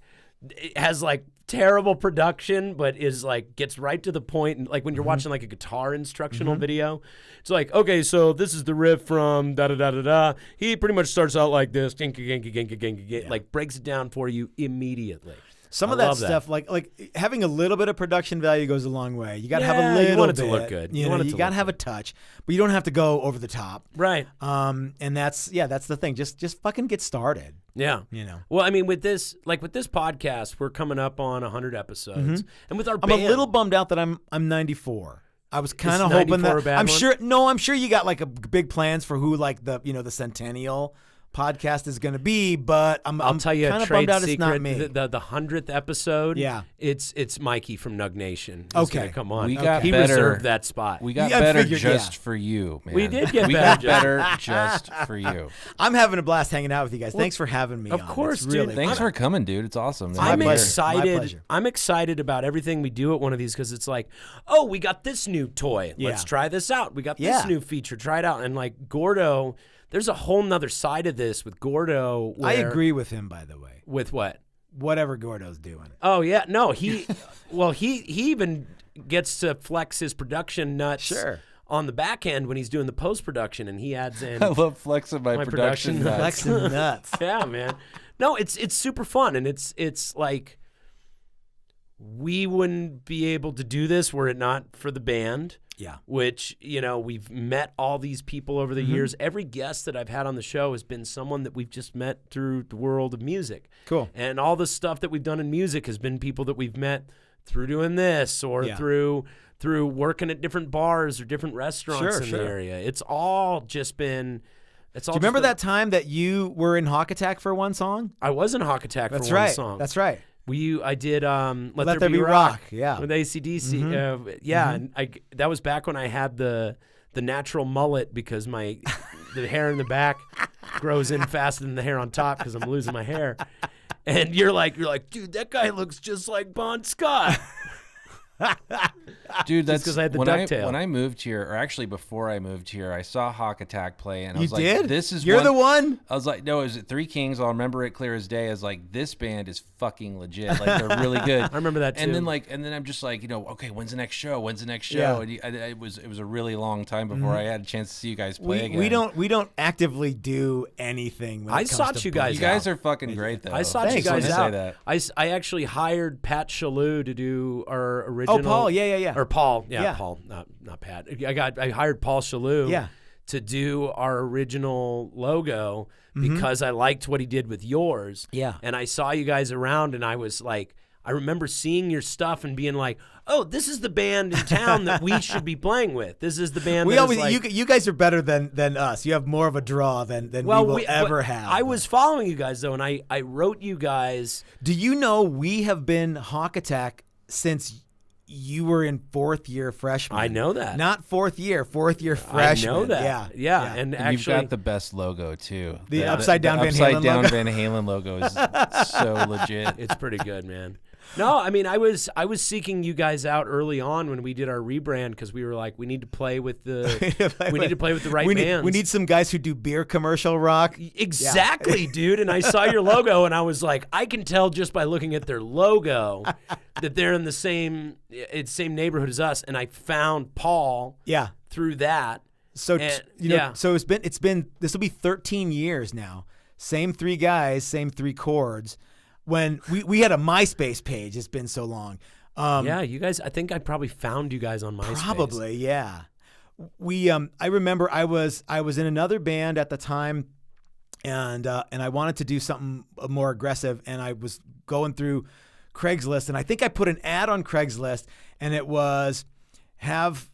has like terrible production, but is like gets right to the point. And like when you're watching like a guitar instructional video, it's like, okay, so this is the riff from da da da da da. He pretty much starts out like this, like breaks it down for you immediately. Some of that stuff, like having a little bit of production value goes a long way. You got to have a little you want it bit. to look good. You got to have a touch, but you don't have to go over the top. Right. And that's the thing. Just fucking get started. Yeah. Well, I mean, with this podcast, we're coming up on 100 episodes, and with our band, I'm a little bummed out that I'm 94. I was kind of hoping that. I'm sure. No, I'm sure you got like big plans for who like the Centennial podcast is going to be, but I'll tell you kind a of trade bummed out secret. it's not me. The 100th episode. Yeah, it's Mikey from Nug Nation. He's gonna come on. He reserved that spot. We got better just for you, man. We did get we better. got better just for you. I'm having a blast hanging out with you guys. Thanks for having me. Of course, dude. Really Thanks for coming, dude. It's awesome. I'm My excited. pleasure. I'm excited about everything we do at one of these because it's like, oh, we got this new toy. Let's try this out. We got this new feature. Try it out. And like Gordo. There's a whole nother side of this with Gordo. I agree with him, by the way. With what? Whatever Gordo's doing. Oh yeah, no, he even gets to flex his production nuts on the back end when he's doing the post production, and he adds in. I love flexing my production nuts. Flexing nuts. Yeah, man. No, it's super fun, and it's like we wouldn't be able to do this were it not for the band. Yeah. Which, we've met all these people over the years. Every guest that I've had on the show has been someone that we've just met through the world of music. Cool. And all the stuff that we've done in music has been people that we've met through doing this or through working at different bars or different restaurants in the area. It's all just been Do you remember that time that you were in Hawk Attack for one song? I was in Hawk Attack for one song. That's right. I did Let There Be Rock, with AC/DC. And that was back when I had the natural mullet because the hair in the back grows in faster than the hair on top because I'm losing my hair. And you're like, dude, that guy looks just like Bon Scott. Dude, that's because I had the ducktail. When I moved here, or actually before I moved here, I saw Hawk Attack play, and I was like, "This is the one." I was like, "No, it was at Three Kings." I'll remember it clear as day. I was like, "This band is fucking legit. Like, they're really good." I remember that too. And then I'm just like, okay, when's the next show? When's the next show? Yeah. And it was a really long time before I had a chance to see you guys play again. We don't actively do anything. When I it comes sought to you guys. You guys are fucking great, though. I sought you guys out. Say that. I actually hired Pat Shalhoub to do our original. Oh, Paul, yeah. Or Paul, Paul, not Pat. I hired Paul Shalhoub to do our original logo because I liked what he did with yours. Yeah. And I saw you guys around, and I was like, I remember seeing your stuff and being like, oh, this is the band in town that we should be playing with. This is the band. You guys are better than us. You have more of a draw than we will ever have. I was following you guys though, and I wrote you guys. Do you know we have been Hawk Attack since you were in fourth year freshman? I know that. Not fourth year freshman. I know that. Yeah. And actually, you've got the best logo too. The upside down Van Halen logo is so legit. It's pretty good, man. No, I mean, I was seeking you guys out early on when we did our rebrand because we were like, we need to play with the right bands. We need some guys who do beer commercial rock. Exactly, dude. And I saw your logo and I was like, I can tell just by looking at their logo that they're in the same neighborhood as us. And I found Paul through that. So so it's been this will be 13 years now. Same three guys, same three chords. When we had a MySpace page, it's been so long. You guys. I think I probably found you guys on MySpace. Probably, yeah. I remember I was in another band at the time, and I wanted to do something more aggressive, and I was going through Craigslist, and I think I put an ad on Craigslist, and it was have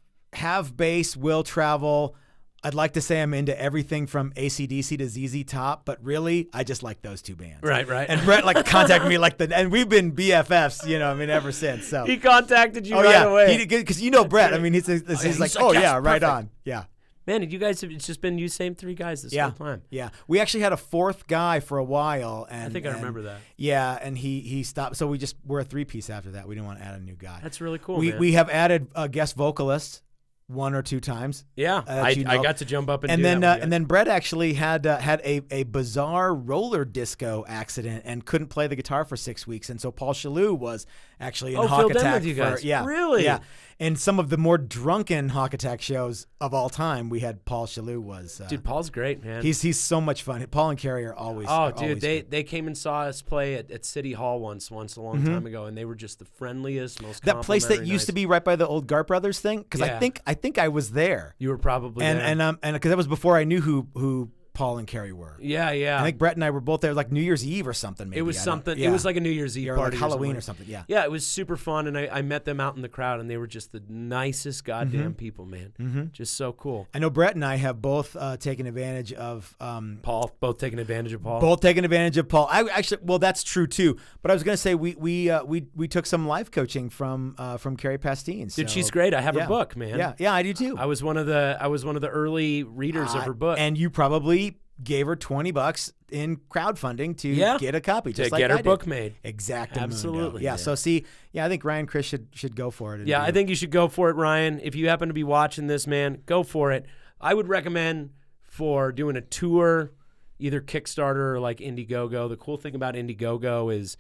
bass, will travel. I'd like to say I'm into everything from AC/DC to ZZ Top, but really, I just like those two bands. Right. And Brett contacted me and we've been BFFs, ever since. So he contacted you right away. Because Brett. I mean, he's like, oh yeah, right on. Yeah. Man, and you guys it's just been you same three guys this whole time. Yeah. We actually had a fourth guy for a while, and I think I remember that. Yeah, and he stopped. So we're a 3-piece after that. We didn't want to add a new guy. That's really cool. We have added a guest vocalist 1 or 2 times. Yeah, I got to jump up and do that. And then Brett actually had a bizarre roller disco accident and couldn't play the guitar for 6 weeks. And so Paul Shalhoub was actually in Hawk Attack with you guys. Really? Yeah. And some of the more drunken Hawk Attack shows of all time, we had Paul Shalhoub was. Dude, Paul's great, man. He's so much fun. Paul and Carrie are always. Oh, dude, they came and saw us play at City Hall once a long time ago, and they were just the friendliest, most. That place that used to be right by the old Gart Brothers thing, because I think I was there. You were probably there. And because that was before I knew who Paul and Carrie were. Yeah, yeah. I think Brett and I were both there like New Year's Eve or something. Maybe It was something. It was like a New Year's Eve or party, like Halloween or something. Yeah. Yeah, it was super fun, and I met them out in the crowd, and they were just the nicest goddamn people, man. Just so cool. I know Brett and I have both taken advantage of Paul. Both taking advantage of Paul. Both taking advantage of Paul. I actually, well, that's true too. But I was going to say we took some life coaching from Carrie Pastine. So, Dude, she's great. I have her book, man. Yeah, I do too. I was one of the early readers of her book. And you probably gave her $20 in crowdfunding to get a copy, just to like get her I book did. made. Exactly. Absolutely. Yeah. So I think Ryan Chris should go for it. Yeah, I think you should go for it, Ryan. If you happen to be watching this, man, go for it. I would recommend for doing a tour, either Kickstarter or like Indiegogo. The cool thing about Indiegogo is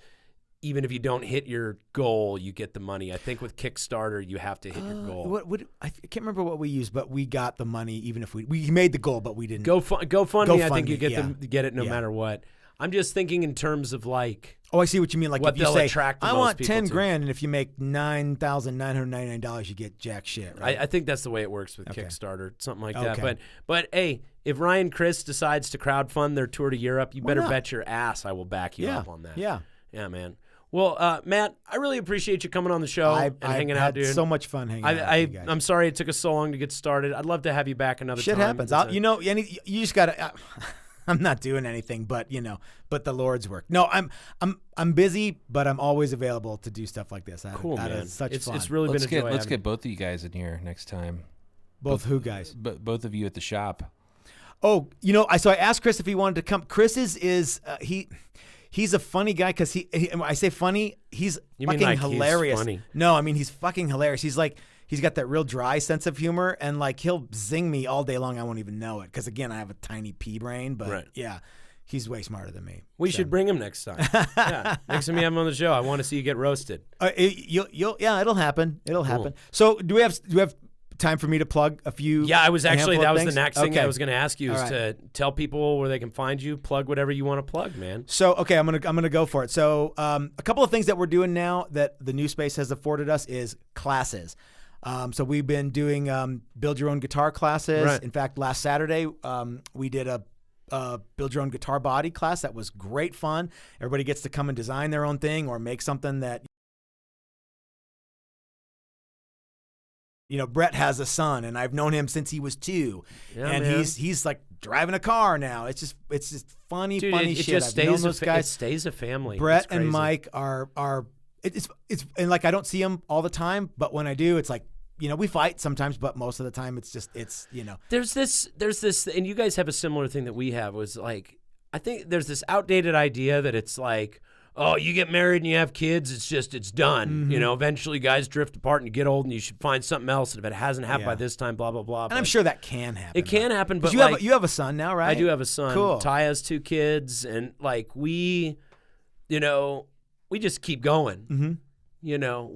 even if you don't hit your goal, you get the money. I think with Kickstarter, you have to hit your goal. I can't remember what we used, but we got the money even if we made the goal, but we didn't. GoFundMe, I think you get it no matter what. I'm just thinking in terms of like. Oh, I see what you mean. Like what if you say, I want $10,000, and if you make $9,999, you get jack shit. Right? I think that's the way it works with Kickstarter, something like that. But hey, if Ryan Chris decides to crowdfund their tour to Europe, you better bet your ass I will back you up on that. Yeah, man. Well, Matt, I really appreciate you coming on the show and hanging out, dude. So much fun hanging out with you guys. I'm sorry it took us so long to get started. I'd love to have you back another time. Shit happens. You just gotta. I'm not doing anything, but the Lord's work. No, I'm busy, but I'm always available to do stuff like this. Cool, man. It's such fun. It's really been a joy. Let's get both of you guys in here next time. Both who guys? Both of you at the shop. Oh, so I asked Chris if he wanted to come. Chris he's a funny guy because I say funny, he's fucking hilarious. He's funny? No, I mean he's fucking hilarious. He's got that real dry sense of humor, and like he'll zing me all day long. I won't even know it because again, I have a tiny pea brain. But yeah, he's way smarter than me. We should bring him next time. Yeah, next time you have him on the show, I want to see you get roasted. It'll happen. It'll happen. So do we have time for me to plug a few? Yeah, that was the next thing Okay. I was going to ask you is to tell people where they can find you, plug whatever you want to plug, man. So, okay, I'm gonna go for it. So, a couple of things that we're doing now that the new space has afforded us is classes. So we've been doing build your own guitar classes. Right. In fact, last Saturday we did a build your own guitar body class that was great fun. Everybody gets to come and design their own thing or make something that. Brett has a son, and I've known him since he was 2, and man. he's like driving a car now. It's just funny, Dude, funny it shit. Just I've known those guys. It stays a family. Brett and Mike are it's and like I don't see them all the time, but when I do, it's like we fight sometimes, but most of the time it's There's this, and you guys have a similar thing that we have. Was like I think there's this outdated idea that it's like. Oh, you get married and you have kids, it's done. Mm-hmm. Eventually guys drift apart and you get old and you should find something else. And if it hasn't happened by this time, blah, blah, blah. And I'm sure that can happen. It can happen, but you have a son now, right? I do have a son. Cool. Ty has 2 kids, and like we just keep going. Mm-hmm.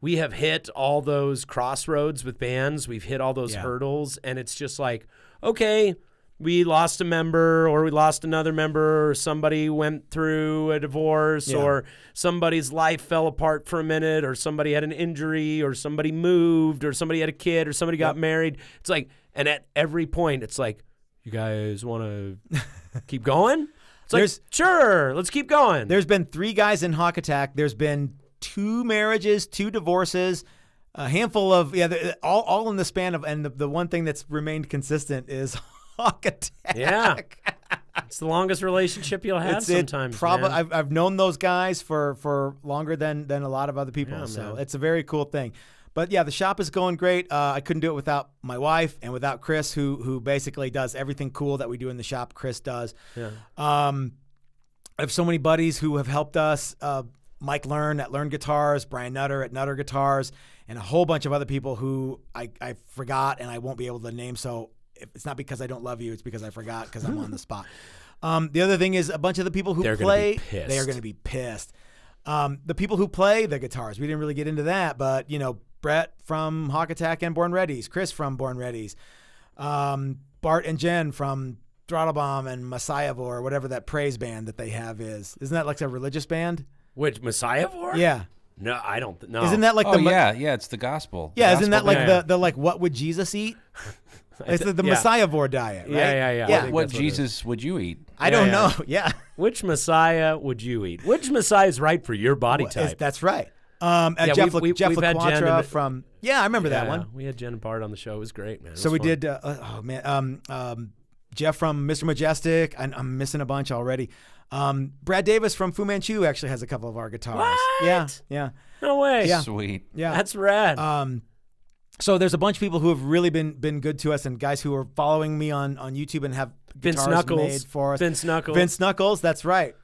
We have hit all those crossroads with bands. We've hit all those hurdles, and it's just like, okay, we lost a member or we lost another member or somebody went through a divorce or somebody's life fell apart for a minute or somebody had an injury or somebody moved or somebody had a kid or somebody got married. It's like, and at every point, it's like, you guys want to keep going? It's like, sure, let's keep going. There's been 3 guys in Hawk Attack. There's been 2 marriages, 2 divorces, a handful of, all in the span of, and the one thing that's remained consistent is Hawk Attack. Yeah. It's the longest relationship you'll have sometimes. I've known those guys for longer than a lot of other people. So it's a very cool thing. But yeah, the shop is going great. I couldn't do it without my wife and without Chris, who basically does everything cool that we do in the shop. Chris does. Yeah. I have so many buddies who have helped us. Mike Learn at Learn Guitars, Brian Nutter at Nutter Guitars, and a whole bunch of other people who I forgot and I won't be able to name. So it's not because I don't love you. It's because I forgot because I'm on the spot. The other thing is a bunch of the people who play, they are going to be pissed. The people who play the guitars, we didn't really get into that, but Brett from Hawk Attack and Born Readies, Chris from Born Readies, Bart and Jen from Throttle Bomb and Messiah Vor, whatever that praise band that they have is. Isn't that like a religious band? Which, Messiah Vor? Yeah. No, I don't know. Isn't that like yeah, it's the gospel. Yeah, the isn't gospel that like the like what would Jesus eat? It's the Messiah-vor diet, right? Yeah. What Jesus would you eat? I don't know. Yeah. Which Messiah would you eat? Which Messiah is right for your body type? That's right. we've Jeff had Jen LaQuantra from I remember that one. We had Jen and Bart on the show. It was great, man. So we did. Jeff from Mr. Majestic. I'm missing a bunch already. Brad Davis from Fu Manchu actually has a couple of our guitars. What? Yeah. No way. Yeah. Sweet. Yeah. That's rad. So there's a bunch of people who have really been good to us, and guys who are following me on YouTube and have Vince guitars Knuckles made for us. Vince Knuckles. That's right.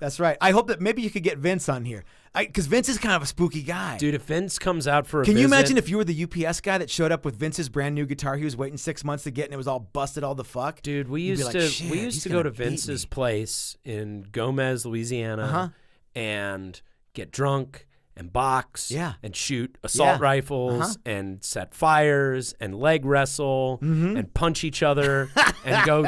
I hope that maybe you could get Vince on here, because Vince is kind of a spooky guy. Dude, if Vince comes out for a Can you visit, imagine if you were the UPS guy that showed up with Vince's brand new guitar he was waiting 6 months to get, and it was all busted all the fuck? Dude, we You'd be used like, to "Shit, we used he's to gonna go to beat Vince's me." place in Gomez, Louisiana, and get drunk and box and shoot assault rifles and set fires and leg wrestle and punch each other and go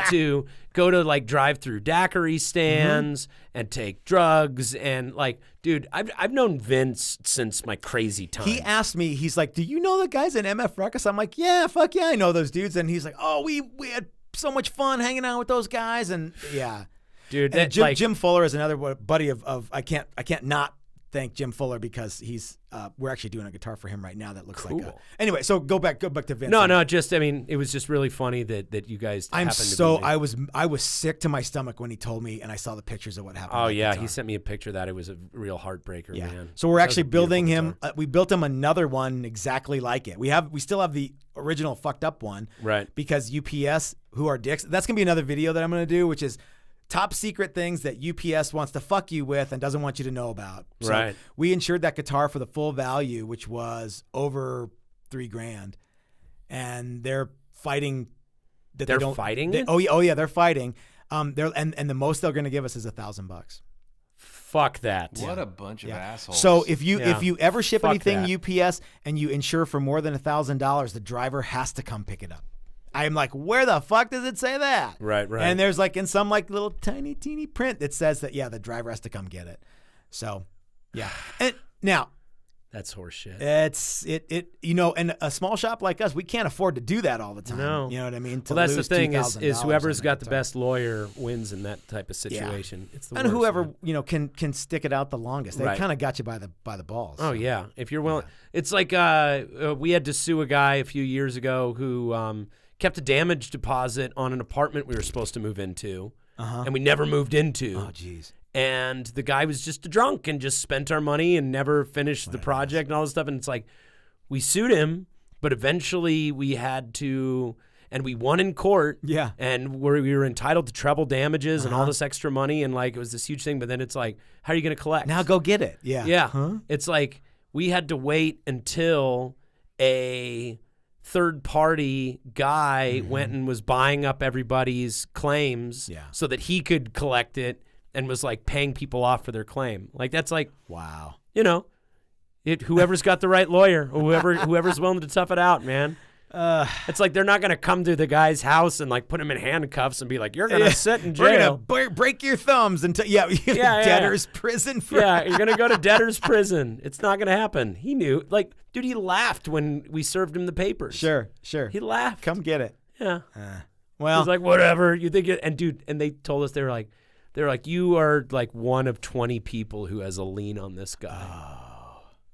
to like drive through daiquiri stands and take drugs and like, dude, I've known Vince since my crazy time. He asked me, he's like, "Do you know the guys in MF Ruckus?" I'm like, "Yeah, fuck yeah, I know those dudes." And he's like, "Oh, we had so much fun hanging out with those guys." And dude, and Jim Fuller is another buddy of I can't not thank Jim Fuller, because he's we're actually doing a guitar for him right now that looks like anyway. So go back to Vince. No, just I mean, it was just really funny that you guys. I was sick to my stomach when he told me, and I saw the pictures of what happened. Oh with that yeah, guitar. he sent me a picture of that. It was a real heartbreaker, man. So we're actually building him. We built him another one exactly like it. We still have the original fucked up one, right? Because UPS, who are dicks. That's gonna be another video that I'm gonna do, which is top secret things that UPS wants to fuck you with and doesn't want you to know about. So right. We insured that guitar for the full value, which was over $3,000, and they're fighting. They're fighting. Oh yeah, they're fighting. And the most they're going to give us is $1,000. Fuck that. What a bunch of assholes. So if you ever ship Fuck anything that. UPS and you insure for more than $1,000, the driver has to come pick it up. I am like, where the fuck does it say that? Right. And there's like in some like little tiny, teeny print that says that, the driver has to come get it. So, yeah. And now, that's horseshit. And a small shop like us, we can't afford to do that all the time. No. You know what I mean? Well, that's the thing is whoever's got the best lawyer wins in that type of situation. Yeah. It's the and worst, whoever, man. Can stick it out the longest. They kind of got you by the balls. Oh, yeah. If you're willing. Yeah. It's like we had to sue a guy a few years ago who kept a damage deposit on an apartment we were supposed to move into, and we never moved into. Oh, jeez. And the guy was just a drunk and just spent our money and never finished the project and all this stuff. And it's like, we sued him, but eventually we had to, and we won in court. Yeah. And we were entitled to treble damages and all this extra money. And like, it was this huge thing. But then it's like, how are you going to collect? Now go get it. Yeah. Yeah. Huh? It's like, we had to wait until a third-party guy went and was buying up everybody's claims so that he could collect it and was like paying people off for their claim. Like that's like, wow. Whoever's got the right lawyer or whoever's willing to tough it out, man. It's like they're not going to come to the guy's house and like put him in handcuffs and be like, you're going to sit in jail. We're going to break your thumbs until debtor's prison. You're going to go to debtor's prison. It's not going to happen. He knew. Like, dude, he laughed when we served him the papers. Sure. He laughed. Come get it. Yeah. Well, he's like, whatever. You think it? And dude, and they told us, they're like, you are like one of 20 people who has a lien on this guy. Oh.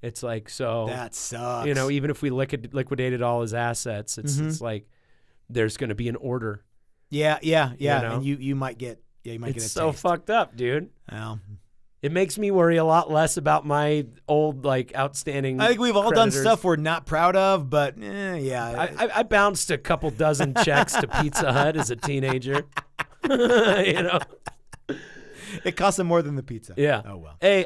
It's like, so that sucks. Even if we liquidated all his assets, it's like there's going to be an order. Yeah. And you might get get a It's so taste. fucked up, dude. Well, it makes me worry a lot less about my old like outstanding. I think we've all creditors. done stuff we're not proud of, but yeah. I bounced a couple dozen checks to Pizza Hut as a teenager. It costs them more than the pizza. Yeah. Oh well. Hey,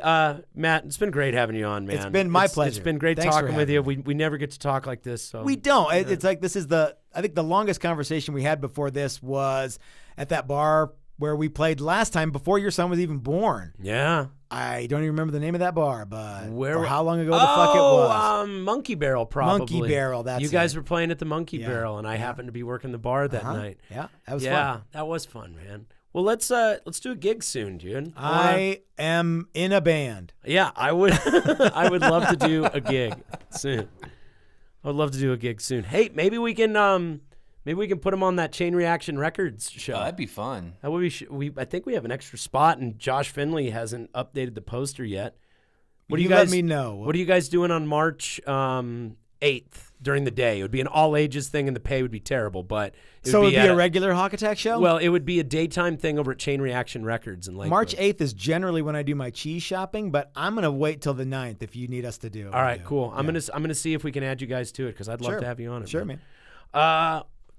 Matt, it's been great having you on, man. It's been my pleasure. It's been great Thanks talking for with you. having We never get to talk like this. So we don't. It's like this is I think the longest conversation we had before this was at that bar where we played last time before your son was even born. Yeah. I don't even remember the name of that bar, but or how long ago the fuck it was. Monkey Barrel, probably. Monkey Barrel, that's you guys it. were playing at the Monkey Barrel, and I happened to be working the bar that night. Yeah, that was fun. Yeah, that was fun, man. Well, let's do a gig soon, dude. I am in a band. Yeah, I would. I would love to do a gig soon. I would love to do a gig soon. Hey, maybe we can Maybe we can put him on that Chain Reaction Records show. That'd be fun. That would be. I think we have an extra spot, and Josh Finley hasn't updated the poster yet. What do you guys? Let me know. What are you guys doing on March 8th during the day? It would be an all ages thing, and the pay would be terrible. But it would be a regular Hawk Attack show. Well, it would be a daytime thing over at Chain Reaction Records in Lakewood. March 8th is generally when I do my cheese shopping, but I'm gonna wait till the 9th if you need us to do it. All right, cool. Yeah. I'm gonna see if we can add you guys to it because I'd love to have you on it. Sure, man.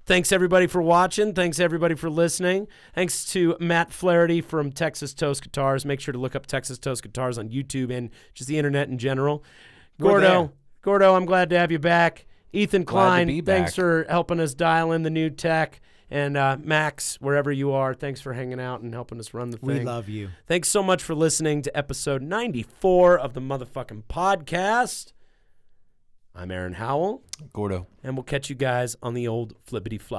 Thanks, everybody, for watching. Thanks, everybody, for listening. Thanks to Matt Flaherty from Texas Toast Guitars. Make sure to look up Texas Toast Guitars on YouTube and just the internet in general. Gordo, I'm glad to have you back. Ethan Klein, thanks for helping us dial in the new tech. And Max, wherever you are, thanks for hanging out and helping us run the thing. We love you. Thanks so much for listening to episode 94 of the motherfucking podcast. I'm Aaron Howell. Gordo. And we'll catch you guys on the old flippity flop.